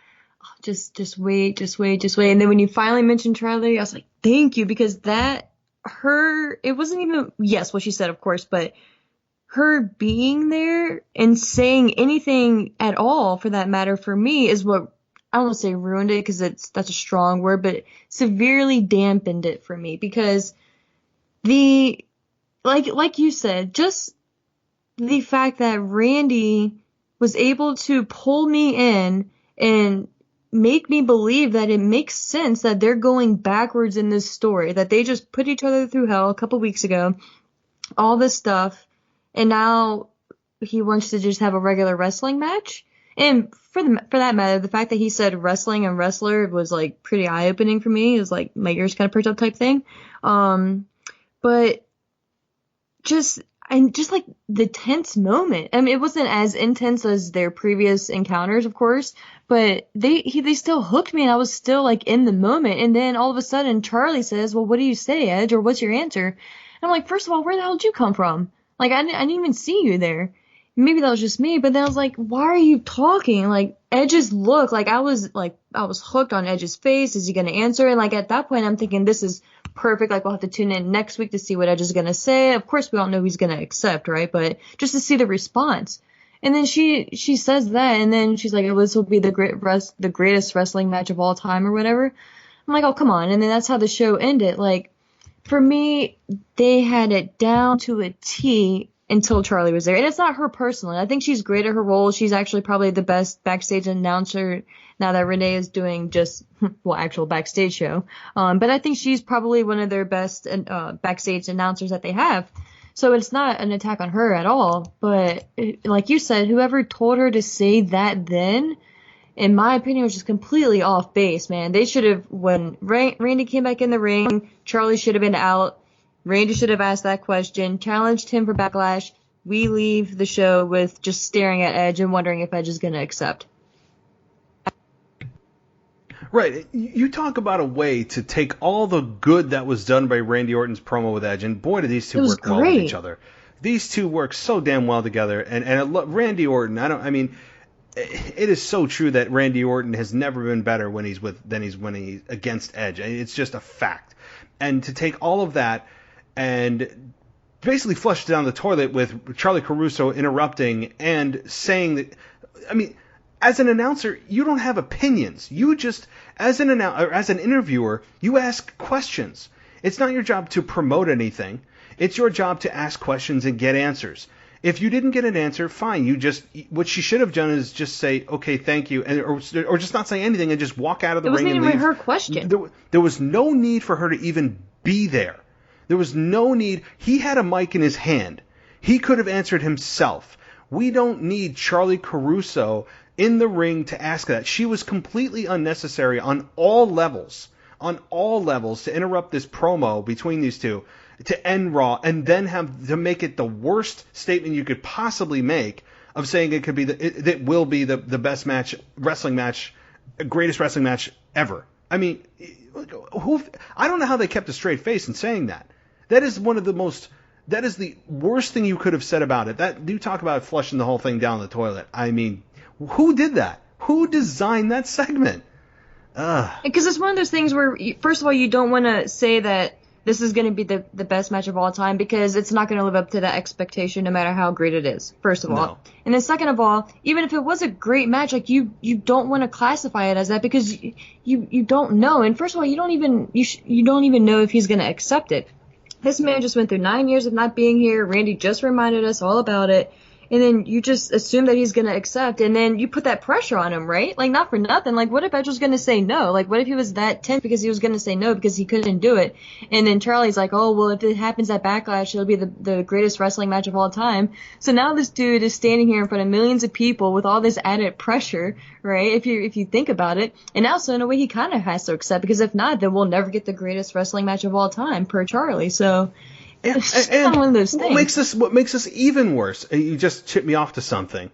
oh, just wait. And then when you finally mentioned Charlie, I was like, thank you, because it wasn't even, yes, what she said, of course, but her being there and saying anything at all, for that matter, for me, is what, I don't want to say ruined it because that's a strong word, but severely dampened it for me, because like you said, just the fact that Randy was able to pull me in and make me believe that it makes sense that they're going backwards in this story, that they just put each other through hell a couple weeks ago, all this stuff, and now he wants to just have a regular wrestling match. And for that matter, the fact that he said wrestling and wrestler was like pretty eye-opening for me. It was like my ears kind of perked up type thing. But just like the tense moment. I mean, it wasn't as intense as their previous encounters, of course, but they still hooked me, and I was still like in the moment. And then all of a sudden Charlie says, well, what do you say, Edge? Or what's your answer? And I'm like, first of all, where the hell did you come from? Like, I didn't even see you there. Maybe that was just me, but then I was like, why are you talking? Like, Edge's look, like I was hooked on Edge's face. Is he going to answer? And like at that point, I'm thinking this is perfect. Like, we'll have to tune in next week to see what Edge is going to say. Of course, we don't know who he's going to accept, right? But just to see the response. And then she says that, and then she's like, oh, this will be the greatest wrestling match of all time or whatever. I'm like, oh, come on. And then that's how the show ended. Like, for me, they had it down to a T until Charlie was there. And it's not her personally. I think she's great at her role. She's actually probably the best backstage announcer now that Renee is doing just, well, actual backstage show. But I think she's probably one of their best backstage announcers that they have. So it's not an attack on her at all. But like you said, whoever told her to say that then, in my opinion, was just completely off base, man. They should have, when Randy came back in the ring, Charlie should have been out. Randy should have asked that question, challenged him for Backlash. We leave the show with just staring at Edge and wondering if Edge is going to accept. Right. You talk about a way to take all the good that was done by Randy Orton's promo with Edge, and boy, do these two work well with each other. These two work so damn well together. And Randy Orton, it is so true that Randy Orton has never been better when he's against Edge. It's just a fact. And to take all of that and basically flush it down the toilet with Charlie Caruso interrupting and saying that, I mean, as an announcer, you don't have opinions. You just, as an interviewer, you ask questions. It's not your job to promote anything. It's your job to ask questions and get answers. If you didn't get an answer, fine. What she should have done is just say, okay, thank you, or just not say anything and just walk out of the ring and leave. It wasn't even her question. There was no need for her to even be there. There was no need. He had a mic in his hand. He could have answered himself. We don't need Charlie Caruso in the ring to ask that. She was completely unnecessary on all levels to interrupt this promo between these two, to end Raw, and then have to make it the worst statement you could possibly make of saying it could be it will be the best wrestling match, greatest wrestling match ever. I mean, I don't know how they kept a straight face in saying that. That is the worst thing you could have said about it. That you talk about flushing the whole thing down the toilet. I mean, who did that? Who designed that segment? Because it's one of those things where, first of all, you don't want to say that this is going to be the best match of all time, because it's not going to live up to that expectation no matter how great it is, first of all. And then second of all, even if it was a great match, like you don't want to classify it as that, because you don't know. And first of all, you don't even know if he's going to accept it. This man just went through 9 years of not being here. Randy just reminded us all about it. and then you just assume that he's gonna accept, and then you put that pressure on him, right? Like, not for nothing. Like, what if Edge was gonna say no? Like, what if he was that tense because he was gonna say no because he couldn't do it? And then Charlie's like, oh, well, if it happens at Backlash, it'll be the greatest wrestling match of all time. So now this dude is standing here in front of millions of people with all this added pressure, right? If you think about it. And also, in a way, he kind of has to accept, because if not, then we'll never get the greatest wrestling match of all time, per Charlie. So it's just kind of one of those things. What makes this even worse, and you just chipped me off to something,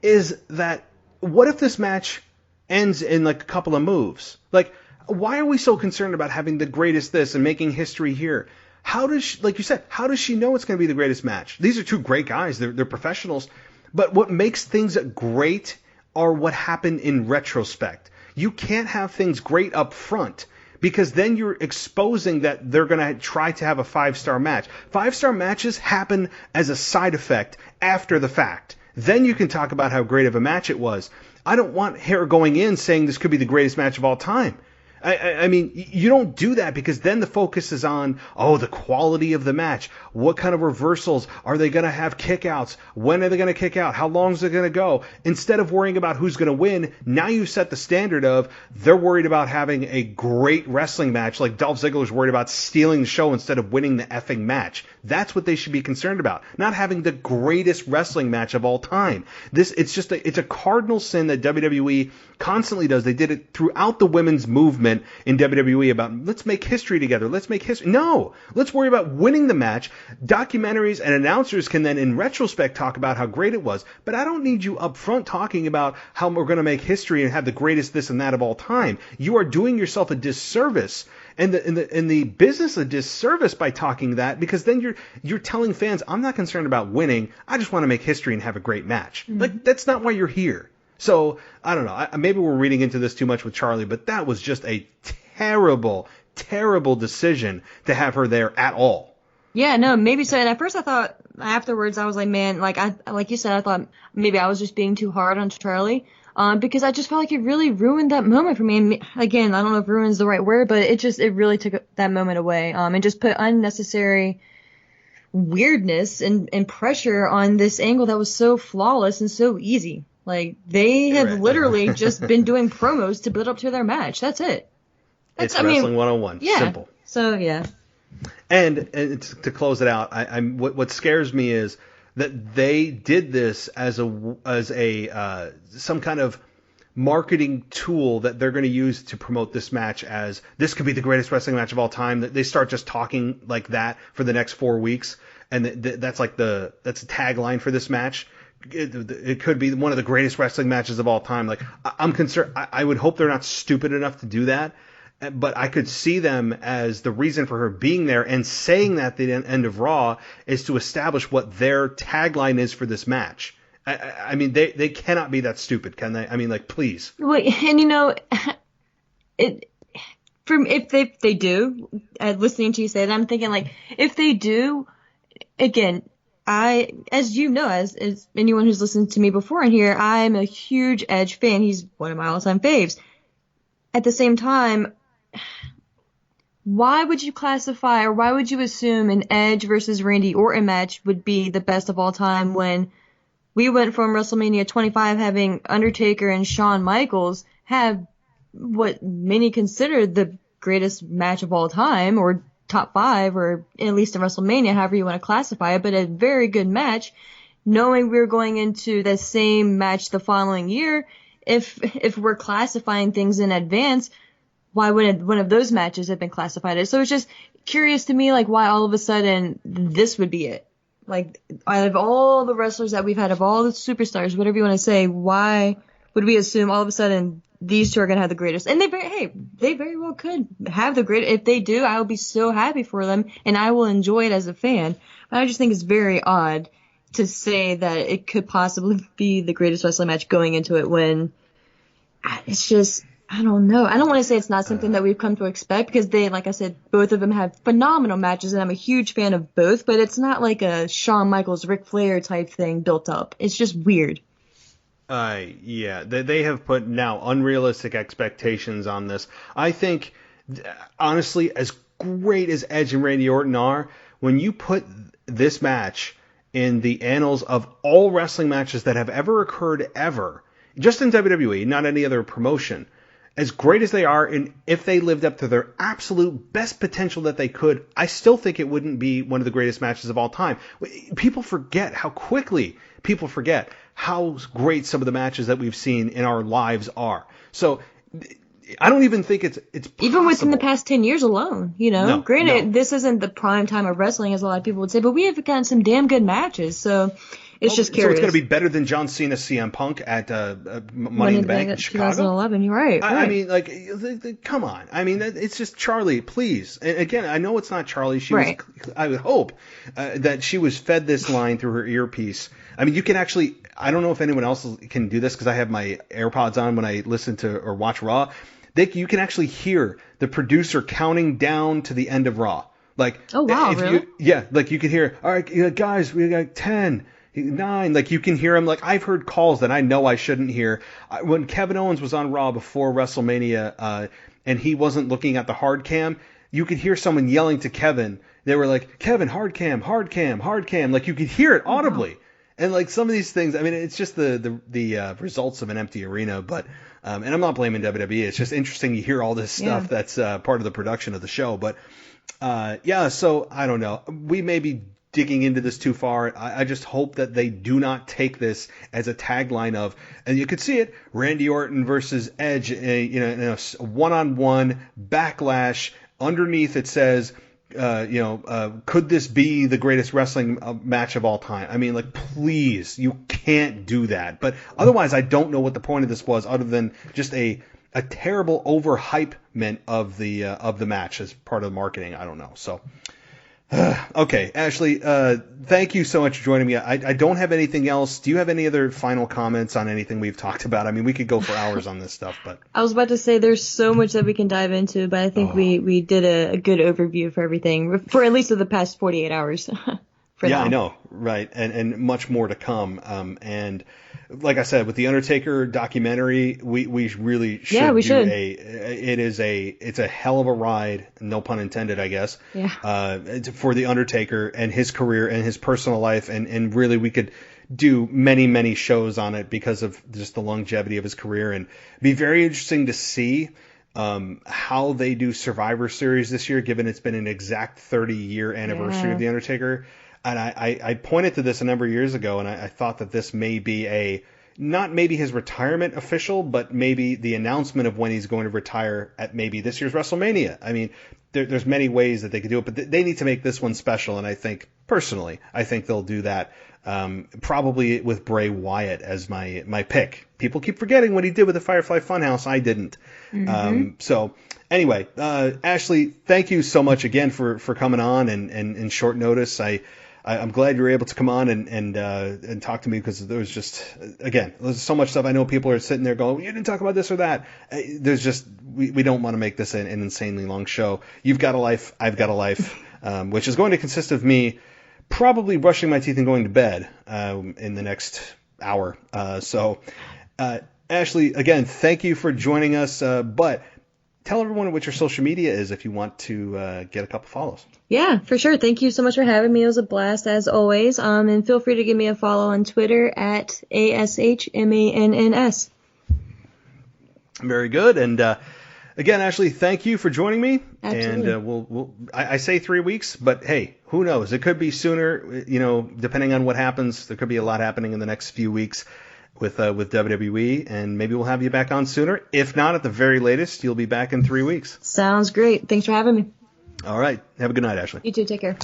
is that what if this match ends in like a couple of moves? Like, why are we so concerned about having the greatest this and making history here? How does she, like you said, how does she know it's going to be the greatest match? These are two great guys. They're professionals. But what makes things great are what happened in retrospect. You can't have things great up front, because then you're exposing that they're going to try to have a 5-star match. 5-star matches happen as a side effect after the fact. Then you can talk about how great of a match it was. I don't want her going in saying this could be the greatest match of all time. I mean, you don't do that, because then the focus is on, the quality of the match. What kind of reversals? Are they going to have kickouts? When are they going to kick out? How long is it going to go? Instead of worrying about who's going to win, now you set the standard of they're worried about having a great wrestling match, like Dolph Ziggler's worried about stealing the show instead of winning the effing match. That's what they should be concerned about, not having the greatest wrestling match of all time. It's a cardinal sin that WWE constantly does. They did it throughout the women's movement in WWE about, let's make history together. Let's make history. No, let's worry about winning the match. Documentaries and announcers can then, in retrospect, talk about how great it was. But I don't need you up front talking about how we're going to make history and have the greatest this and that of all time. You are doing yourself a disservice and the business a disservice by talking that, because then you're telling fans, I'm not concerned about winning. I just want to make history and have a great match. Mm-hmm. Like, that's not why you're here. So, I don't know. Maybe we're reading into this too much with Charlie, but that was just a terrible, terrible decision to have her there at all. Yeah, no, maybe so. And at first I thought, afterwards, I was like, man, like you said, I thought maybe I was just being too hard on Charlie. Because I just felt like it really ruined that moment for me. And again, I don't know if ruin is the right word, but it really took that moment away. And just put unnecessary weirdness and pressure on this angle that was so flawless and so easy. Like, they have literally just been doing promos to build up to their match. That's it. It's Wrestling 101. Yeah. Simple. So, yeah. And to close it out, what scares me is that they did this as a some kind of marketing tool that they're going to use to promote this match as this could be the greatest wrestling match of all time. They start just talking like that for the next 4 weeks, and that's a tagline for this match. It could be one of the greatest wrestling matches of all time. Like, I'm concerned. I would hope they're not stupid enough to do that. But I could see them as the reason for her being there and saying that at the end of Raw is to establish what their tagline is for this match. I mean, they cannot be that stupid, can they? I mean, like, please. Well, and if they do, listening to you say that, I'm thinking, like, if they do, again, as you know, as anyone who's listened to me before in here, I'm a huge Edge fan. He's one of my all-time faves. At the same time, why would you classify, or why would you assume an Edge versus Randy Orton match would be the best of all time when we went from WrestleMania 25 having Undertaker and Shawn Michaels have what many consider the greatest match of all time, or top 5, or at least in WrestleMania, however you want to classify it, but a very good match, knowing we're going into the same match the following year. If we're classifying things in advance, why wouldn't one of those matches have been classified as? So it's just curious to me, like, why all of a sudden this would be it. Like, out of all the wrestlers that we've had, of all the superstars, whatever you want to say, why would we assume all of a sudden these two are going to have the greatest? And they very well could have the greatest. If they do, I will be so happy for them, and I will enjoy it as a fan. But I just think it's very odd to say that it could possibly be the greatest wrestling match going into it, when it's just, I don't know. I don't want to say it's not something that we've come to expect, because they, like I said, both of them have phenomenal matches, and I'm a huge fan of both, but it's not like a Shawn Michaels, Ric Flair type thing built up. It's just weird. Yeah, they have put now unrealistic expectations on this. I think, honestly, as great as Edge and Randy Orton are, when you put this match in the annals of all wrestling matches that have ever occurred ever, just in WWE, not any other promotion. As great as they are, and if they lived up to their absolute best potential that they could, I still think it wouldn't be one of the greatest matches of all time. People forget how quickly people forget how great some of the matches that we've seen in our lives are. So I don't even think it's possible. Even within the past 10 years alone, you know. No, Granted, this isn't the prime time of wrestling, as a lot of people would say, but we have gotten some damn good matches, so it's just curious. So it's going to be better than John Cena CM Punk at Money in the Bank in Chicago? 2011, you're right. I mean, like, come on. I mean, it's just Charlie, please. And again, I know it's not Charlie. I would hope that she was fed this line through her earpiece. I mean, you can actually, I don't know if anyone else can do this because I have my AirPods on when I listen to or watch Raw. You can actually hear the producer counting down to the end of Raw. Like, oh, wow, really? Like you can hear, all right, guys, we got 10, 9. Like, you can hear him. Like, I've heard calls that I know I shouldn't hear. When Kevin Owens was on Raw before WrestleMania, and he wasn't looking at the hard cam, you could hear someone yelling to Kevin. They were like, Kevin, hard cam, hard cam, hard cam. Like, you could hear it audibly. Wow. And like some of these things, I mean, it's just the results of an empty arena, but. And I'm not blaming WWE. It's just interesting you hear all this stuff that's part of the production of the show. But, so I don't know. We may be digging into this too far. I just hope that they do not take this as a tagline of, and you could see it, Randy Orton versus Edge, in a one-on-one backlash. Underneath it says, could this be the greatest wrestling match of all time? I mean, like, please, you can't do that. But otherwise, I don't know what the point of this was, other than just a terrible overhypement of the match as part of the marketing. I don't know. So, okay, Ashley, thank you so much for joining me. I don't have anything else. Do you have any other final comments on anything we've talked about? I mean, we could go for hours on this stuff, but I was about to say there's so much that we can dive into, but I think we did a good overview for everything for at least the past 48 hours. Yeah, I know, right, and much more to come. And like I said, with the Undertaker documentary, we really should. Yeah, we should. It's a hell of a ride, no pun intended, I guess. Yeah. For the Undertaker and his career and his personal life, and really we could do many shows on it because of just the longevity of his career, and it'd be very interesting to see how they do Survivor Series this year, given it's been an exact 30-year anniversary of the Undertaker. And I pointed to this a number of years ago, and I thought that this may be not maybe his retirement official, but maybe the announcement of when he's going to retire at maybe this year's WrestleMania. I mean, there's many ways that they could do it, but they need to make this one special, and I think they'll do that, probably with Bray Wyatt as my pick. People keep forgetting what he did with the Firefly Funhouse. I didn't. Mm-hmm. So anyway, Ashley, thank you so much again for coming on and in short notice. I'm glad you were able to come on and talk to me, because there's so much stuff. I know people are sitting there going, you didn't talk about this or that. We don't want to make this an insanely long show. You've got a life, I've got a life, which is going to consist of me probably brushing my teeth and going to bed in the next hour. Ashley, again, thank you for joining us. But tell everyone what your social media is if you want to get a couple follows. Yeah, for sure. Thank you so much for having me. It was a blast as always. And feel free to give me a follow on Twitter at ASHMANNS. Very good. And again, Ashley, thank you for joining me. Absolutely. And I say 3 weeks, but hey, who knows? It could be sooner. Depending on what happens, there could be a lot happening in the next few weeks with WWE, and maybe we'll have you back on sooner. If not, at the very latest, you'll be back in 3 weeks. Sounds great. Thanks for having me. All right. Have a good night, Ashley. You too. Take care.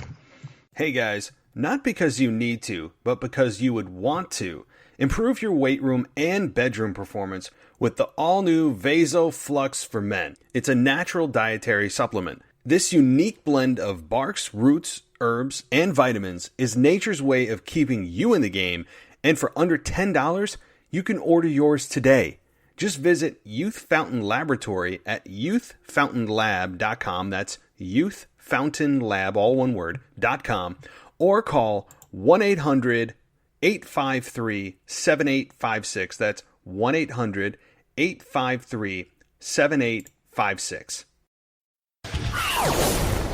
Hey, guys. Not because you need to, but because you would want to. Improve your weight room and bedroom performance with the all-new Vaso Flux for Men. It's a natural dietary supplement. This unique blend of barks, roots, herbs, and vitamins is nature's way of keeping you in the game, and for under $10, you can order yours today. Just visit Youth Fountain Laboratory at youthfountainlab.com. That's youthfountainlab, all one word, .com, or call 1-800-853-7856. That's 1-800-853-7856.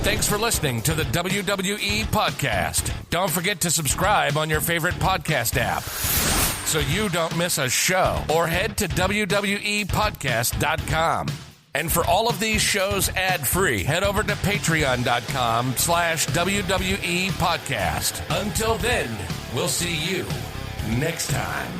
Thanks for listening to the WWE Podcast. Don't forget to subscribe on your favorite podcast app so you don't miss a show, or head to WWEpodcast.com. And for all of these shows ad-free, head over to patreon.com/WWE Podcast. Until then, we'll see you next time.